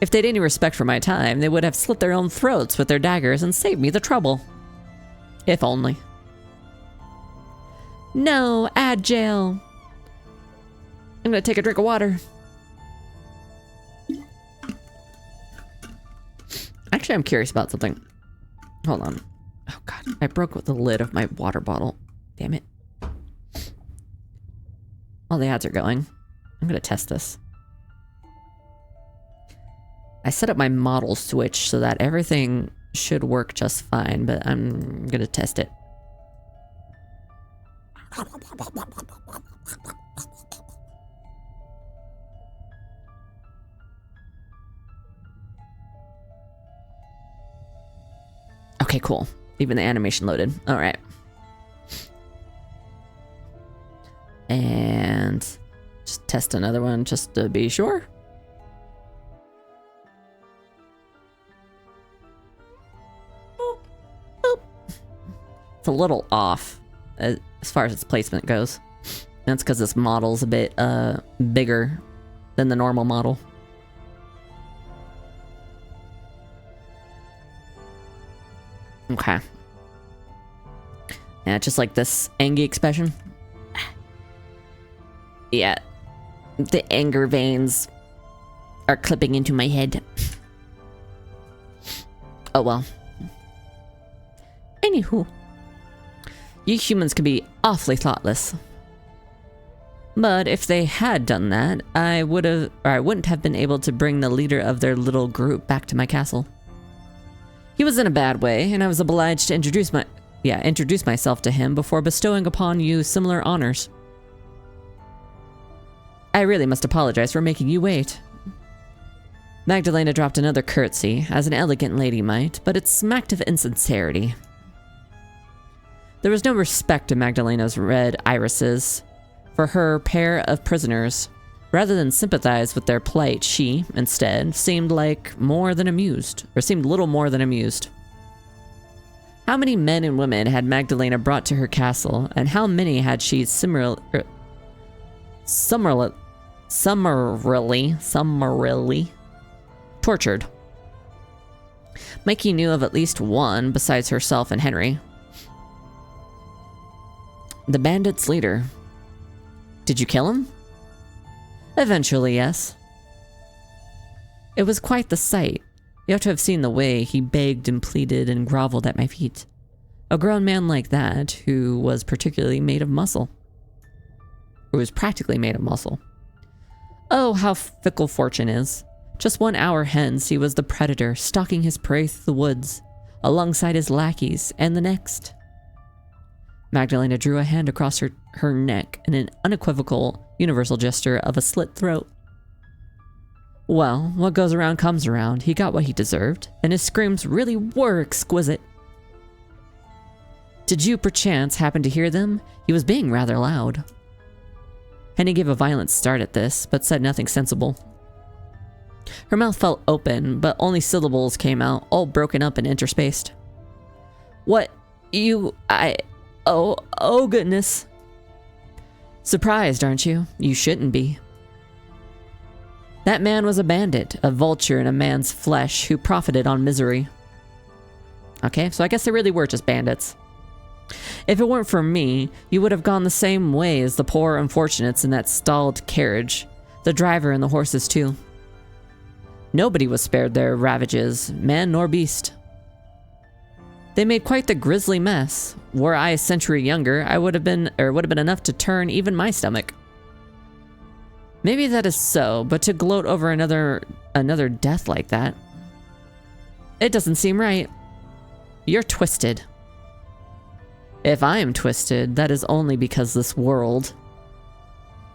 If they'd any respect for my time, they would have slit their own throats with their daggers and saved me the trouble. If only. No, add jail. I'm gonna take a drink of water. Actually, I'm curious about something. Hold on. Oh god, I broke the lid of my water bottle. Damn it. All the ads are going. I'm gonna test this. I set up my model switch so that everything should work just fine, but I'm gonna test it. Okay, cool. Even the animation loaded. All right. And just test another one just to be sure. Boop. Boop. It's a little off as far as its placement goes. That's because this model's a bit bigger than the normal model. Okay. Yeah, just like this angry expression. Yeah. The anger veins are clipping into my head. Oh well. Anywho. You humans can be awfully thoughtless. But if they had done that, I wouldn't have been able to bring the leader of their little group back to my castle. He was in a bad way, and I was obliged to introduce myself to him before bestowing upon you similar honors. I really must apologize for making you wait. Magdalena dropped another curtsy, as an elegant lady might, but it smacked of insincerity. There was no respect in Magdalena's red irises for her pair of prisoners. Rather than sympathize with their plight, she, instead, seemed little more than amused. How many men and women had Magdalena brought to her castle, and how many had she summarily tortured. Mikey knew of at least one besides herself and Henry. The bandits' leader. Did you kill him? Eventually, yes. It was quite the sight. You have to have seen the way he begged and pleaded and groveled at my feet. A grown man like that, who was particularly made of muscle. Who was practically made of muscle. Oh, how fickle fortune is. Just 1 hour hence, he was the predator, stalking his prey through the woods, alongside his lackeys, and the next. Magdalena drew a hand across her neck in an unequivocal, universal gesture of a slit throat. Well, what goes around comes around. He got what he deserved, and his screams really were exquisite. Did you perchance happen to hear them? He was being rather loud. Henny gave a violent start at this, but said nothing sensible. Her mouth fell open, but only syllables came out, all broken up and interspaced. What? Oh goodness. Surprised, aren't you? You shouldn't be. That man was a bandit, a vulture in a man's flesh who profited on misery. Okay, so I guess they really were just bandits. If it weren't for me, you would have gone the same way as the poor unfortunates in that stalled carriage, the driver and the horses too. Nobody was spared their ravages, man nor beast. They made quite the grisly mess. Were I a century younger, I would have been enough to turn even my stomach. Maybe that is so, but to gloat over another death like that, it doesn't seem right. You're twisted. If I am twisted, that is only because this world.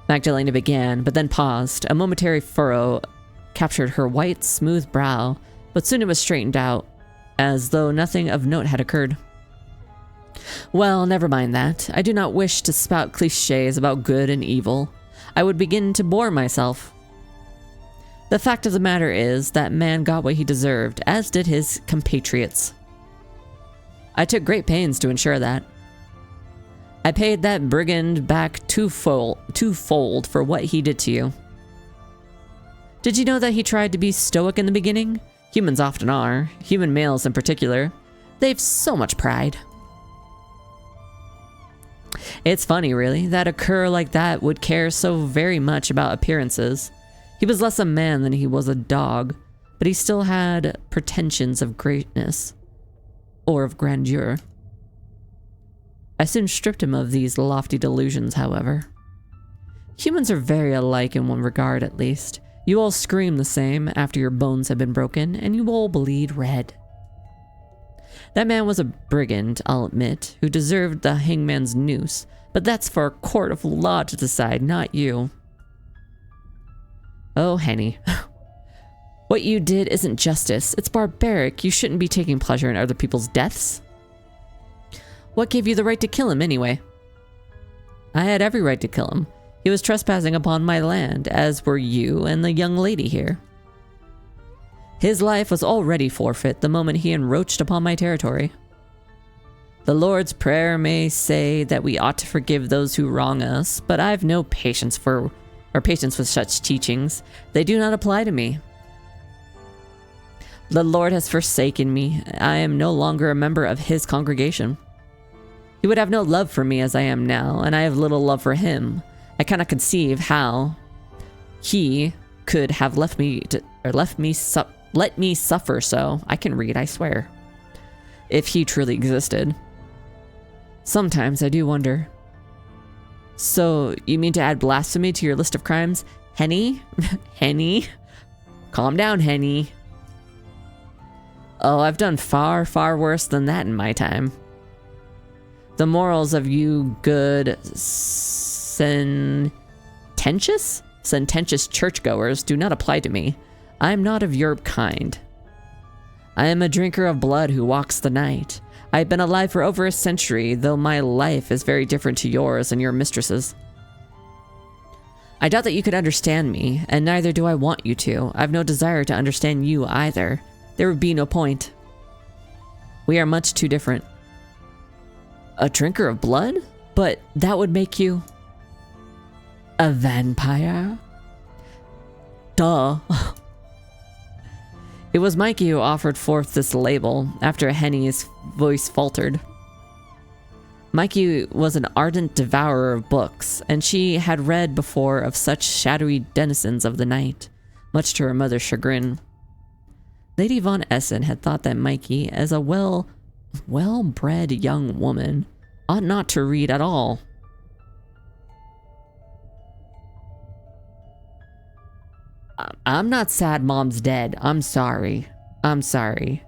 Magdalena began, but then paused. A momentary furrow captured her white, smooth brow, but soon it was straightened out, as though nothing of note had occurred. Well, never mind that. I do not wish to spout cliches about good and evil. I would begin to bore myself. The fact of the matter is that man got what he deserved, as did his compatriots. I took great pains to ensure that. I paid that brigand back twofold for what he did to you. Did you know that he tried to be stoic in the beginning? Humans often are, human males in particular. They've so much pride. It's funny, really, that a cur like that would care so very much about appearances. He was less a man than he was a dog, but he still had pretensions of greatness. Or of grandeur. I soon stripped him of these lofty delusions, however. Humans are very alike in one regard, at least. You all scream the same after your bones have been broken, and you all bleed red. That man was a brigand, I'll admit, who deserved the hangman's noose, but that's for a court of law to decide, not you. Oh, Henny. What you did isn't justice. It's barbaric. You shouldn't be taking pleasure in other people's deaths. What gave you the right to kill him, anyway? I had every right to kill him. He was trespassing upon my land, as were you and the young lady here. His life was already forfeit the moment he encroached upon my territory. The Lord's Prayer may say that we ought to forgive those who wrong us, but I've no patience with such teachings. They do not apply to me. The Lord has forsaken me. I am no longer a member of his congregation. He would have no love for me as I am now, and I have little love for him. I cannot conceive how he could have let me suffer so. I can read, I swear. If he truly existed. Sometimes I do wonder. So, you mean to add blasphemy to your list of crimes? Henny? Henny? Calm down, Henny. Oh, I've done far, far worse than that in my time. The morals of you good sententious churchgoers do not apply to me. I am not of your kind. I am a drinker of blood who walks the night. I have been alive for over a century, though my life is very different to yours and your mistress's. I doubt that you could understand me, and neither do I want you to. I have no desire to understand you either. There would be no point. We are much too different. A drinker of blood? But that would make you... A vampire? Duh. It was Mikey who offered forth this label after Henny's voice faltered. Mikey was an ardent devourer of books, and she had read before of such shadowy denizens of the night, much to her mother's chagrin. Lady Von Essen had thought that Mikey, as a well-bred young woman, ought not to read at all. I'm not sad Mom's dead. I'm sorry. I'm sorry.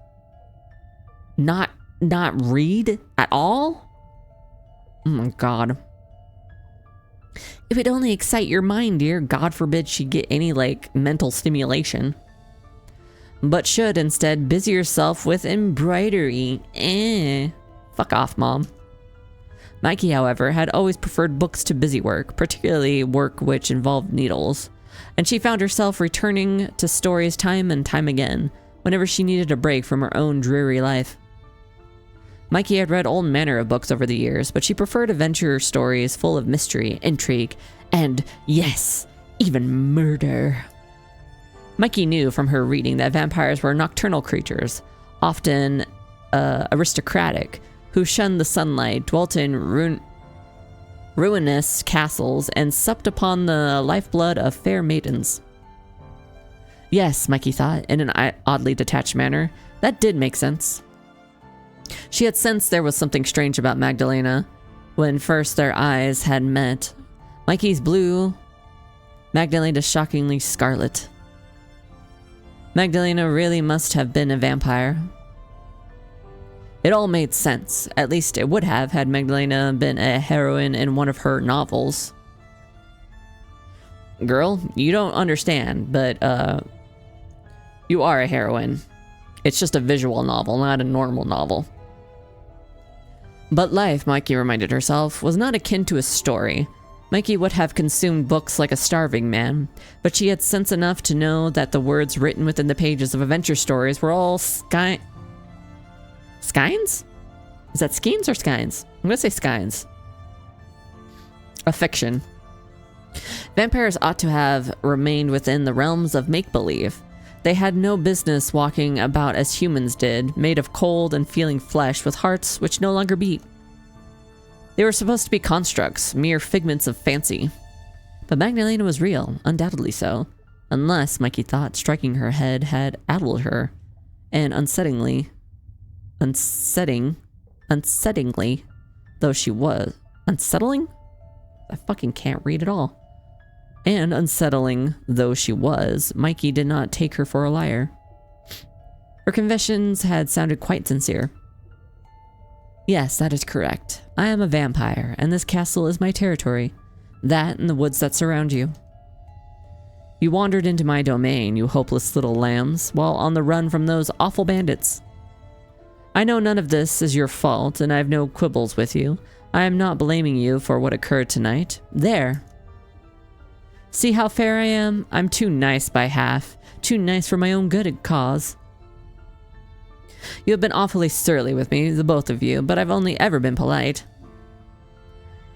Not read at all? Oh my God. It would only excite your mind, dear. God forbid she get any, mental stimulation. But should instead busy yourself with embroidery. Fuck off, Mom. Mikey, however, had always preferred books to busy work, particularly work which involved needles. And she found herself returning to stories time and time again, whenever she needed a break from her own dreary life. Mikey had read all manner of books over the years, but she preferred adventure stories full of mystery, intrigue, and, yes, even murder. Mikey knew from her reading that vampires were nocturnal creatures, often aristocratic, who shunned the sunlight, dwelt in ruinous castles, and supped upon the lifeblood of fair maidens. Yes, Mikey thought, in an oddly detached manner, that did make sense. She had sensed there was something strange about Magdalena when first their eyes had met. Mikey's blue, Magdalena's shockingly scarlet. Magdalena really must have been a vampire. It all made sense. At least it would have had Magdalena been a heroine in one of her novels. Girl, you don't understand, but you are a heroine. It's just a visual novel, not a normal novel. But life, Mikey reminded herself, was not akin to a story. Mikey would have consumed books like a starving man, but she had sense enough to know that the words written within the pages of adventure stories were all Skynes? Is that Skeins or Skynes? I'm gonna say Skynes. A fiction. Vampires ought to have remained within the realms of make-believe. They had no business walking about as humans did, made of cold and feeling flesh with hearts which no longer beat. They were supposed to be constructs, mere figments of fancy. But Magdalena was real, undoubtedly so, unless, Mikey thought, striking her head had addled her, and unsettlingly, though she was... Unsettling? I fucking can't read at all. And unsettling though she was, Mikey did not take her for a liar. Her confessions had sounded quite sincere. Yes, that is correct. I am a vampire, and this castle is my territory. That and the woods that surround you. You wandered into my domain, you hopeless little lambs, while on the run from those awful bandits. I know none of this is your fault, and I have no quibbles with you. I am not blaming you for what occurred tonight. There. See how fair I am? I'm too nice by half. Too nice for my own good cause. You have been awfully surly with me, the both of you, but I've only ever been polite.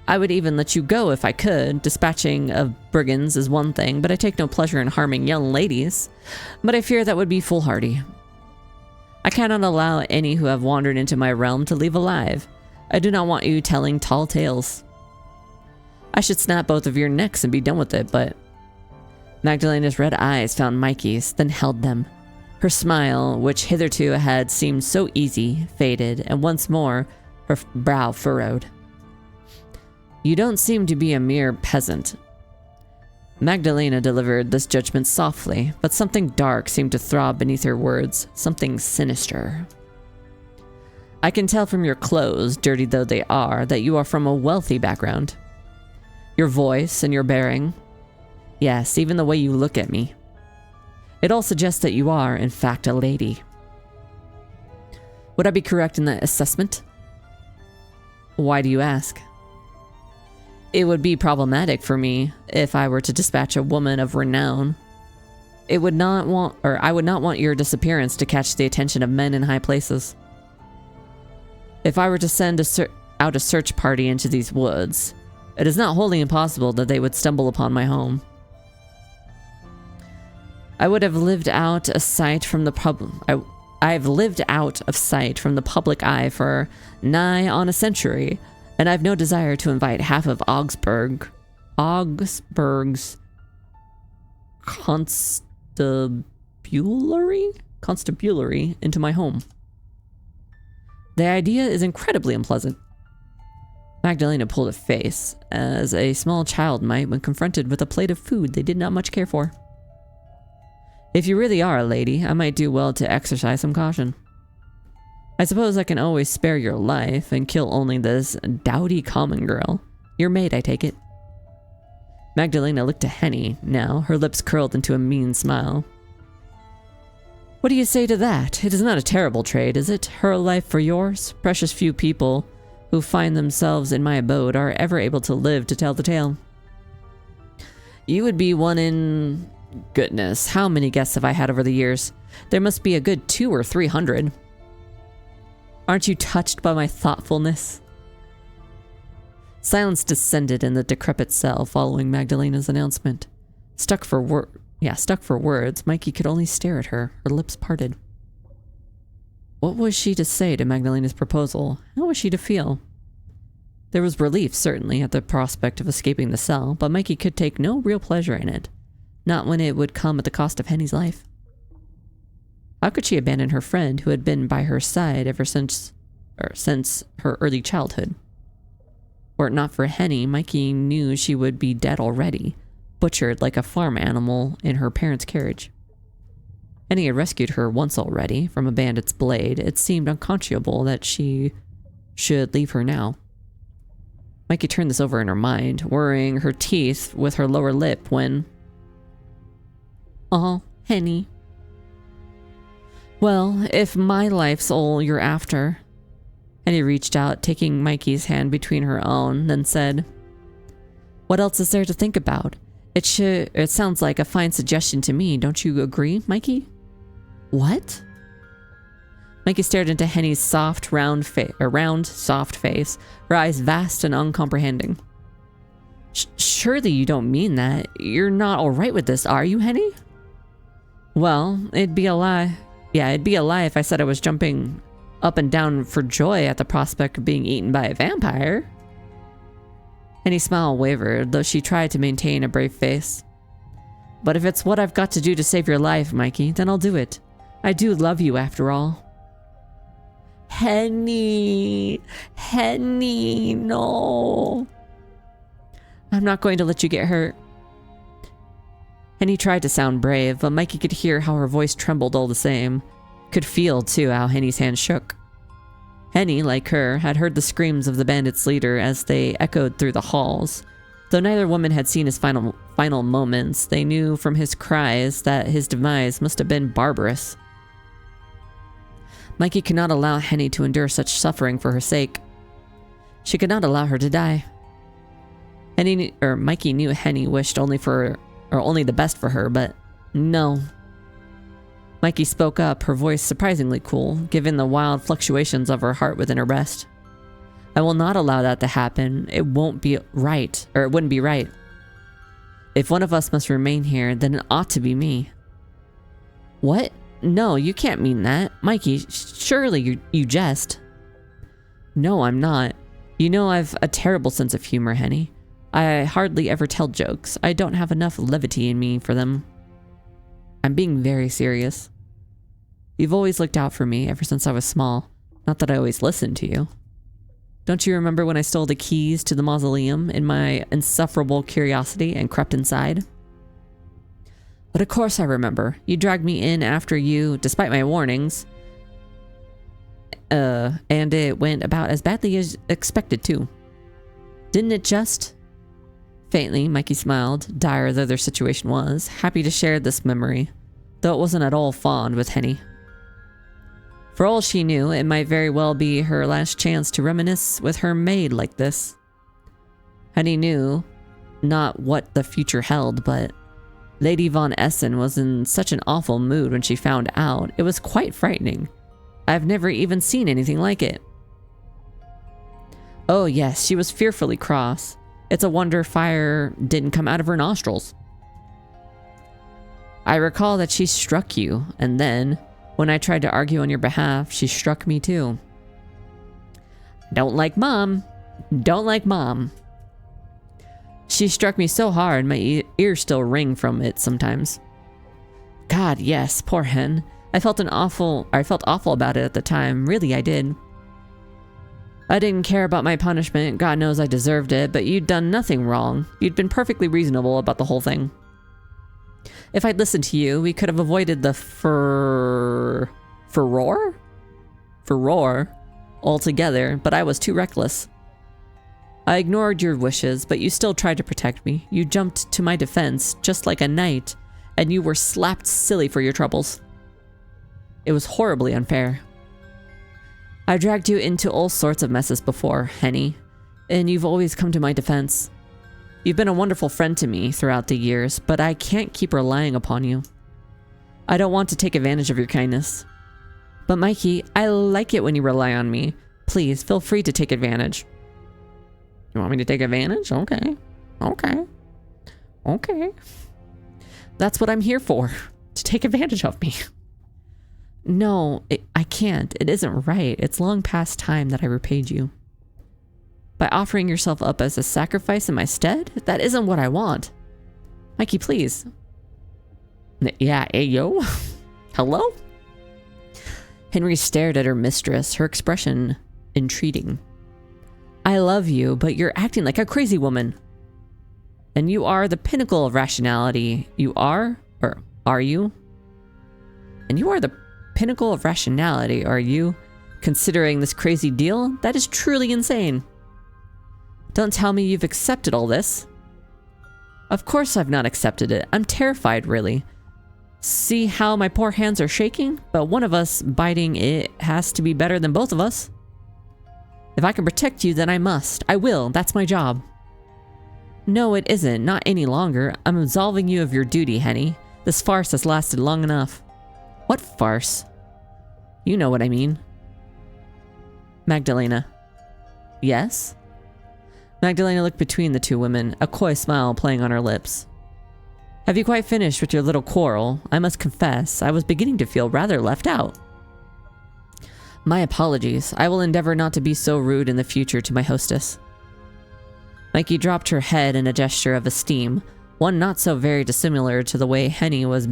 I would even let you go if I could. Dispatching of brigands is one thing, but I take no pleasure in harming young ladies. But I fear that would be foolhardy. I cannot allow any who have wandered into my realm to leave alive. I do not want you telling tall tales. I should snap both of your necks and be done with it, but... Magdalena's red eyes found Mikey's, then held them. Her smile, which hitherto had seemed so easy, faded, and once more her brow furrowed. You don't seem to be a mere peasant. Magdalena delivered this judgment softly, but something dark seemed to throb beneath her words, something sinister. I can tell from your clothes, dirty though they are, that you are from a wealthy background. Your voice and your bearing. Yes, even the way you look at me. It all suggests that you are, in fact, a lady. Would I be correct in that assessment? Why do you ask? It would be problematic for me if I were to dispatch a woman of renown. I would not want your disappearance to catch the attention of men in high places. If I were to send out a search party into these woods, It is not wholly impossible that they would stumble upon my home. I would have lived out of sight from the I've lived out of sight from the public eye for nigh on a century, and I've no desire to invite half of Augsburg's constabulary into my home. The idea is incredibly unpleasant. Magdalena pulled a face, as a small child might when confronted with a plate of food they did not much care for. If you really are a lady, I might do well to exercise some caution. I suppose I can always spare your life and kill only this dowdy common girl. Your maid, I take it. Magdalena looked to Henny now, her lips curled into a mean smile. What do you say to that? It is not a terrible trade, is it? Her life for yours? Precious few people who find themselves in my abode are ever able to live to tell the tale. You would be one in... Goodness, how many guests have I had over the years? There must be a good 200 or 300. Aren't you touched by my thoughtfulness? Silence descended in the decrepit cell following Magdalena's announcement. Stuck for words, Mikey could only stare at her, her lips parted. What was she to say to Magdalena's proposal? How was she to feel? There was relief, certainly, at the prospect of escaping the cell, but Mikey could take no real pleasure in it. Not when it would come at the cost of Henny's life. How could she abandon her friend who had been by her side ever since her early childhood? Were it not for Henny, Mikey knew she would be dead already, butchered like a farm animal in her parents' carriage. Henny had rescued her once already from a bandit's blade. It seemed unconscionable that she should leave her now. Mikey turned this over in her mind, worrying her teeth with her lower lip when... Oh, Henny. Well, if my life's all you're after. Henny reached out, taking Mikey's hand between her own, then said, What else is there to think about? It sounds like a fine suggestion to me, don't you agree, Mikey? What? Mikey stared into Henny's soft, round, soft face, her eyes vast and uncomprehending. Surely you don't mean that. You're not all right with this, are you, Henny? Well, it'd be a lie. Yeah, it'd be a lie if I said I was jumping up and down for joy at the prospect of being eaten by a vampire. Henny's smile wavered, though she tried to maintain a brave face. But if it's what I've got to do to save your life, Mikey, then I'll do it. I do love you after all. Henny! Henny, no! I'm not going to let you get hurt. Henny tried to sound brave, but Mikey could hear how her voice trembled all the same. Could feel, too, how Henny's hand shook. Henny, like her, had heard the screams of the bandits' leader as they echoed through the halls. Though neither woman had seen his final moments, they knew from his cries that his demise must have been barbarous. Mikey could not allow Henny to endure such suffering for her sake. She could not allow her to die. Mikey knew Henny wished only the best for her, but no. Mikey spoke up, her voice surprisingly cool, given the wild fluctuations of her heart within her breast. I will not allow that to happen. It wouldn't be right. If one of us must remain here, then it ought to be me. What? No, you can't mean that. Mikey, surely you jest. No, I'm not. You know I've a terrible sense of humor, Henny. I hardly ever tell jokes. I don't have enough levity in me for them. I'm being very serious. You've always looked out for me ever since I was small. Not that I always listened to you. Don't you remember when I stole the keys to the mausoleum in my insufferable curiosity and crept inside? But of course I remember. You dragged me in after you, despite my warnings. And it went about as badly as expected too. Didn't it just? Faintly, Mikey smiled, dire though their situation was, happy to share this memory, though it wasn't at all fond with Henny. For all she knew, it might very well be her last chance to reminisce with her maid like this. Henny knew not what the future held, but Lady Von Essen was in such an awful mood when she found out. It was quite frightening. I've never even seen anything like it. Oh yes, she was fearfully cross. It's a wonder fire didn't come out of her nostrils. I recall that she struck you, and then, when I tried to argue on your behalf, she struck me too. Don't like mom. Don't like mom. She struck me so hard, my ears still ring from it sometimes. God, yes, poor Hen. I felt awful about it at the time. Really, I did. I didn't care about my punishment. God knows I deserved it, but you'd done nothing wrong. You'd been perfectly reasonable about the whole thing. If I'd listened to you, we could have avoided the furor altogether, but I was too reckless. I ignored your wishes, but you still tried to protect me. You jumped to my defense, just like a knight, and you were slapped silly for your troubles. It was horribly unfair. I dragged you into all sorts of messes before, Henny, and you've always come to my defense. You've been a wonderful friend to me throughout the years, but I can't keep relying upon you. I don't want to take advantage of your kindness. But Mikey, I like it when you rely on me. Please, feel free to take advantage. You want me to take advantage? Okay. Okay. Okay. That's what I'm here for. To take advantage of me. No, I can't. It isn't right. It's long past time that I repaid you. By offering yourself up as a sacrifice in my stead? That isn't what I want. Mikey, please. Yeah, hey, yo. Hello? Henry stared at her mistress, her expression entreating. I love you, but you're acting like a crazy woman. And you are the pinnacle of rationality. You are? Or are you? And you are the pinnacle of rationality, are you? Considering this crazy deal? That is truly insane. Don't tell me you've accepted all this. Of course I've not accepted it. I'm terrified, really. See how my poor hands are shaking? But one of us biting it has to be better than both of us. If I can protect you, then I must. I will. That's my job. No, it isn't. Not any longer. I'm absolving you of your duty, Henny. This farce has lasted long enough. What farce? You know what I mean. Magdalena. Yes? Magdalena looked between the two women, a coy smile playing on her lips. Have you quite finished with your little quarrel? I must confess, I was beginning to feel rather left out. My apologies. I will endeavor not to be so rude in the future to my hostess. Mikey dropped her head in a gesture of esteem, one not so very dissimilar to the way Henny was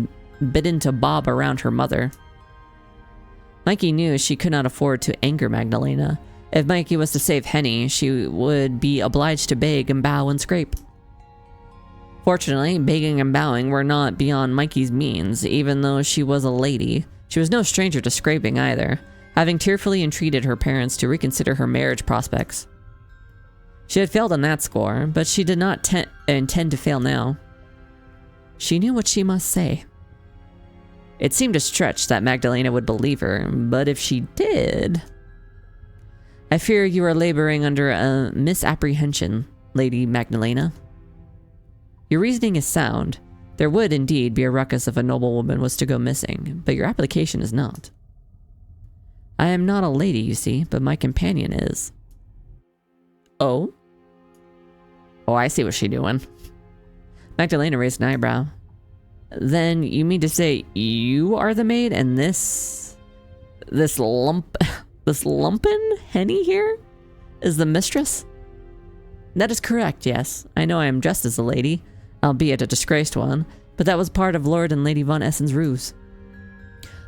bidden to bob around her mother. Mikey knew she could not afford to anger Magdalena. If Mikey was to save Henny, she would be obliged to beg and bow and scrape. Fortunately, begging and bowing were not beyond Mikey's means, even though she was a lady. She was no stranger to scraping either, having tearfully entreated her parents to reconsider her marriage prospects. She had failed on that score, but she did not intend to fail now. She knew what she must say. It seemed a stretch that Magdalena would believe her, but if she did... I fear you are laboring under a misapprehension, Lady Magdalena. Your reasoning is sound. There would indeed be a ruckus if a noblewoman was to go missing, but your application is not. I am not a lady, you see, but my companion is. Oh? Oh, I see what she's doing. Magdalena raised an eyebrow. Then you mean to say you are the maid and this lumpen Henny here is the mistress? That is correct, yes. I know I am dressed as a lady, albeit a disgraced one, but that was part of Lord and Lady Von Essen's ruse.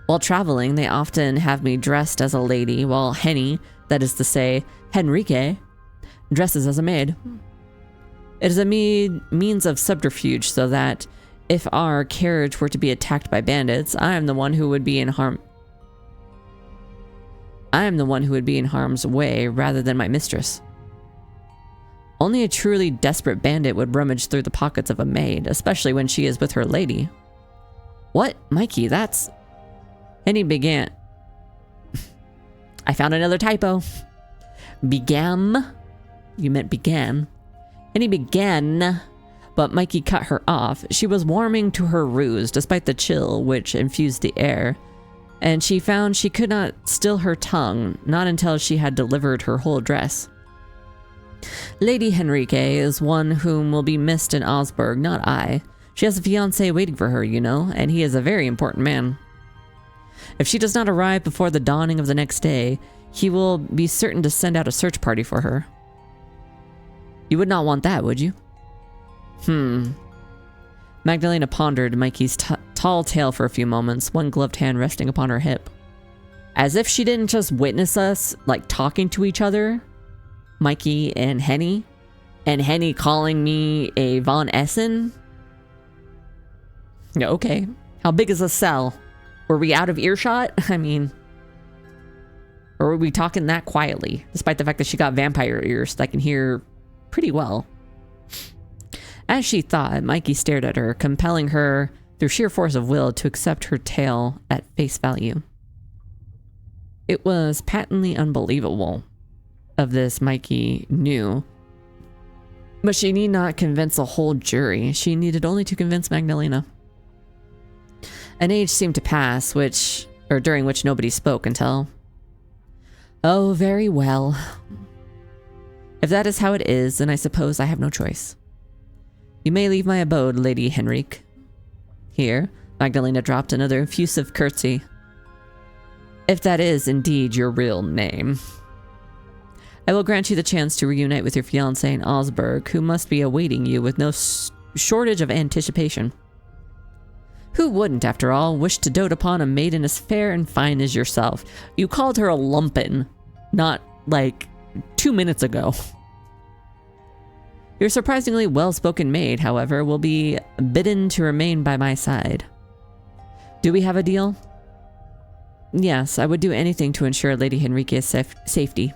While traveling, they often have me dressed as a lady, while Henny, that is to say, Henrique, dresses as a maid. It is a means of subterfuge so that, if our carriage were to be attacked by bandits, I am the one who would be in harm's way rather than my mistress. Only a truly desperate bandit would rummage through the pockets of a maid, especially when she is with her lady. What? Mikey, that's... Henny began... I found another typo. Began. You meant began. Henny began, but Mikey cut her off. She was warming to her ruse, despite the chill which infused the air, and she found she could not still her tongue, not until she had delivered her whole address. Lady Henrique is one whom will be missed in Osberg, not I. She has a fiancé waiting for her, you know, and he is a very important man. If she does not arrive before the dawning of the next day, he will be certain to send out a search party for her. You would not want that, would you? Magdalena pondered Mikey's tall tale for a few moments, one gloved hand resting upon her hip. As if she didn't just witness us, like, talking to each other, Mikey and Henny calling me a Von Essen? Yeah, okay. How big is a cell? Were we out of earshot? I mean, or were we talking that quietly, despite the fact that she got vampire ears that can hear pretty well? As she thought, Mikey stared at her, compelling her through sheer force of will to accept her tale at face value. It was patently unbelievable of this, Mikey knew. But she need not convince a whole jury. She needed only to convince Magdalena. An age seemed to pass, during which nobody spoke until... Oh, very well. If that is how it is, then I suppose I have no choice. You may leave my abode, Lady Henrique. Here, Magdalena dropped another effusive curtsy. If that is indeed your real name. I will grant you the chance to reunite with your fiancé in Osberg, who must be awaiting you with no shortage of anticipation. Who wouldn't, after all, wish to dote upon a maiden as fair and fine as yourself? You called her a lumpen, not, like, 2 minutes ago. Your surprisingly well-spoken maid, however, will be bidden to remain by my side. Do we have a deal? Yes, I would do anything to ensure Lady Henrique's safety.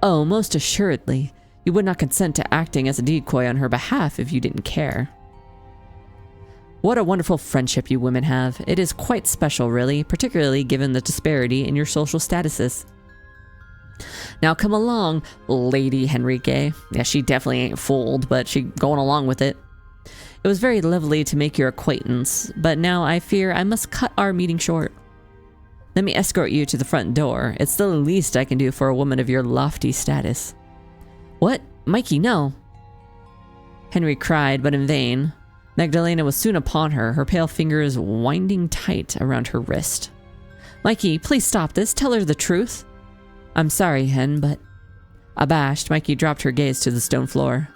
Oh, most assuredly. You would not consent to acting as a decoy on her behalf if you didn't care. What a wonderful friendship you women have. It is quite special, really, particularly given the disparity in your social statuses. Now come along, Lady Henrique. Yeah, she definitely ain't fooled, but she going along with it. It was very lovely to make your acquaintance, but now I fear I must cut our meeting short. Let me escort you to the front door. It's the least I can do for a woman of your lofty status. What? Mikey, no. Henry cried, but in vain. Magdalena was soon upon her, her pale fingers winding tight around her wrist. Mikey, please stop this. Tell her the truth. I'm sorry, Hen, but... Abashed, Mikey dropped her gaze to the stone floor.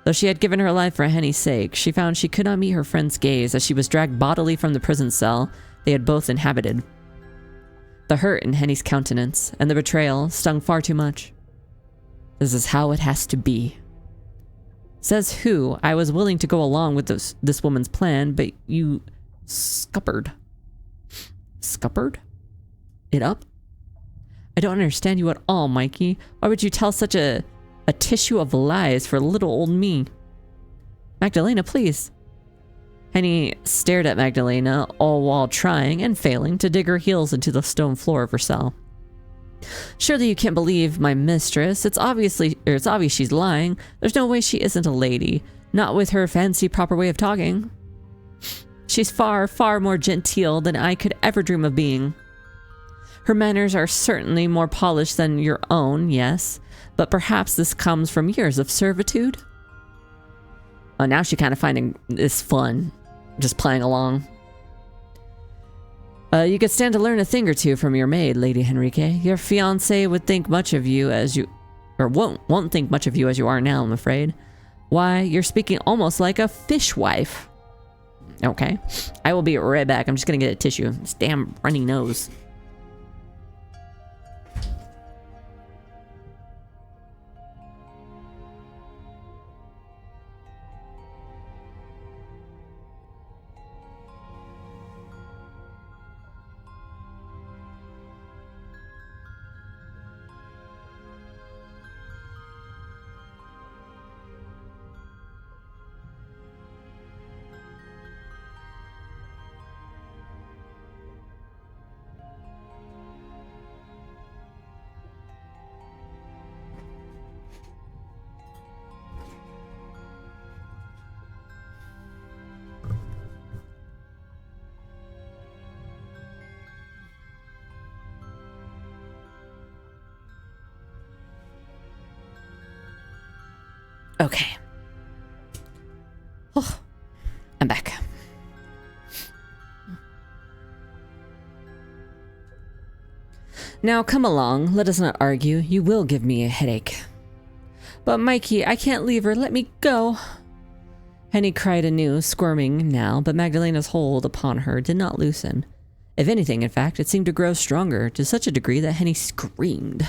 Though she had given her life for Henny's sake, she found she could not meet her friend's gaze as she was dragged bodily from the prison cell they had both inhabited. The hurt in Henny's countenance and the betrayal stung far too much. This is how it has to be. Says who? I was willing to go along with this woman's plan, but you scuppered. Scuppered? It up? I don't understand you at all, Mikey. Why would you tell such a tissue of lies for little old me? Magdalena, please. Henny stared at Magdalena, all while trying and failing to dig her heels into the stone floor of her cell. Surely you can't believe my mistress. It's obvious she's lying. There's no way she isn't a lady. Not with her fancy proper way of talking. She's far, far more genteel than I could ever dream of being. Her manners are certainly more polished than your own, yes, but perhaps this comes from years of servitude? Oh, now she's kind of finding this fun, just playing along. You could stand to learn a thing or two from your maid, Lady Henrique. Your fiancé would think much of you as you... or won't think much of you as you are now, I'm afraid. Why, you're speaking almost like a fishwife. Okay. I will be right back. I'm just gonna get a tissue. This damn runny nose. Okay. Oh, I'm back. Now come along, let us not argue. You will give me a headache. But Mikey, I can't leave her. Let me go. Henny cried anew, squirming now, but Magdalena's hold upon her did not loosen. If anything, in fact, it seemed to grow stronger to such a degree that Henny screamed.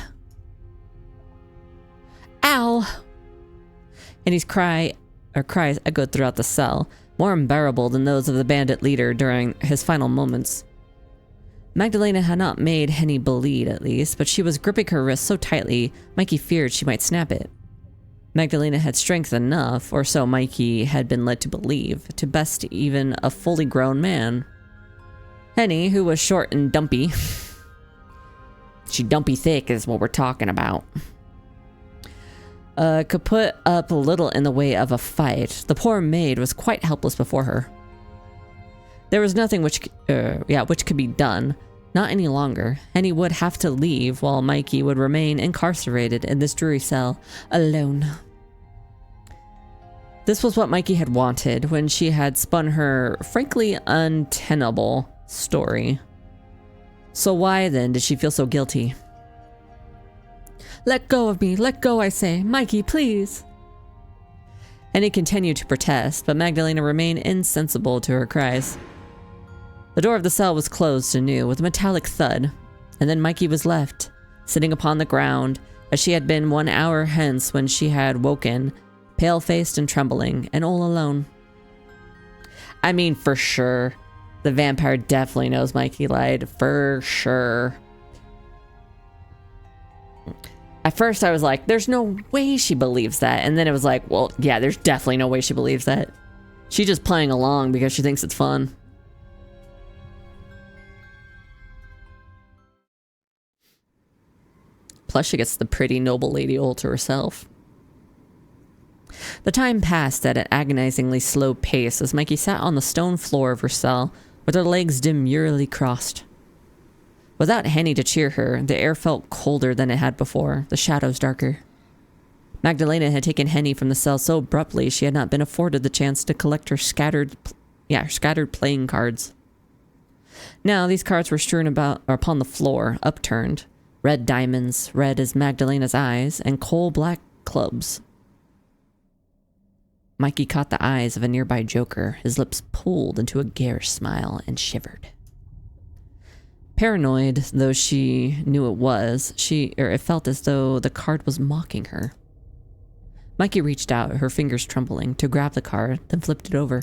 Ow! Henny's cries echoed throughout the cell, more unbearable than those of the bandit leader during his final moments. Magdalena had not made Henny bleed, at least, but she was gripping her wrist so tightly, Mikey feared she might snap it. Magdalena had strength enough, or so Mikey had been led to believe, to best even a fully grown man. Henny, who was short and dumpy, she dumpy thick is what we're talking about, could put up little in the way of a fight. The poor maid was quite helpless before her. There was nothing which could be done. Not any longer. Henny would have to leave while Mikey would remain incarcerated in this dreary cell, alone. This was what Mikey had wanted when she had spun her, frankly, untenable story. So why then did she feel so guilty? Let go of me, let go, I say. Mikey, please. Henny continued to protest, but Magdalena remained insensible to her cries. The door of the cell was closed anew with a metallic thud, and then Mikey was left, sitting upon the ground, as she had been 1 hour hence when she had woken, pale-faced and trembling, and all alone. I mean, for sure. The vampire definitely knows Mikey lied, for sure. At first I was like, there's no way she believes that, and then it was like, well, yeah, there's definitely no way she believes that. She's just playing along because she thinks it's fun. Plus she gets the pretty noble lady all to herself. The time passed at an agonizingly slow pace as Mikey sat on the stone floor of her cell with her legs demurely crossed. Without Henny to cheer her, the air felt colder than it had before, the shadows darker. Magdalena had taken Henny from the cell so abruptly she had not been afforded the chance to collect her scattered playing cards. Now these cards were strewn about or upon the floor, upturned. Red diamonds, red as Magdalena's eyes, and coal-black clubs. Mikey caught the eyes of a nearby joker, his lips pulled into a garish smile, and shivered. Paranoid though she knew it was, it felt as though the card was mocking her. Mikey reached out, her fingers trembling, to grab the card, then flipped it over.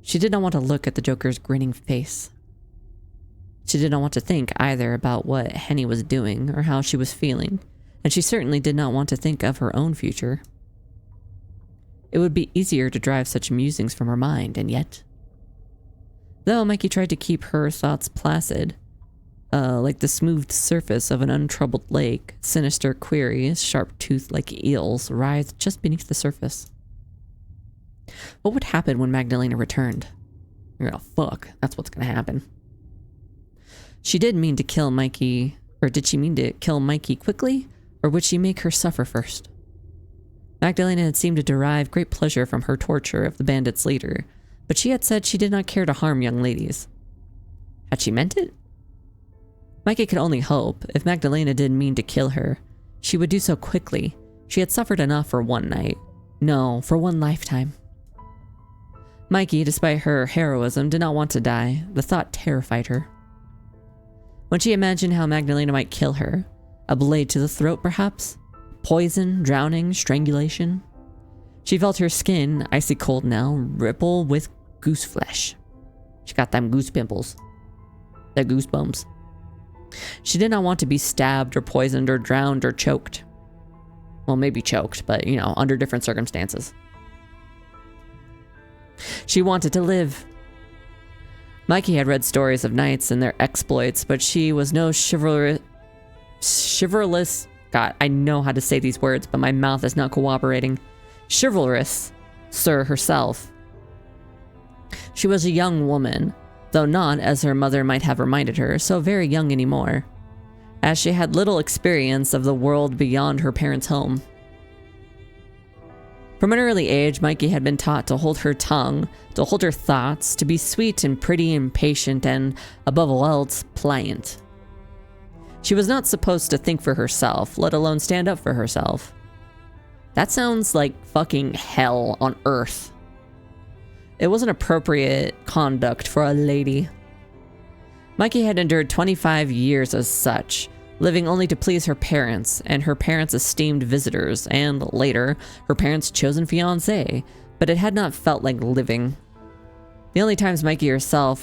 She did not want to look at the joker's grinning face. She did not want to think either about what Henny was doing or how she was feeling, and she certainly did not want to think of her own future. It would be easier to drive such musings from her mind, and yet... Though Mikey tried to keep her thoughts placid, like the smooth surface of an untroubled lake, sinister queries, sharp-toothed like eels, writhed just beneath the surface. What would happen when Magdalena returned? You're gonna fuck. That's what's gonna happen. She did mean to kill Mikey, or did she mean to kill Mikey quickly, or would she make her suffer first? Magdalena had seemed to derive great pleasure from her torture of the bandit's leader, but she had said she did not care to harm young ladies. Had she meant it? Mikey could only hope, if Magdalena didn't mean to kill her, she would do so quickly. She had suffered enough for one night. No, for one lifetime. Mikey, despite her heroism, did not want to die. The thought terrified her. When she imagined how Magdalena might kill her, a blade to the throat perhaps, poison, drowning, strangulation, she felt her skin, icy cold now, ripple with goose flesh. She got them goose pimples. The goosebumps. She did not want to be stabbed or poisoned or drowned or choked. Well, maybe choked, but, you know, under different circumstances. She wanted to live. Mikey had read stories of knights and their exploits, but she was no chivalrous... God, I know how to say these words, but my mouth is not cooperating. Chivalrous, sir herself. She was a young woman, though not, as her mother might have reminded her, so very young anymore, as she had little experience of the world beyond her parents' home. From an early age, Mikey had been taught to hold her tongue, to hold her thoughts, to be sweet and pretty and patient and, above all else, pliant. She was not supposed to think for herself, let alone stand up for herself. That sounds like fucking hell on earth. It wasn't appropriate conduct for a lady. Mikey had endured 25 years as such, living only to please her parents and her parents' esteemed visitors, and later, her parents' chosen fiancé, but it had not felt like living. The only times Mikey felt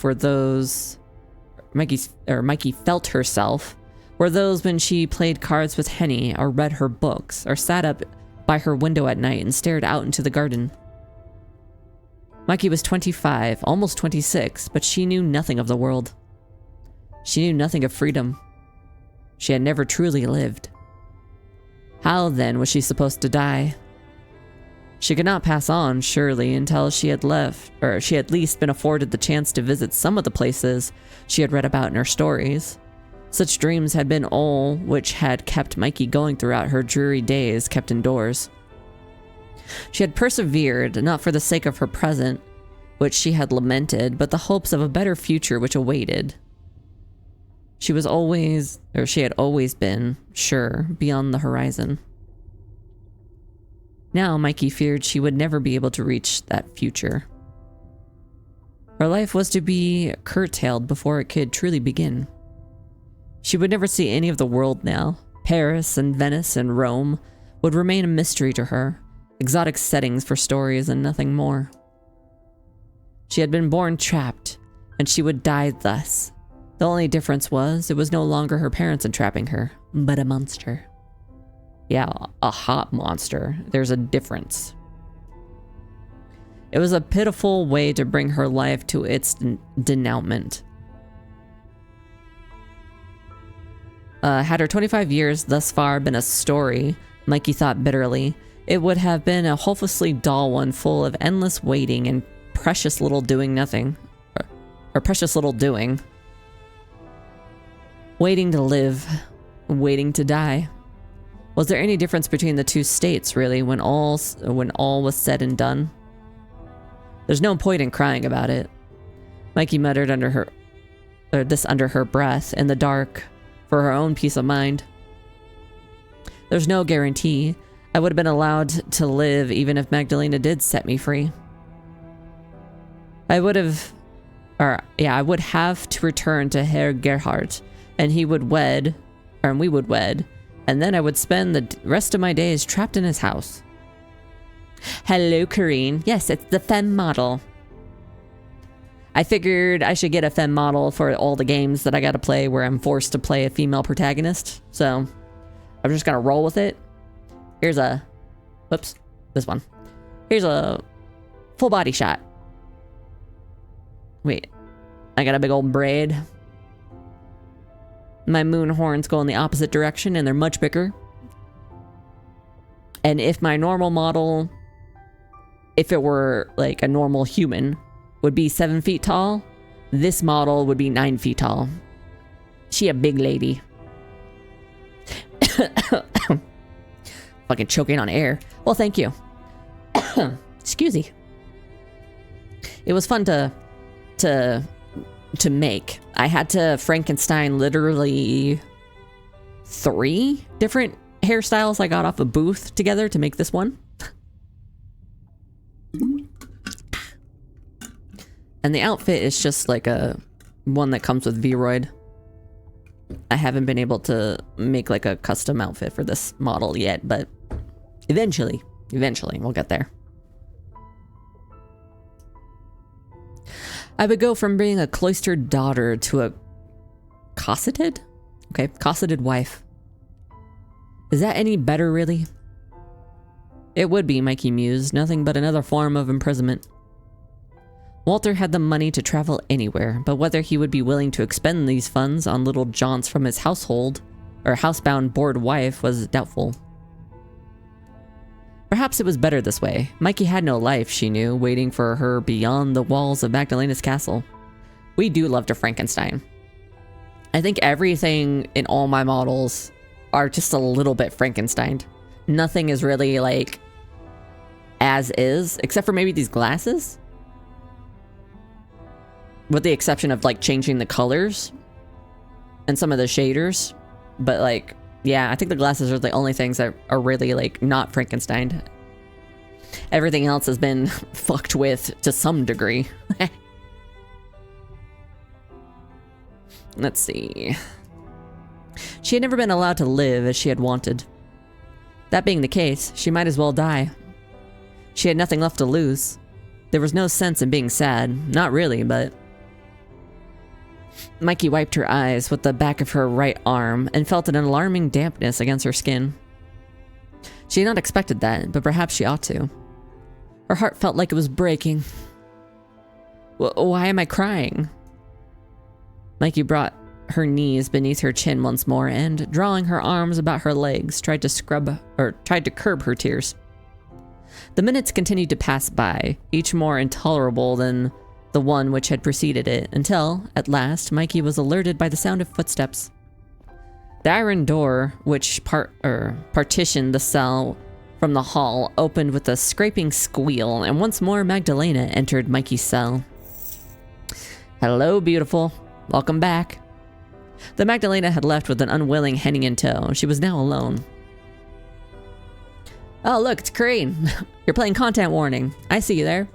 herself were those when she played cards with Henny, or read her books, or sat up by her window at night and stared out into the garden. Mikey was 25, almost 26, but she knew nothing of the world. She knew nothing of freedom. She had never truly lived. How then was she supposed to die? She could not pass on, surely, until she had left, or she had at least been afforded the chance to visit some of the places she had read about in her stories. Such dreams had been all which had kept Mikey going throughout her dreary days kept indoors. She had persevered, not for the sake of her present, which she had lamented, but the hopes of a better future which awaited. She had always been, sure, beyond the horizon. Now Mikey feared she would never be able to reach that future. Her life was to be curtailed before it could truly begin. She would never see any of the world now. Paris and Venice and Rome would remain a mystery to her, exotic settings for stories and nothing more. She had been born trapped, and she would die thus. The only difference was, it was no longer her parents entrapping her, but a monster. Yeah, a hot monster. There's a difference. It was a pitiful way to bring her life to its denouement. Had her 25 years thus far been a story, Mikey thought bitterly, it would have been a hopelessly dull one full of endless waiting and precious little doing nothing. Or precious little doing. Waiting to live. Waiting to die. Was there any difference between the two states, really, when all was said and done? There's no point in crying about it. Mikey muttered under her breath in the dark, for her own peace of mind. There's no guarantee I would have been allowed to live even if Magdalena did set me free. I would have to return to Herr Gerhardt, and we would wed, and then I would spend the rest of my days trapped in his house. Hello, Corrine. Yes, it's the femme model. I figured I should get a femme model for all the games that I gotta play where I'm forced to play a female protagonist, so I'm just gonna roll with it. Here's this one. Here's a full body shot. Wait, I got a big old braid. My moon horns go in the opposite direction and they're much bigger. And if my normal model, if it were like a normal human, would be 7 feet tall, this model would be 9 feet tall. She a big lady. Fucking choking on air. Well, thank you. Excuse me. It was fun to make. I had to Frankenstein literally 3 different hairstyles I got off a booth together to make this one. And the outfit is just like a one that comes with Vroid. I haven't been able to make like a custom outfit for this model yet, but eventually we'll get there. I would go from being a cloistered daughter to a cosseted? Okay, cosseted wife. Is that any better, really? It would be, Mikey mused, nothing but another form of imprisonment. Walter had the money to travel anywhere, but whether he would be willing to expend these funds on little jaunts from his household or housebound bored wife was doubtful. Perhaps it was better this way. Mikey had no life, she knew, waiting for her beyond the walls of Magdalena's castle. We do love to Frankenstein. I think everything in all my models are just a little bit Frankensteined. Nothing is really like as is, except for maybe these glasses? With the exception of like changing the colors and some of the shaders. But like, yeah, I think the glasses are the only things that are really like not Frankenstein. Everything else has been fucked with to some degree. Let's see. She had never been allowed to live as she had wanted. That being the case, she might as well die. She had nothing left to lose. There was no sense in being sad. Not really, but... Mikey wiped her eyes with the back of her right arm and felt an alarming dampness against her skin. She had not expected that, but perhaps she ought to. Her heart felt like it was breaking. Why am I crying? Mikey brought her knees beneath her chin once more and, drawing her arms about her legs, tried to curb her tears. The minutes continued to pass by, each more intolerable than the one which had preceded it, until, at last, Mikey was alerted by the sound of footsteps. The iron door, which partitioned the cell from the hall, opened with a scraping squeal, and once more Magdalena entered Mikey's cell. Hello, beautiful. Welcome back. The Magdalena had left with an unwilling Henny in tow. She was now alone. Oh, look, it's Crane. You're playing content warning. I see you there.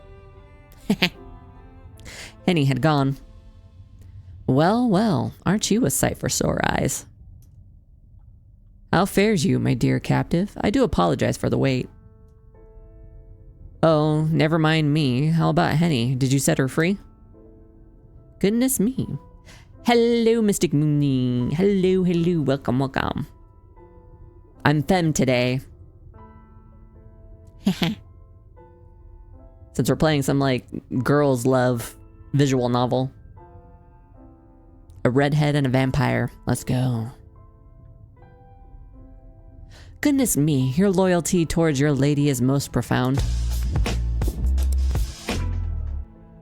Henny had gone. Well, well, aren't you a sight for sore eyes? How fares you, my dear captive? I do apologize for the wait. Oh, never mind me. How about Henny? Did you set her free? Goodness me. Hello, Mystic Moony. Hello, hello. Welcome, welcome. I'm femme today. Since we're playing some, like, girls' love visual novel. A redhead and a vampire. Let's go. Goodness me, your loyalty towards your lady is most profound.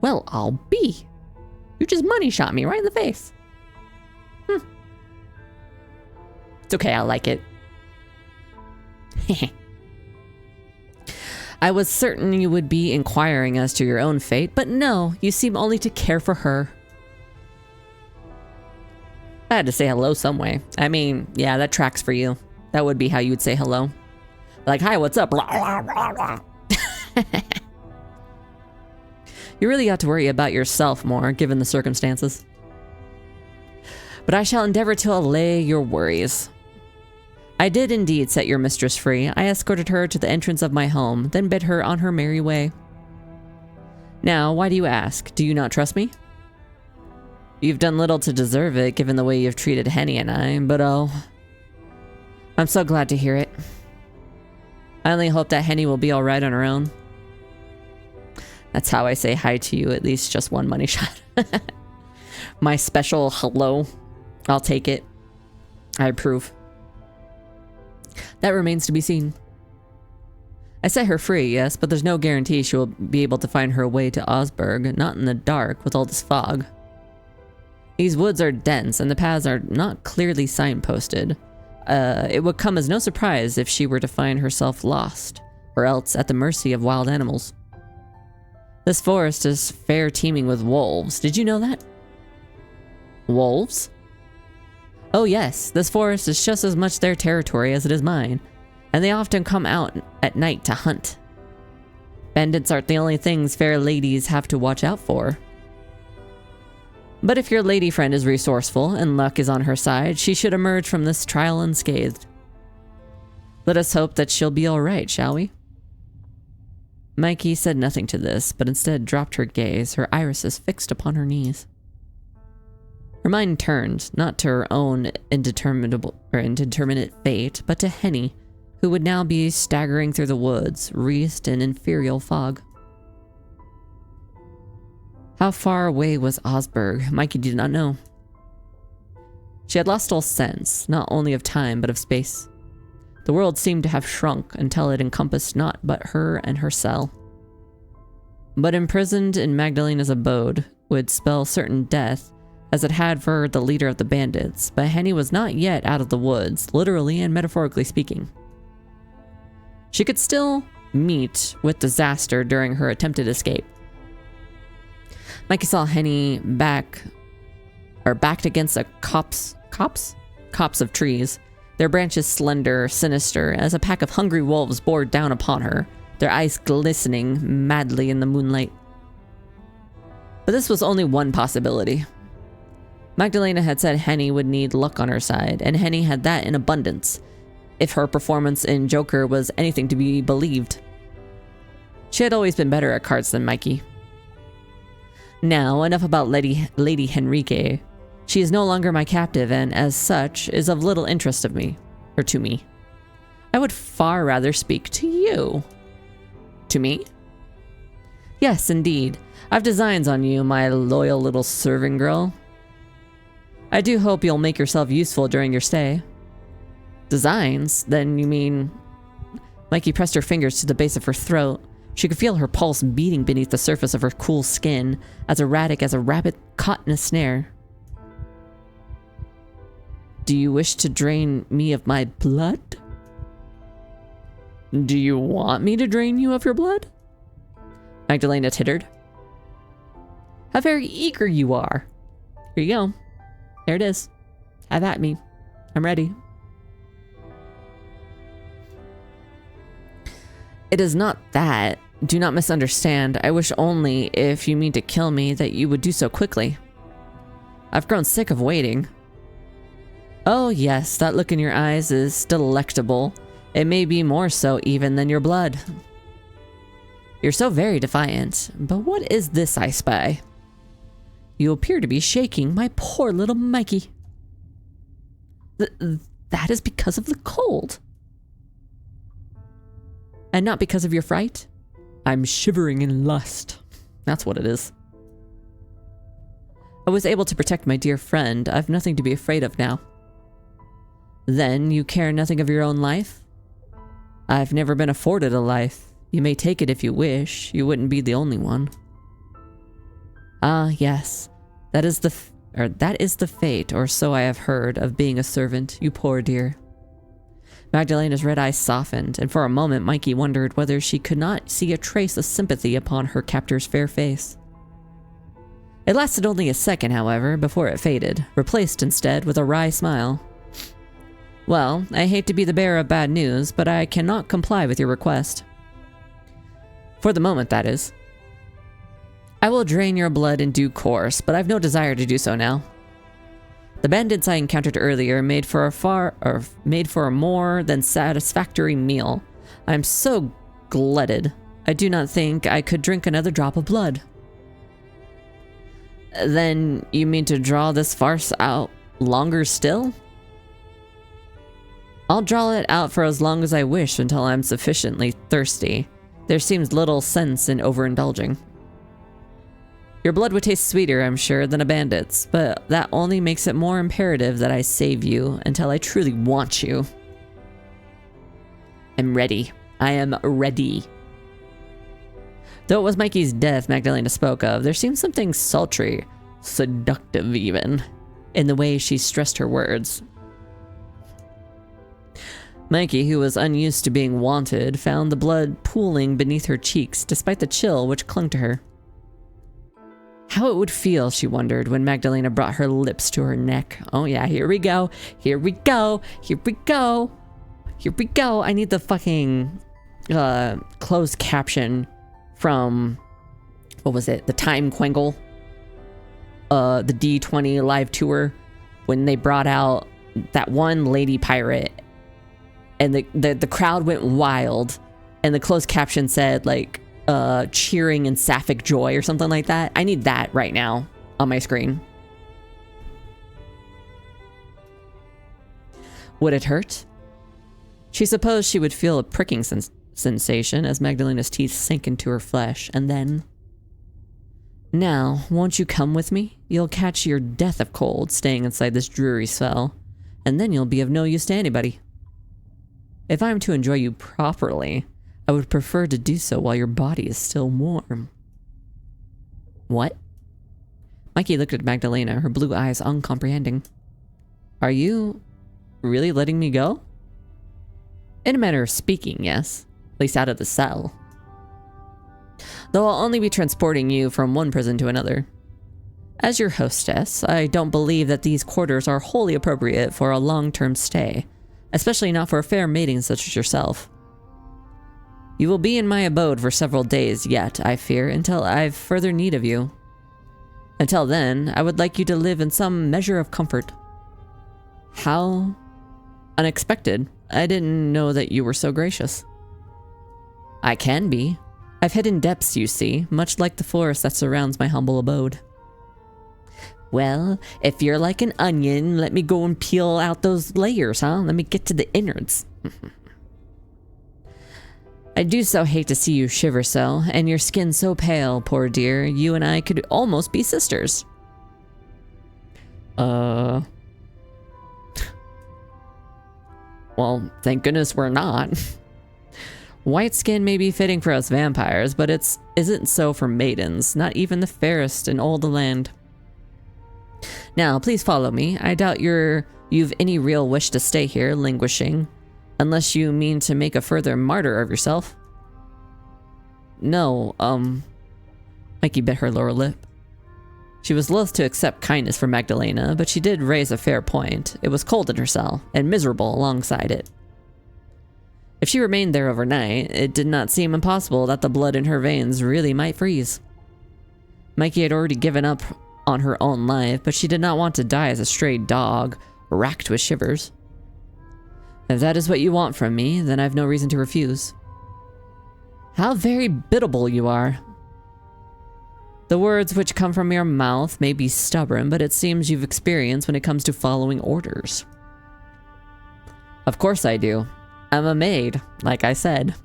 Well, I'll be. You just money shot me right in the face. It's okay, I like it. I was certain you would be inquiring as to your own fate, but no, you seem only to care for her. I had to say hello some way. I mean, yeah, that tracks for you. That would be how you would say hello. Like, hi, what's up? You really ought to worry about yourself more, given the circumstances. But I shall endeavor to allay your worries. I did indeed set your mistress free. I escorted her to the entrance of my home, then bid her on her merry way. Now, why do you ask? Do you not trust me? You've done little to deserve it, given the way you've treated Henny and I, but oh... I'm so glad to hear it. I only hope that Henny will be alright on her own. That's how I say hi to you, at least just one money shot. My special hello. I'll take it. I approve. That remains to be seen. I set her free, yes, but there's no guarantee she will be able to find her way to Osberg, not in the dark with all this fog. These woods are dense and the paths are not clearly signposted. It would come as no surprise if she were to find herself lost, or else at the mercy of wild animals. This forest is fair teeming with wolves. Did you know that? Wolves? Oh yes, this forest is just as much their territory as it is mine, and they often come out at night to hunt. Bandits aren't the only things fair ladies have to watch out for. But if your lady friend is resourceful and luck is on her side, she should emerge from this trial unscathed. Let us hope that she'll be alright, shall we? Mikey said nothing to this, but instead dropped her gaze, her irises fixed upon her knees. Her mind turned, not to her own indeterminate fate, but to Henny, who would now be staggering through the woods, wreathed in infernal fog. How far away was Osberg? Mikey did not know. She had lost all sense, not only of time, but of space. The world seemed to have shrunk until it encompassed naught but her and her cell. But imprisoned in Magdalena's abode would spell certain death, as it had for the leader of the bandits, but Henny was not yet out of the woods, literally and metaphorically speaking. She could still meet with disaster during her attempted escape. Mikey saw Henny backed against a copse of trees, their branches slender, sinister, as a pack of hungry wolves bore down upon her, their eyes glistening madly in the moonlight. But this was only one possibility. Magdalena had said Henny would need luck on her side, and Henny had that in abundance, if her performance in Joker was anything to be believed. She had always been better at cards than Mikey. Now, enough about Lady Henrique. She is no longer my captive, and as such, is of little interest to me. I would far rather speak to you. To me? Yes, indeed. I've designs on you, my loyal little serving girl. I do hope you'll make yourself useful during your stay. Designs? Then you mean... Mikey pressed her fingers to the base of her throat. She could feel her pulse beating beneath the surface of her cool skin, as erratic as a rabbit caught in a snare. Do you wish to drain me of my blood? Do you want me to drain you of your blood? Magdalena tittered. How very eager you are. Here you go. There it is. Have at me. I'm ready. It is not that. Do not misunderstand. I wish only, if you mean to kill me, that you would do so quickly. I've grown sick of waiting. Oh yes, that look in your eyes is delectable. It may be more so even than your blood. You're so very defiant, but what is this I spy? You appear to be shaking, my poor little Mikey. That is because of the cold. And not because of your fright? I'm shivering in lust. That's what it is. I was able to protect my dear friend. I've nothing to be afraid of now. Then you care nothing of your own life? I've never been afforded a life. You may take it if you wish. You wouldn't be the only one. Ah, yes. That is the fate, or so I have heard, of being a servant, you poor dear. Magdalena's red eyes softened, and for a moment Mikey wondered whether she could not see a trace of sympathy upon her captor's fair face. It lasted only a second, however, before it faded, replaced instead with a wry smile. Well, I hate to be the bearer of bad news, but I cannot comply with your request. For the moment, that is. I will drain your blood in due course, but I've no desire to do so now. The bandits I encountered earlier made for a more than satisfactory meal. I am so glutted, I do not think I could drink another drop of blood. Then you mean to draw this farce out longer still? I'll draw it out for as long as I wish until I'm sufficiently thirsty. There seems little sense in overindulging. Your blood would taste sweeter, I'm sure, than a bandit's, but that only makes it more imperative that I save you until I truly want you. I'm ready. I am ready. Though it was Mikey's death Magdalena spoke of, there seemed something sultry, seductive even, in the way she stressed her words. Mikey, who was unused to being wanted, found the blood pooling beneath her cheeks despite the chill which clung to her. How it would feel, she wondered, when Magdalena brought her lips to her neck. Oh yeah, here we go. Here we go. Here we go. Here we go. I need the fucking closed caption from, what was it? The Time Quengle. The D20 live tour when they brought out that one lady pirate and the crowd went wild and the closed caption said like cheering in Sapphic joy or something like that. I need that right now on my screen. Would it hurt? She supposed she would feel a pricking sensation as Magdalena's teeth sank into her flesh, and then... Now, won't you come with me? You'll catch your death of cold staying inside this dreary cell, and then you'll be of no use to anybody. If I'm to enjoy you properly, I would prefer to do so while your body is still warm. What? Mikey looked at Magdalena, her blue eyes uncomprehending. Are you really letting me go? In a manner of speaking, yes. least out of the cell. Though I'll only be transporting you from one prison to another. As your hostess, I don't believe that these quarters are wholly appropriate for a long-term stay, especially not for a fair maiden such as yourself. You will be in my abode for several days yet, I fear, until I've further need of you. Until then, I would like you to live in some measure of comfort. How unexpected. I didn't know that you were so gracious. I can be. I've hidden depths, you see, much like the forest that surrounds my humble abode. Well, if you're like an onion, let me go and peel out those layers, huh? Let me get to the innards. I do so hate to see you shiver so, and your skin so pale, poor dear. You and I could almost be sisters. Well, thank goodness we're not. White skin may be fitting for us vampires, but isn't so for maidens, not even the fairest in all the land. Now, please follow me. I doubt you've any real wish to stay here, languishing, unless you mean to make a further martyr of yourself. No, Mikey bit her lower lip. She was loath to accept kindness from Magdalena, but she did raise a fair point. It was cold in her cell, and miserable alongside it. If she remained there overnight, it did not seem impossible that the blood in her veins really might freeze. Mikey had already given up on her own life, but she did not want to die as a stray dog, racked with shivers. If that is what you want from me, then I've no reason to refuse. How very biddable you are. The words which come from your mouth may be stubborn, but it seems you've experience when it comes to following orders. Of course I do. I'm a maid, like I said.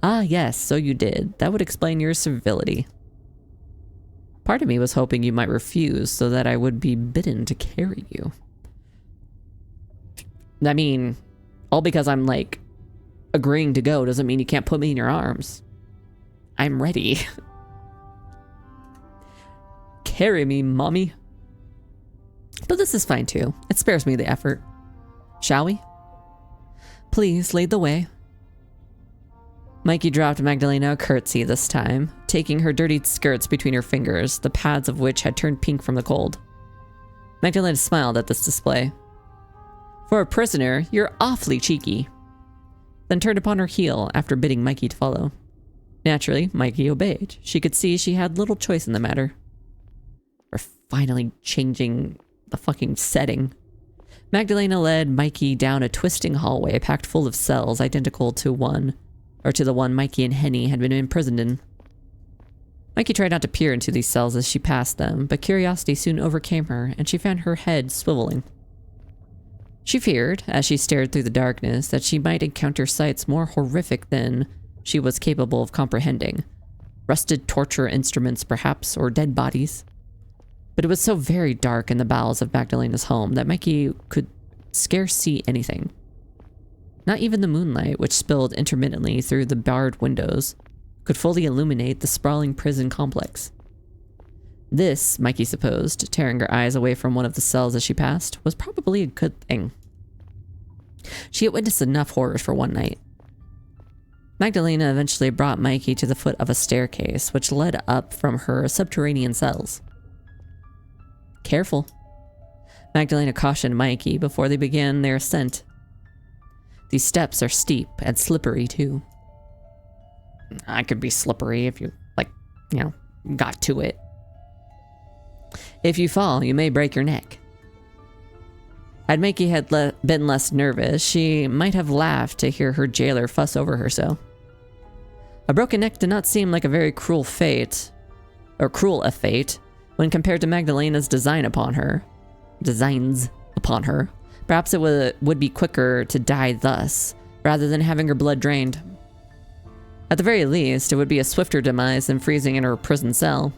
Ah, yes, so you did. That would explain your servility. Part of me was hoping you might refuse so that I would be bidden to carry you. I mean, all because I'm like agreeing to go doesn't mean you can't put me in your arms. I'm ready. Carry me, mommy. But this is fine too. It spares me the effort. Shall we? Please lead the way. Mikey dropped Magdalena a curtsy this time, taking her dirty skirts between her fingers, the pads of which had turned pink from the cold. Magdalena smiled at this display. For a prisoner, you're awfully cheeky. Then turned upon her heel after bidding Mikey to follow. Naturally, Mikey obeyed. She could see she had little choice in the matter. We're finally changing the fucking setting. Magdalena led Mikey down a twisting hallway packed full of cells identical to the one Mikey and Henny had been imprisoned in. Mikey tried not to peer into these cells as she passed them, but curiosity soon overcame her, and she found her head swiveling. She feared, as she stared through the darkness, that she might encounter sights more horrific than she was capable of comprehending. Rusted torture instruments, perhaps, or dead bodies. But it was so very dark in the bowels of Magdalena's home that Mikey could scarce see anything. Not even the moonlight, which spilled intermittently through the barred windows, could fully illuminate the sprawling prison complex. This, Mikey supposed, tearing her eyes away from one of the cells as she passed, was probably a good thing. She had witnessed enough horrors for one night. Magdalena eventually brought Mikey to the foot of a staircase, which led up from her subterranean cells. Careful. Magdalena cautioned Mikey before they began their ascent. These steps are steep and slippery too. I could be slippery if you, got to it. If you fall, you may break your neck. Had Mikey been less nervous, she might have laughed to hear her jailer fuss over her so. A broken neck did not seem like a very cruel a fate, when compared to Magdalena's designs upon her. Perhaps it would be quicker to die thus, rather than having her blood drained. At the very least, it would be a swifter demise than freezing in her prison cell.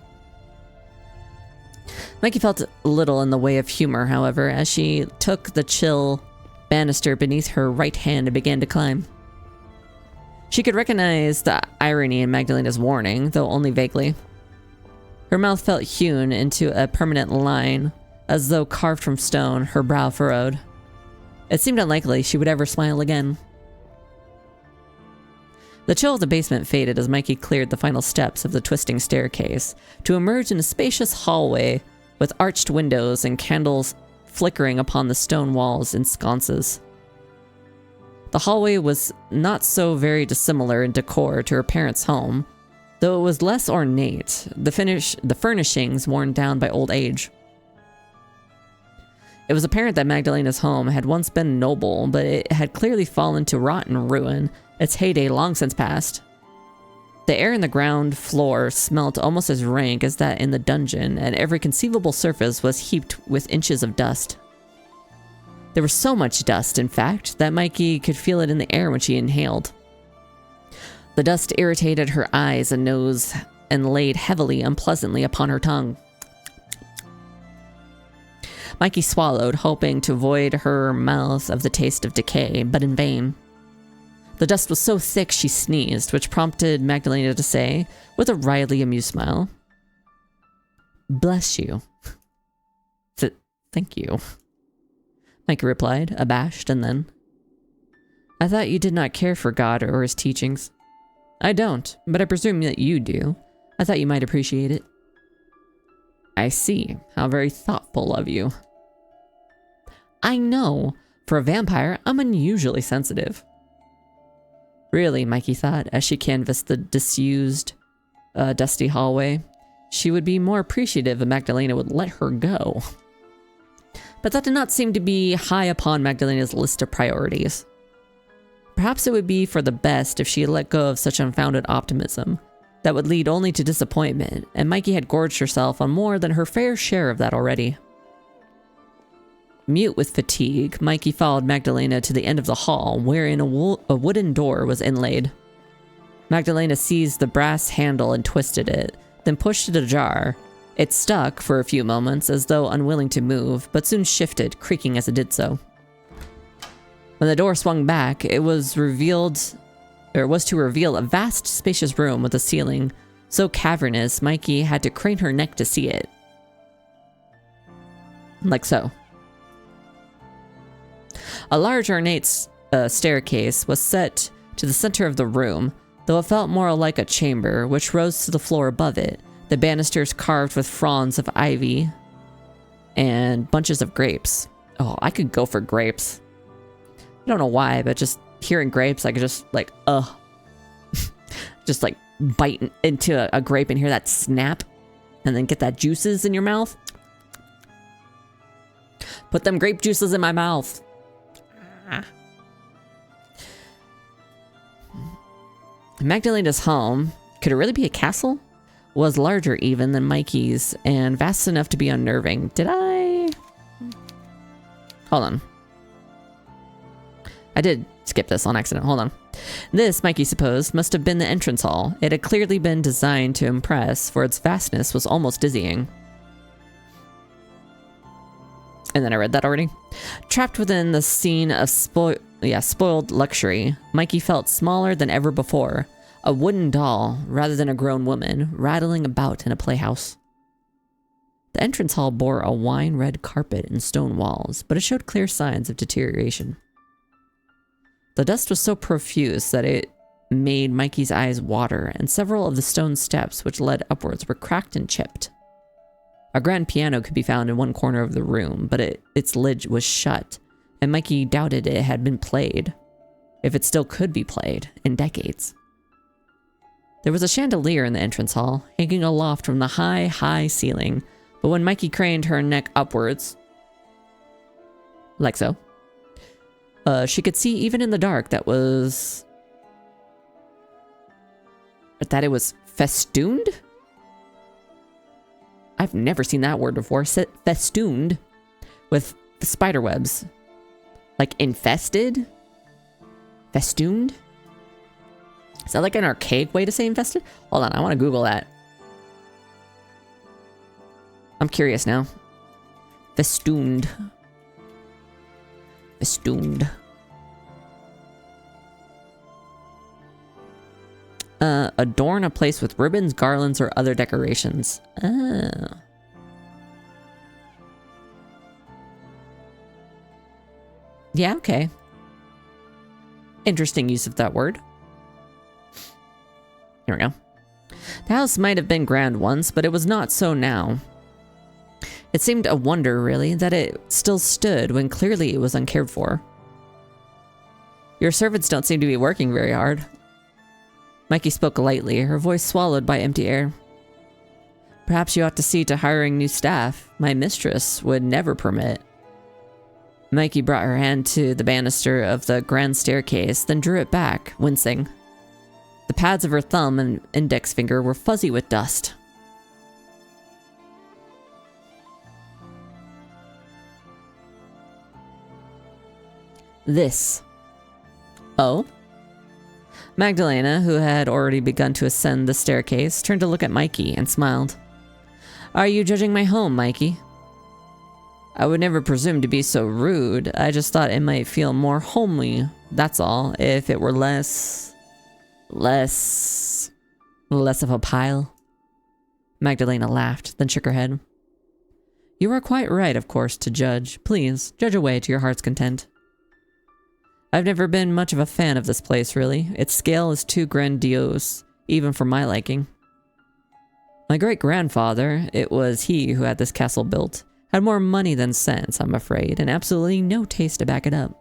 Mikey felt little in the way of humor, however, as she took the chill banister beneath her right hand and began to climb. She could recognize the irony in Magdalena's warning, though only vaguely. Her mouth felt hewn into a permanent line, as though carved from stone, her brow furrowed. It seemed unlikely she would ever smile again. The chill of the basement faded as Mikey cleared the final steps of the twisting staircase to emerge in a spacious hallway with arched windows and candles flickering upon the stone walls and sconces. The hallway was not so very dissimilar in decor to her parents' home, though it was less ornate, the furnishings worn down by old age. It was apparent that Magdalena's home had once been noble, but it had clearly fallen to rot and ruin, its heyday long since past. The air in the ground floor smelt almost as rank as that in the dungeon, and every conceivable surface was heaped with inches of dust. There was so much dust, in fact, that Mikey could feel it in the air when she inhaled. The dust irritated her eyes and nose and laid heavily, unpleasantly upon her tongue. Mikey swallowed, hoping to void her mouth of the taste of decay, but in vain. The dust was so thick she sneezed, which prompted Magdalena to say, with a wryly amused smile, "Bless you." "Thank you," Mikey replied, abashed, and then, "I thought you did not care for God or his teachings." "I don't, but I presume that you do. I thought you might appreciate it." "I see. How very thoughtful of you." "I know. For a vampire, I'm unusually sensitive." Really, Mikey thought, as she canvassed the disused, dusty hallway, she would be more appreciative if Magdalena would let her go. But that did not seem to be high upon Magdalena's list of priorities. Perhaps it would be for the best if she let go of such unfounded optimism. That would lead only to disappointment, and Mikey had gorged herself on more than her fair share of that already. Mute with fatigue, Mikey followed Magdalena to the end of the hall, wherein a wooden door was inlaid. Magdalena seized the brass handle and twisted it, then pushed it ajar. It stuck for a few moments, as though unwilling to move, but soon shifted, creaking as it did so. When the door swung back, it was to reveal a vast, spacious room with a ceiling so cavernous Mikey had to crane her neck to see it. Like so. A large ornate staircase was set to the center of the room, though it felt more like a chamber, which rose to the floor above it, the banisters carved with fronds of ivy and bunches of grapes. Oh, I could go for grapes. I don't know why, but just hearing grapes, I could just like, just like bite into a grape and hear that snap and then get that juices in your mouth. Put them grape juices in my mouth. Magdalena's home, could it really be a castle? Was larger even than Mikey's and vast enough to be unnerving. Hold on. I did skip this on accident. Hold on. This, Mikey supposed, must have been the entrance hall. It had clearly been designed to impress, for its vastness was almost dizzying. And then I read that already. Trapped within the scene of spoiled luxury, Mikey felt smaller than ever before. A wooden doll, rather than a grown woman, rattling about in a playhouse. The entrance hall bore a wine-red carpet and stone walls, but it showed clear signs of deterioration. The dust was so profuse that it made Mikey's eyes water, and several of the stone steps which led upwards were cracked and chipped. A grand piano could be found in one corner of the room, but its lid was shut, and Mikey doubted it had been played, if it still could be played, in decades. There was a chandelier in the entrance hall, hanging aloft from the high ceiling, but when Mikey craned her neck upwards, like so, she could see even in the dark that it was festooned? I've never seen that word before. Festooned with spider webs. Like infested? Festooned? Is that like an archaic way to say infested? Hold on, I want to Google that. I'm curious now. Festooned. Festooned. Adorn a place with ribbons, garlands, or other decorations. Oh. Yeah, okay. Interesting use of that word. Here we go. The house might have been grand once, but it was not so now. It seemed a wonder, really, that it still stood when clearly it was uncared for. Your servants don't seem to be working very hard. Mikey spoke lightly, her voice swallowed by empty air. Perhaps you ought to see to hiring new staff. My mistress would never permit. Mikey brought her hand to the banister of the grand staircase, then drew it back, wincing. The pads of her thumb and index finger were fuzzy with dust. This. Oh? Magdalena, who had already begun to ascend the staircase, turned to look at Mikey and smiled. Are you judging my home, Mikey? I would never presume to be so rude. I just thought it might feel more homely, that's all, if it were less of a pile. Magdalena laughed, then shook her head. You are quite right, of course, to judge. Please, judge away to your heart's content. I've never been much of a fan of this place, really. Its scale is too grandiose, even for my liking. My great-grandfather, it was he who had this castle built, had more money than sense, I'm afraid, and absolutely no taste to back it up.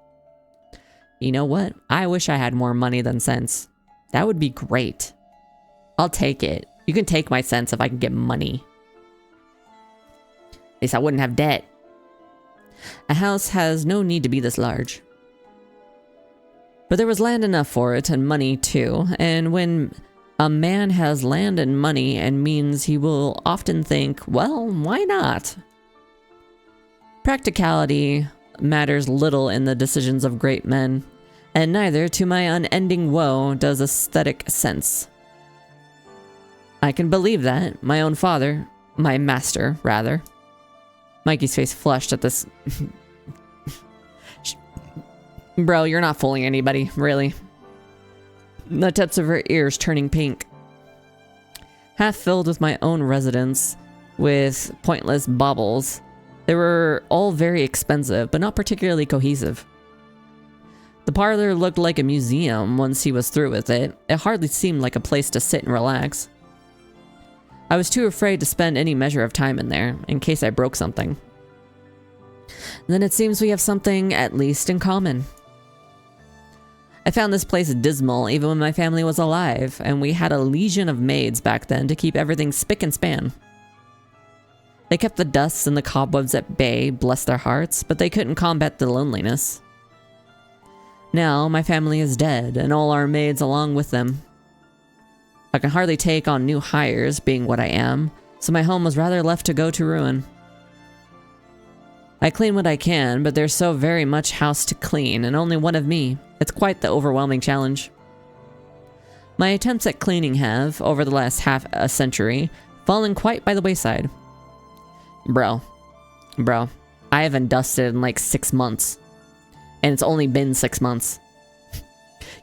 You know what? I wish I had more money than sense. That would be great. I'll take it. You can take my sense if I can get money. At least I wouldn't have debt. A house has no need to be this large. But there was land enough for it, and money too, and when a man has land and money and means, he will often think, well, why not? Practicality matters little in the decisions of great men, and neither, to my unending woe, does aesthetic sense. I can believe that. My own father, my master, rather. Mikey's face flushed at this. Bro, you're not fooling anybody, really. The tips of her ears turning pink. Half filled with my own residence, with pointless baubles. They were all very expensive, but not particularly cohesive. The parlor looked like a museum once he was through with it. It hardly seemed like a place to sit and relax. I was too afraid to spend any measure of time in there, in case I broke something. Then it seems we have something, at least, in common. I found this place dismal even when my family was alive, and we had a legion of maids back then to keep everything spick and span. They kept the dust and the cobwebs at bay, bless their hearts, but they couldn't combat the loneliness. Now, my family is dead, and all our maids along with them. I can hardly take on new hires, being what I am, so my home was rather left to go to ruin. I clean what I can, but there's so very much house to clean, and only one of me. It's quite the overwhelming challenge. My attempts at cleaning have, over the last half a century, fallen quite by the wayside. Bro, I haven't dusted in like 6 months. And it's only been 6 months.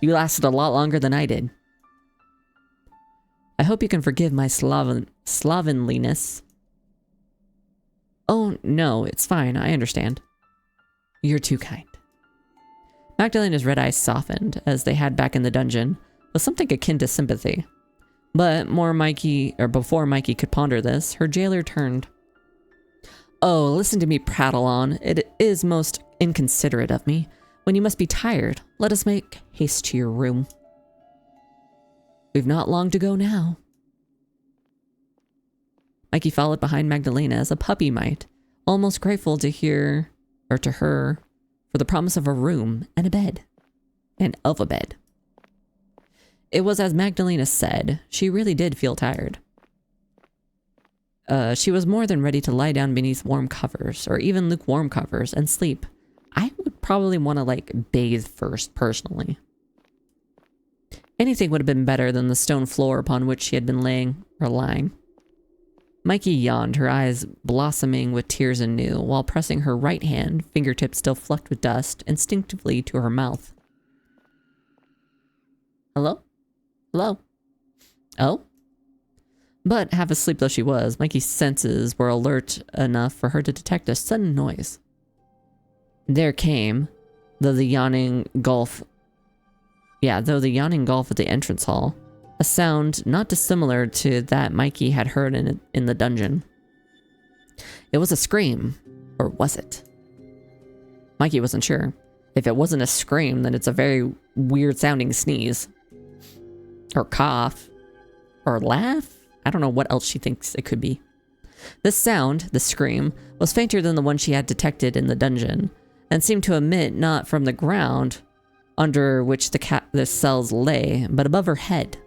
You lasted a lot longer than I did. I hope you can forgive my slovenliness. Oh, no, it's fine. I understand. You're too kind. Magdalena's red eyes softened, as they had back in the dungeon, with something akin to sympathy. But before Mikey could ponder this, her jailer turned. Oh, listen to me prattle on. It is most inconsiderate of me. When you must be tired, let us make haste to your room. We've not long to go now. Mikey followed behind Magdalena as a puppy might, almost grateful to her for the promise of a room and a bed. And of a bed. It was as Magdalena said, she really did feel tired. She was more than ready to lie down beneath warm covers, or even lukewarm covers, and sleep. I would probably want to, bathe first, personally. Anything would have been better than the stone floor upon which she had been lying. Mikey yawned, her eyes blossoming with tears anew, while pressing her right hand, fingertips still flecked with dust, instinctively to her mouth. Hello? Hello? Oh? But, half asleep though she was, Mikey's senses were alert enough for her to detect a sudden noise. There came, though the yawning gulf at the entrance hall, a sound not dissimilar to that Mikey had heard in the dungeon. It was a scream, or was it? Mikey wasn't sure. If it wasn't a scream, then it's a very weird sounding sneeze. Or cough. Or laugh? I don't know what else she thinks it could be. This sound, the scream, was fainter than the one she had detected in the dungeon, and seemed to emit not from the ground under which the cells lay, but above her head.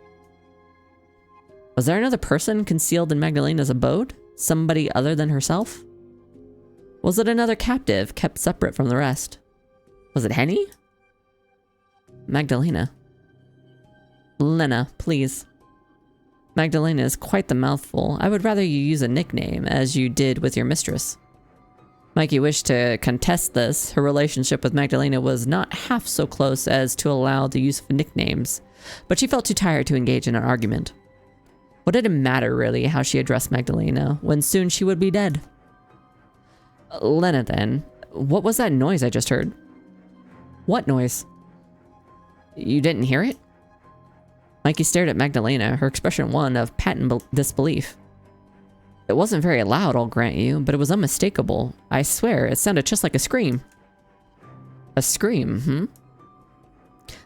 Was there another person concealed in Magdalena's abode? Somebody other than herself? Was it another captive kept separate from the rest? Was it Henny? Magdalena. Lena, please. Magdalena is quite the mouthful. I would rather you use a nickname, as you did with your mistress. Mikey wished to contest this. Her relationship with Magdalena was not half so close as to allow the use of nicknames, but she felt too tired to engage in an argument. What did it matter, really, how she addressed Magdalena, when soon she would be dead? Lena, then. What was that noise I just heard? What noise? You didn't hear it? Mikey stared at Magdalena, her expression one of patent disbelief. It wasn't very loud, I'll grant you, but it was unmistakable. I swear, it sounded just like a scream. A scream,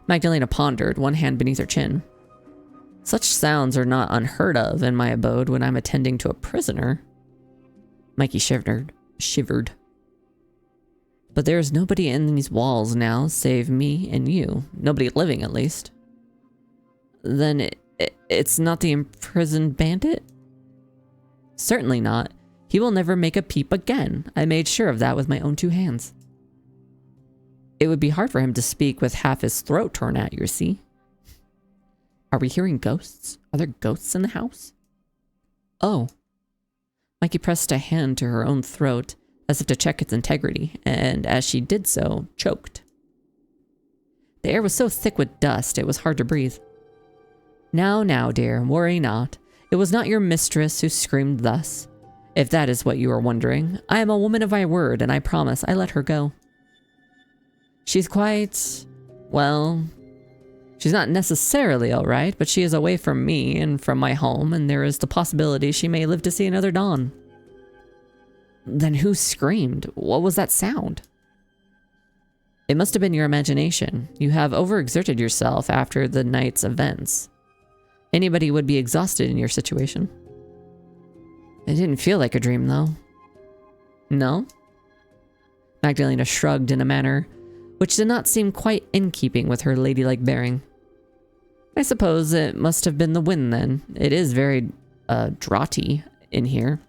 Magdalena pondered, one hand beneath her chin. Such sounds are not unheard of in my abode when I'm attending to a prisoner. Mikey shivered. But there's nobody in these walls now, save me and you. Nobody living, at least. Then it's not the imprisoned bandit? Certainly not. He will never make a peep again. I made sure of that with my own two hands. It would be hard for him to speak with half his throat torn out, you see. Are we hearing ghosts? Are there ghosts in the house? Oh. Mikey pressed a hand to her own throat, as if to check its integrity, and as she did so, choked. The air was so thick with dust, it was hard to breathe. Now, dear, worry not. It was not your mistress who screamed thus. If that is what you are wondering, I am a woman of my word, and I promise I let her go. She's quite... well... she's not necessarily all right, but she is away from me and from my home, and there is the possibility she may live to see another dawn. Then who screamed? What was that sound? It must have been your imagination. You have overexerted yourself after the night's events. Anybody would be exhausted in your situation. It didn't feel like a dream, though. No? Magdalena shrugged in a manner which did not seem quite in keeping with her ladylike bearing. I suppose it must have been the wind, then. It is very, draughty in here.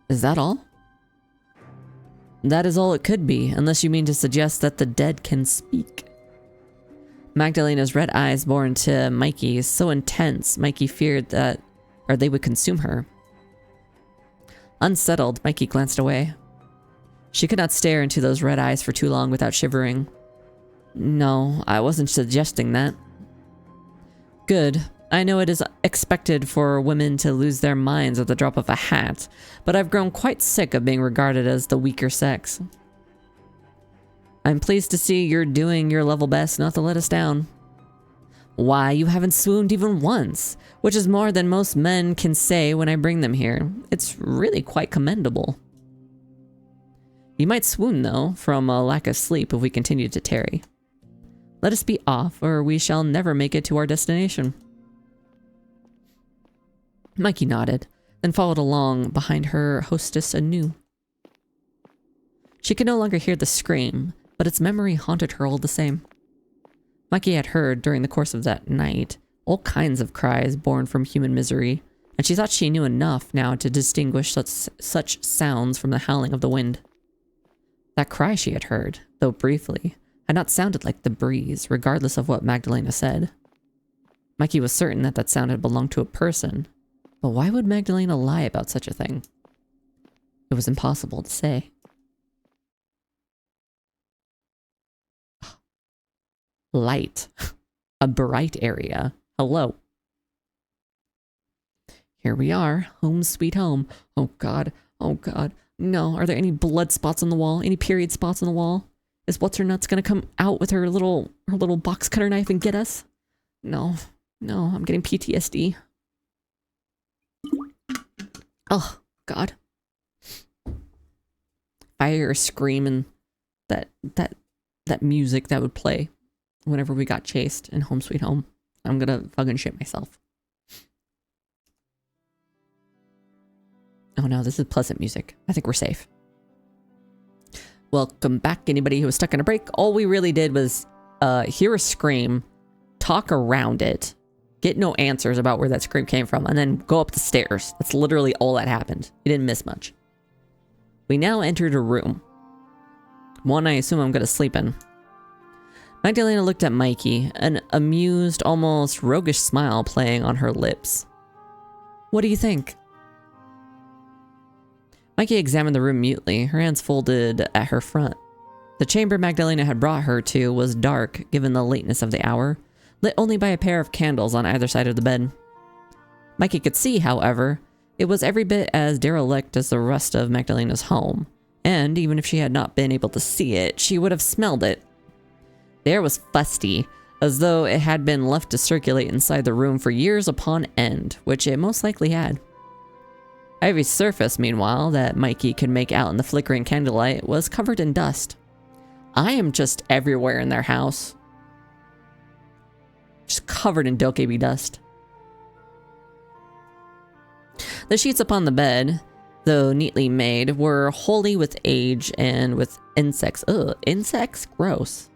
Is that all? That is all it could be, unless you mean to suggest that the dead can speak. Magdalena's red eyes bore into Mikey's so intense, Mikey feared that, or they would consume her. Unsettled, Mikey glanced away. She could not stare into those red eyes for too long without shivering. No, I wasn't suggesting that. Good. I know it is expected for women to lose their minds at the drop of a hat, but I've grown quite sick of being regarded as the weaker sex. I'm pleased to see you're doing your level best not to let us down. Why, you haven't swooned even once, which is more than most men can say when I bring them here. It's really quite commendable. You might swoon, though, from a lack of sleep if we continue to tarry. Let us be off, or we shall never make it to our destination. Mikey nodded, then followed along behind her hostess anew. She could no longer hear the scream, but its memory haunted her all the same. Mikey had heard, during the course of that night, all kinds of cries born from human misery, and she thought she knew enough now to distinguish such sounds from the howling of the wind. That cry she had heard, though briefly, had not sounded like the breeze, regardless of what Magdalena said. Mikey was certain that that sound had belonged to a person, but why would Magdalena lie about such a thing? It was impossible to say. Light. A bright area. Hello. Here we are. Home sweet home. Oh god. Oh god. No. Are there any blood spots on the wall? Any period spots on the wall? Is What's-Her-Nuts gonna come out with her little box cutter knife and get us? No, no, I'm getting PTSD. Oh, God. If I hear a scream and that music that would play whenever we got chased in Home Sweet Home, I'm gonna fucking shit myself. Oh no, this is pleasant music. I think we're safe. Welcome back, anybody who was stuck in a break. All we really did was hear a scream, talk around it, get no answers about where that scream came from, and then go up the stairs. That's literally all that happened. You didn't miss much. We now entered a room. One I assume I'm going to sleep in. Magdalena looked at Mikey, an amused, almost roguish smile playing on her lips. What do you think? Mikey examined the room mutely, her hands folded at her front. The chamber Magdalena had brought her to was dark, given the lateness of the hour, lit only by a pair of candles on either side of the bed. Mikey could see, however, it was every bit as derelict as the rest of Magdalena's home, and even if she had not been able to see it, she would have smelled it. The air was fusty, as though it had been left to circulate inside the room for years upon end, which it most likely had. Ivy's surface, meanwhile, that Mikey could make out in the flickering candlelight, was covered in dust. I am just everywhere in their house. Just covered in dokebi dust. The sheets upon the bed, though neatly made, were holey with age and with insects. Ugh, insects? Gross.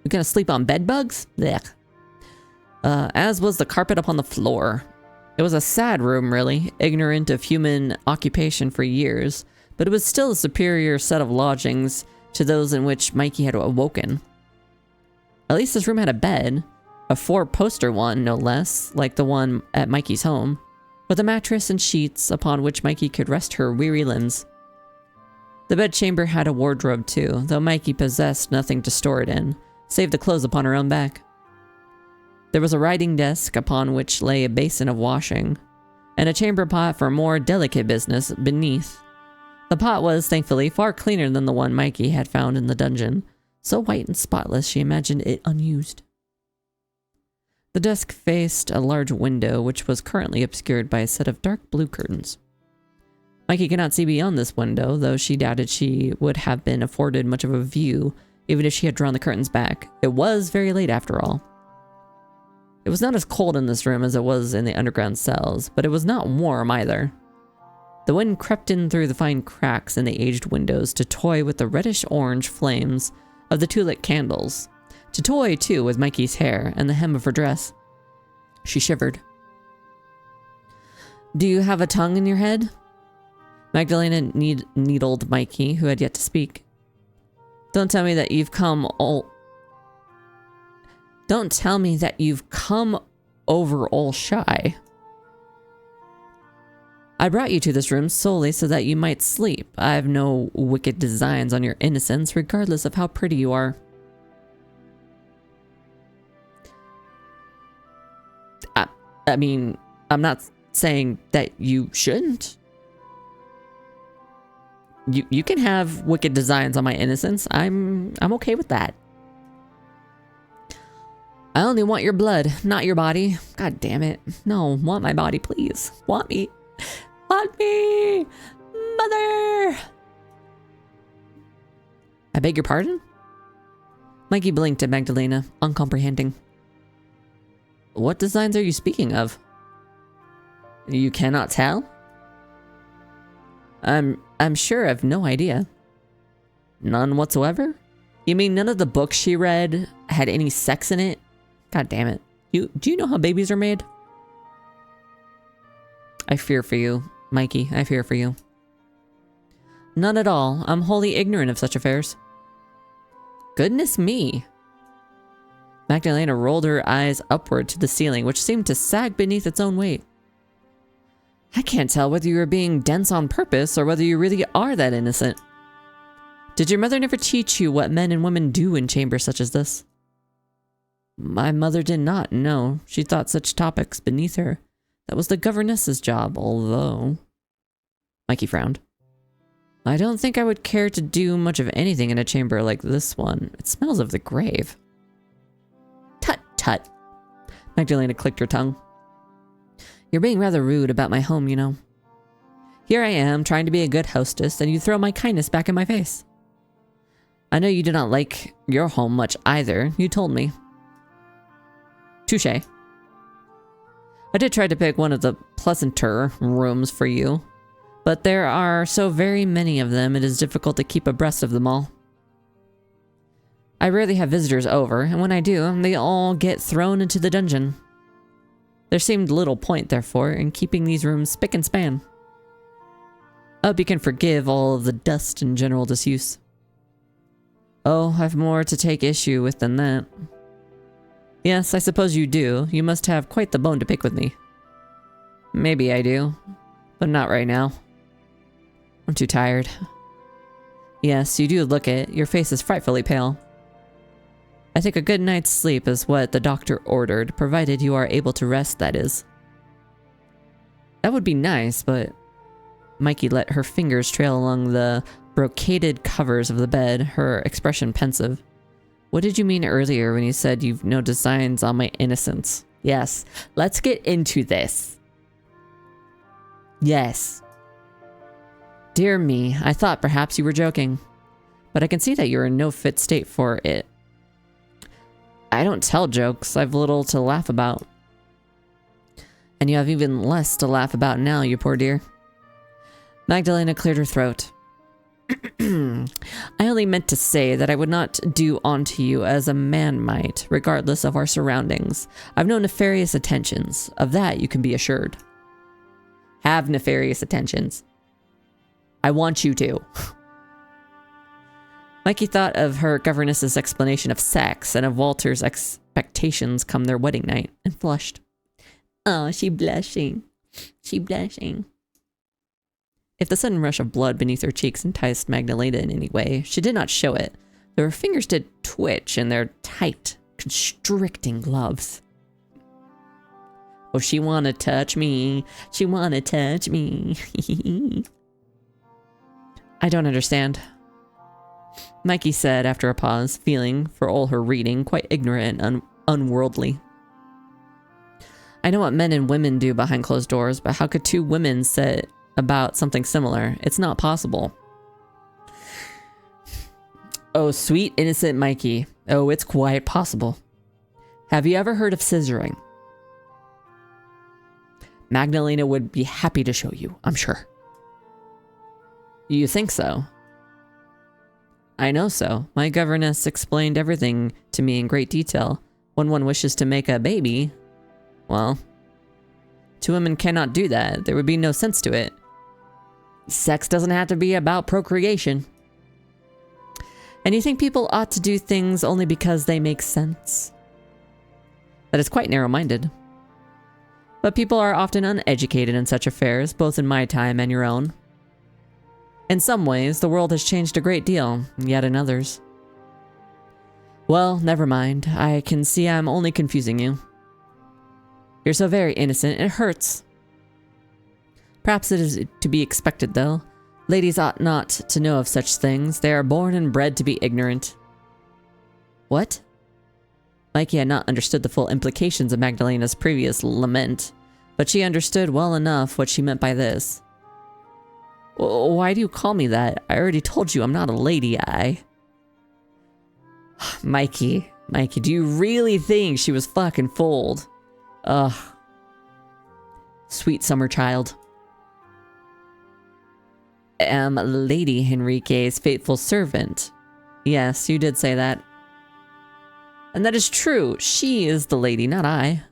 You gonna sleep on bed bugs? Blech. As was the carpet upon the floor. It was a sad room, really, ignorant of human occupation for years, but it was still a superior set of lodgings to those in which Mikey had awoken. At least this room had a bed, a four-poster one, no less, like the one at Mikey's home, with a mattress and sheets upon which Mikey could rest her weary limbs. The bedchamber had a wardrobe too, though Mikey possessed nothing to store it in, save the clothes upon her own back. There was a writing desk upon which lay a basin of washing, and a chamber pot for more delicate business beneath. The pot was, thankfully, far cleaner than the one Mikey had found in the dungeon, so white and spotless she imagined it unused. The desk faced a large window, which was currently obscured by a set of dark blue curtains. Mikey could not see beyond this window, though she doubted she would have been afforded much of a view, even if she had drawn the curtains back. It was very late, after all. It was not as cold in this room as it was in the underground cells, but it was not warm either. The wind crept in through the fine cracks in the aged windows to toy with the reddish-orange flames of the two lit candles. To toy, too, with Mikey's hair and the hem of her dress. She shivered. Do you have a tongue in your head? Magdalena needled Mikey, who had yet to speak. Don't tell me that you've come over all shy. I brought you to this room solely so that you might sleep. I have no wicked designs on your innocence, regardless of how pretty you are. I mean, I'm not saying that you shouldn't. You can have wicked designs on my innocence. I'm okay with that. I only want your blood, not your body. God damn it. No, want my body, please. Want me. Want me. Mother. I beg your pardon? Mikey blinked at Magdalena, uncomprehending. What designs are you speaking of? You cannot tell? I'm sure I've no idea. None whatsoever? You mean none of the books she read had any sex in it? God damn it. Do you know how babies are made? I fear for you, Mikey. I fear for you. None at all. I'm wholly ignorant of such affairs. Goodness me. Magdalena rolled her eyes upward to the ceiling, which seemed to sag beneath its own weight. I can't tell whether you are being dense on purpose or whether you really are that innocent. Did your mother never teach you what men and women do in chambers such as this? My mother did not, no. She thought such topics beneath her. That was the governess's job, although... Mikey frowned. I don't think I would care to do much of anything in a chamber like this one. It smells of the grave. Tut, tut. Magdalena clicked her tongue. You're being rather rude about my home, you know. Here I am, trying to be a good hostess, and you throw my kindness back in my face. I know you do not like your home much either, you told me. Touché. I did try to pick one of the pleasanter rooms for you, but there are so very many of them, it is difficult to keep abreast of them all. I rarely have visitors over, and when I do, they all get thrown into the dungeon. There seemed little point, therefore, in keeping these rooms spick and span. I hope you can forgive all of the dust and general disuse. Oh, I've more to take issue with than that. Yes, I suppose you do. You must have quite the bone to pick with me. Maybe I do, but not right now. I'm too tired. Yes, you do look it. Your face is frightfully pale. I think a good night's sleep is what the doctor ordered, provided you are able to rest, that is. That would be nice, but... Mikey let her fingers trail along the brocaded covers of the bed, her expression pensive. What did you mean earlier when you said you've no designs on my innocence? Yes, let's get into this. Yes. Dear me, I thought perhaps you were joking. But I can see that you're in no fit state for it. I don't tell jokes, I've little to laugh about. And you have even less to laugh about now, you poor dear. Magdalena cleared her throat. I only meant to say that I would not do onto you as a man might, regardless of our surroundings. I've no nefarious intentions. Of that you can be assured. Have nefarious intentions. I want you to. Mikey thought of her governess's explanation of sex and of Walter's expectations come their wedding night, and flushed. Oh, she blushing. She blushing. If the sudden rush of blood beneath her cheeks enticed Magdalena in any way, she did not show it, though her fingers did twitch in their tight, constricting gloves. Oh, she wanna touch me. She wanna touch me. I don't understand. Mikey said after a pause, feeling, for all her reading, quite ignorant and unworldly. I know what men and women do behind closed doors, but how could two women sit about something similar? It's not possible. Oh, sweet innocent Mikey. Oh, it's quite possible. Have you ever heard of scissoring? Magdalena would be happy to show you, I'm sure. You think so? I know so. My governess explained everything to me in great detail. When one wishes to make a baby, well, two women cannot do that. There would be no sense to it. Sex doesn't have to be about procreation. And you think people ought to do things only because they make sense? That is quite narrow-minded. But people are often uneducated in such affairs, both in my time and your own. In some ways, the world has changed a great deal, yet in others. Well, never mind. I can see I'm only confusing you. You're so very innocent, it hurts. Perhaps it is to be expected, though. Ladies ought not to know of such things. They are born and bred to be ignorant. What? Mikey had not understood the full implications of Magdalena's previous lament, but she understood well enough what she meant by this. Why do you call me that? I already told you I'm not a lady, Mikey, do you really think she was fucking fooled? Ugh. Sweet summer child. Am Lady Henrique's faithful servant. Yes, you did say that. And that is true. She is the lady, not I.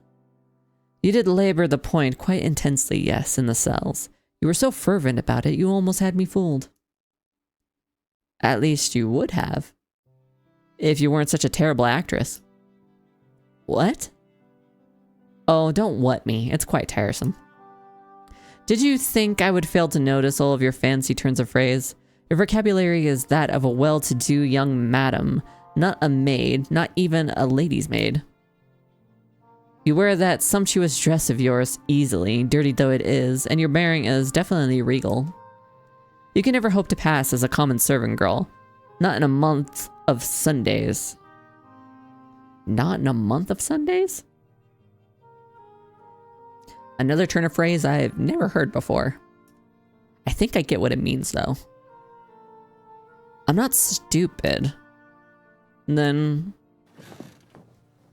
You did labor the point quite intensely, yes, in the cells. You were so fervent about it, you almost had me fooled. At least you would have. If you weren't such a terrible actress. What? Oh, don't what me. It's quite tiresome. Did you think I would fail to notice all of your fancy turns of phrase? Your vocabulary is that of a well-to-do young madam, not a maid, not even a lady's maid. You wear that sumptuous dress of yours easily, dirty though it is, and your bearing is definitely regal. You can never hope to pass as a common servant girl. Not in a month of Sundays. Not in a month of Sundays? Another turn of phrase I've never heard before. I think I get what it means, though. I'm not stupid. And then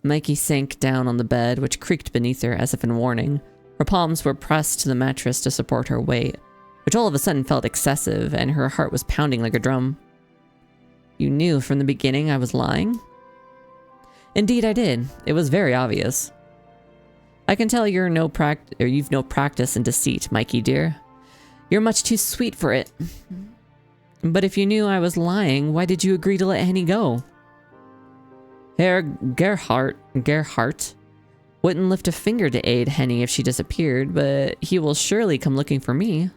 Mikey sank down on the bed, which creaked beneath her as if in warning. Her palms were pressed to the mattress to support her weight, which all of a sudden felt excessive, and her heart was pounding like a drum. You knew from the beginning I was lying? Indeed I did. It was very obvious. I can tell you've no practice in deceit, Mikey dear. You're much too sweet for it. But if you knew I was lying, why did you agree to let Henny go? Herr Gerhardt wouldn't lift a finger to aid Henny if she disappeared, but he will surely come looking for me.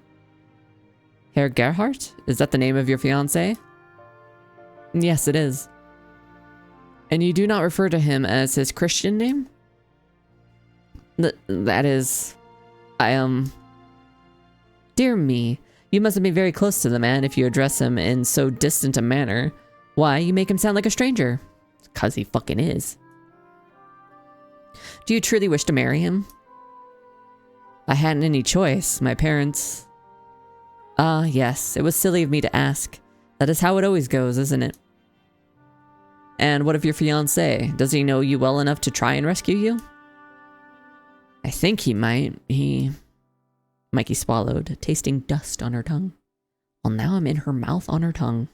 Herr Gerhardt? Is that the name of your fiancé? Yes, it is. And you do not refer to him as his Christian name? That is... Dear me, you must have been very close to the man if you address him in so distant a manner. Why, you make him sound like a stranger. 'Cause he fucking is. Do you truly wish to marry him? I hadn't any choice. My parents... Ah, yes, it was silly of me to ask. That is how it always goes, isn't it? And what of your fiancé? Does he know you well enough to try and rescue you? I think he might. Mikey swallowed, tasting dust on her tongue. Well, now I'm in her mouth on her tongue.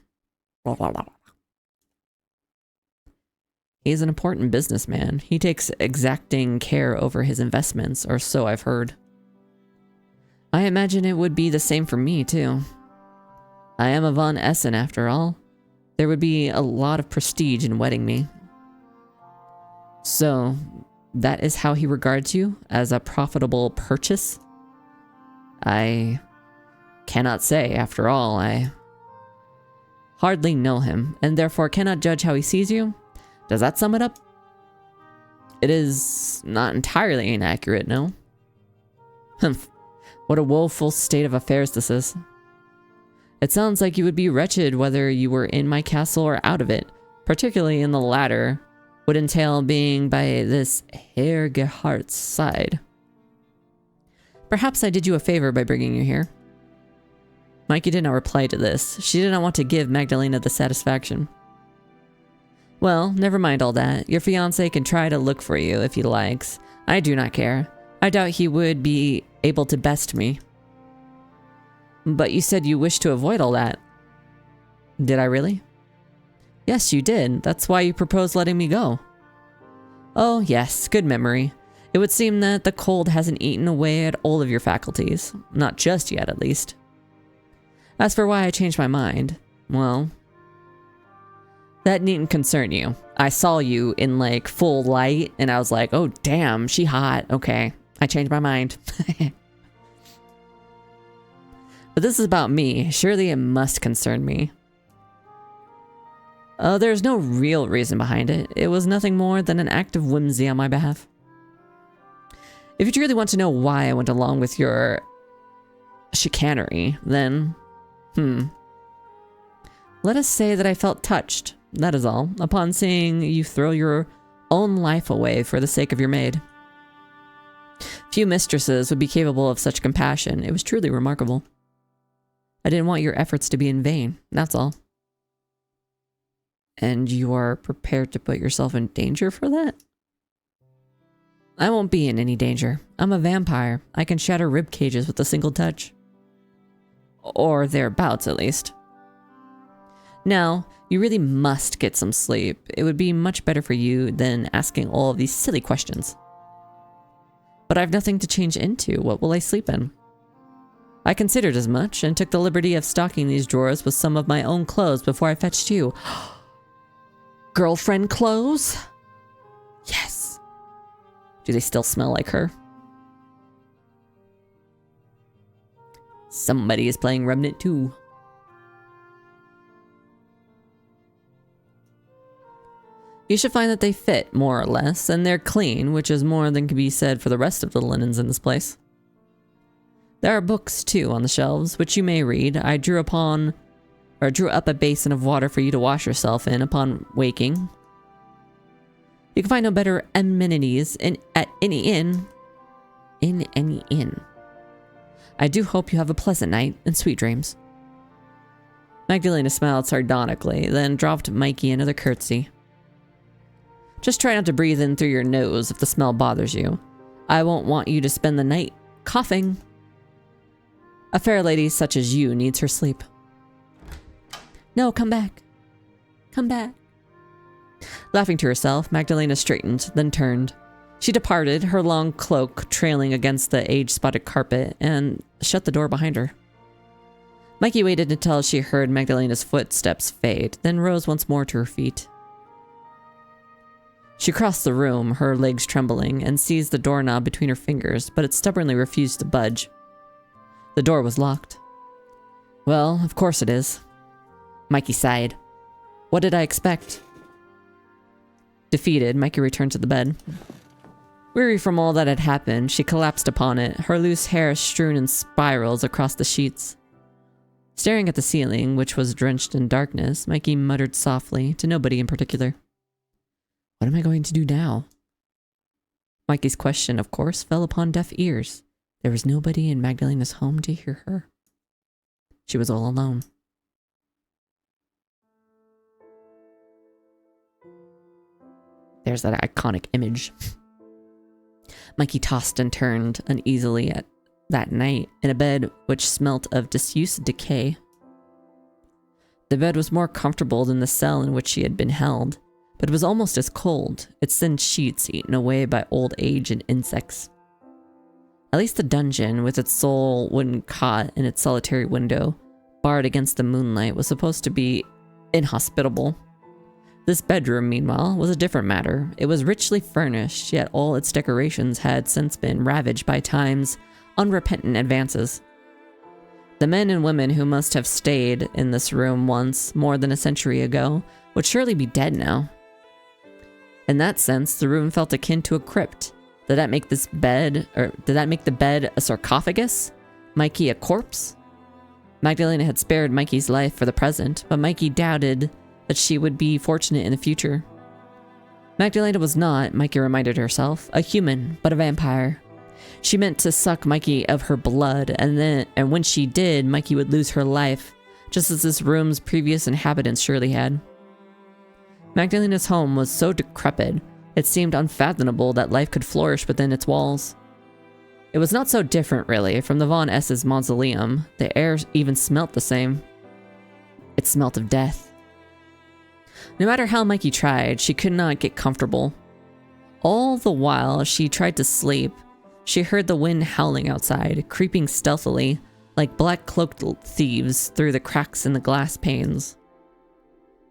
He's an important businessman. He takes exacting care over his investments, or so I've heard. I imagine it would be the same for me, too. I am a Von Essen, after all. There would be a lot of prestige in wedding me. So, that is how he regards you? As a profitable purchase? I cannot say, after all. I hardly know him, and therefore cannot judge how he sees you. Does that sum it up? It is not entirely inaccurate, no? Humph. What a woeful state of affairs this is. It sounds like you would be wretched whether you were in my castle or out of it, particularly in the latter, would entail being by this Herr Gerhardt's side. Perhaps I did you a favor by bringing you here. Mikey did not reply to this. She did not want to give Magdalena the satisfaction. Well, never mind all that. Your fiancé can try to look for you if he likes. I do not care. I doubt he would be able to best me. But you said you wished to avoid all that. Did I really? Yes, you did. That's why you proposed letting me go. Oh, yes, good memory. It would seem that the cold hasn't eaten away at all of your faculties. Not just yet, at least. As for why I changed my mind, well... that needn't concern you. I saw you in, like, full light, and I was like, oh, damn, she hot. Okay, I changed my mind. But this is about me. Surely it must concern me. There's no real reason behind it. It was nothing more than an act of whimsy on my behalf. If you truly want to know why I went along with your chicanery, then, let us say that I felt touched, that is all, upon seeing you throw your own life away for the sake of your maid. Few mistresses would be capable of such compassion. It was truly remarkable. I didn't want your efforts to be in vain, that's all. And you are prepared to put yourself in danger for that? I won't be in any danger. I'm a vampire. I can shatter rib cages with a single touch. Or thereabouts, at least. Now, you really must get some sleep. It would be much better for you than asking all of these silly questions. But I've nothing to change into. What will I sleep in? I considered as much, and took the liberty of stocking these drawers with some of my own clothes before I fetched you. Girlfriend clothes? Yes. Do they still smell like her? Somebody is playing Remnant 2. You should find that they fit, more or less, and they're clean, which is more than can be said for the rest of the linens in this place. There are books, too, on the shelves, which you may read. I drew up a basin of water for you to wash yourself in upon waking. You can find no better amenities at any inn. in any inn. I do hope you have a pleasant night and sweet dreams. Magdalena smiled sardonically, then dropped Mikey another curtsy. Just try not to breathe in through your nose if the smell bothers you. I won't want you to spend the night coughing. A fair lady such as you needs her sleep. No, come back. Come back. Laughing to herself, Magdalena straightened, then turned. She departed, her long cloak trailing against the age-spotted carpet, and shut the door behind her. Mikey waited until she heard Magdalena's footsteps fade, then rose once more to her feet. She crossed the room, her legs trembling, and seized the doorknob between her fingers, but it stubbornly refused to budge. The door was locked. Well, of course it is. Mikey sighed. What did I expect? Defeated, Mikey returned to the bed. Weary from all that had happened, she collapsed upon it, her loose hair strewn in spirals across the sheets. Staring at the ceiling, which was drenched in darkness, Mikey muttered softly, to nobody in particular. What am I going to do now? Mikey's question, of course, fell upon deaf ears. There was nobody in Magdalena's home to hear her. She was all alone. There's that iconic image. Mikey tossed and turned uneasily at that night in a bed which smelt of disused decay. The bed was more comfortable than the cell in which she had been held, but it was almost as cold, its thin sheets eaten away by old age and insects. At least the dungeon, with its sole wooden cot and its solitary window, barred against the moonlight, was supposed to be inhospitable. This bedroom, meanwhile, was a different matter. It was richly furnished, yet all its decorations had since been ravaged by time's unrepentant advances. The men and women who must have stayed in this room once, more than a century ago, would surely be dead now. In that sense, the room felt akin to a crypt. Did that make the bed a sarcophagus? Mikey a corpse? Magdalena had spared Mikey's life for the present, but Mikey doubted that she would be fortunate in the future. Magdalena was not, Mikey reminded herself, a human, but a vampire. She meant to suck Mikey of her blood, and when she did, Mikey would lose her life, just as this room's previous inhabitants surely had. Magdalena's home was so decrepit, it seemed unfathomable that life could flourish within its walls. It was not so different, really, from the Von S's mausoleum. The air even smelt the same. It smelt of death. No matter how Mikey tried, she could not get comfortable. All the while she tried to sleep, she heard the wind howling outside, creeping stealthily, like black-cloaked thieves through the cracks in the glass panes.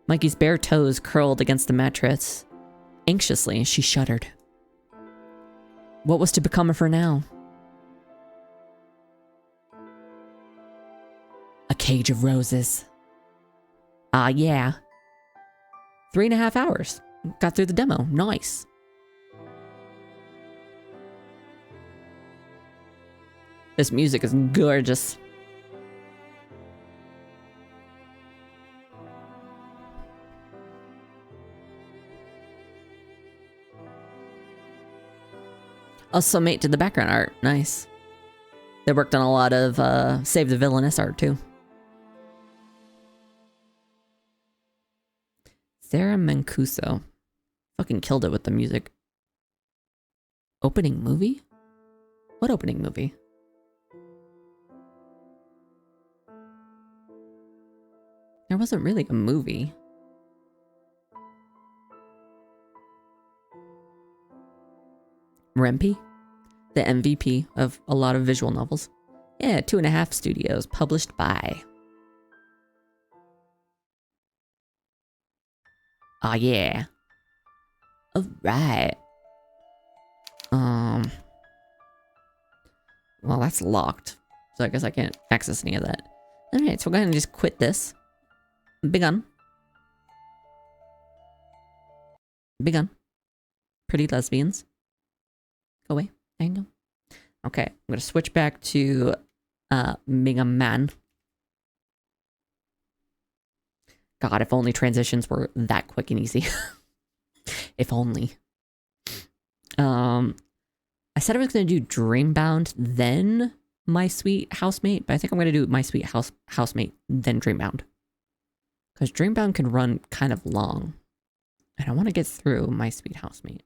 Mikey's bare toes curled against the mattress. Anxiously, she shuddered. What was to become of her now? A cage of roses. Ah, yeah. 3.5 hours. Got through the demo. Nice. This music is gorgeous. Housemate did the background art. Nice. They worked on a lot of Save the Villainess art too. Sarah Mancuso. Fucking killed it with the music. Opening movie? What opening movie? There wasn't really a movie. Rempe? The MVP of a lot of visual novels. Yeah, 2.5 Studios, published by... Oh yeah. Alright. Well, that's locked. So I guess I can't access any of that. Alright, so we're gonna just quit this. Big on. Big on. Pretty lesbians. Go away. There you go. Okay, I'm gonna switch back to Mega Man. God, if only transitions were that quick and easy. If only. I I said I was going to do Dreambound, then My Sweet Housemate, but I think I'm going to do My Sweet Housemate, then Dreambound. Because Dreambound can run kind of long. And I want to get through My Sweet Housemate.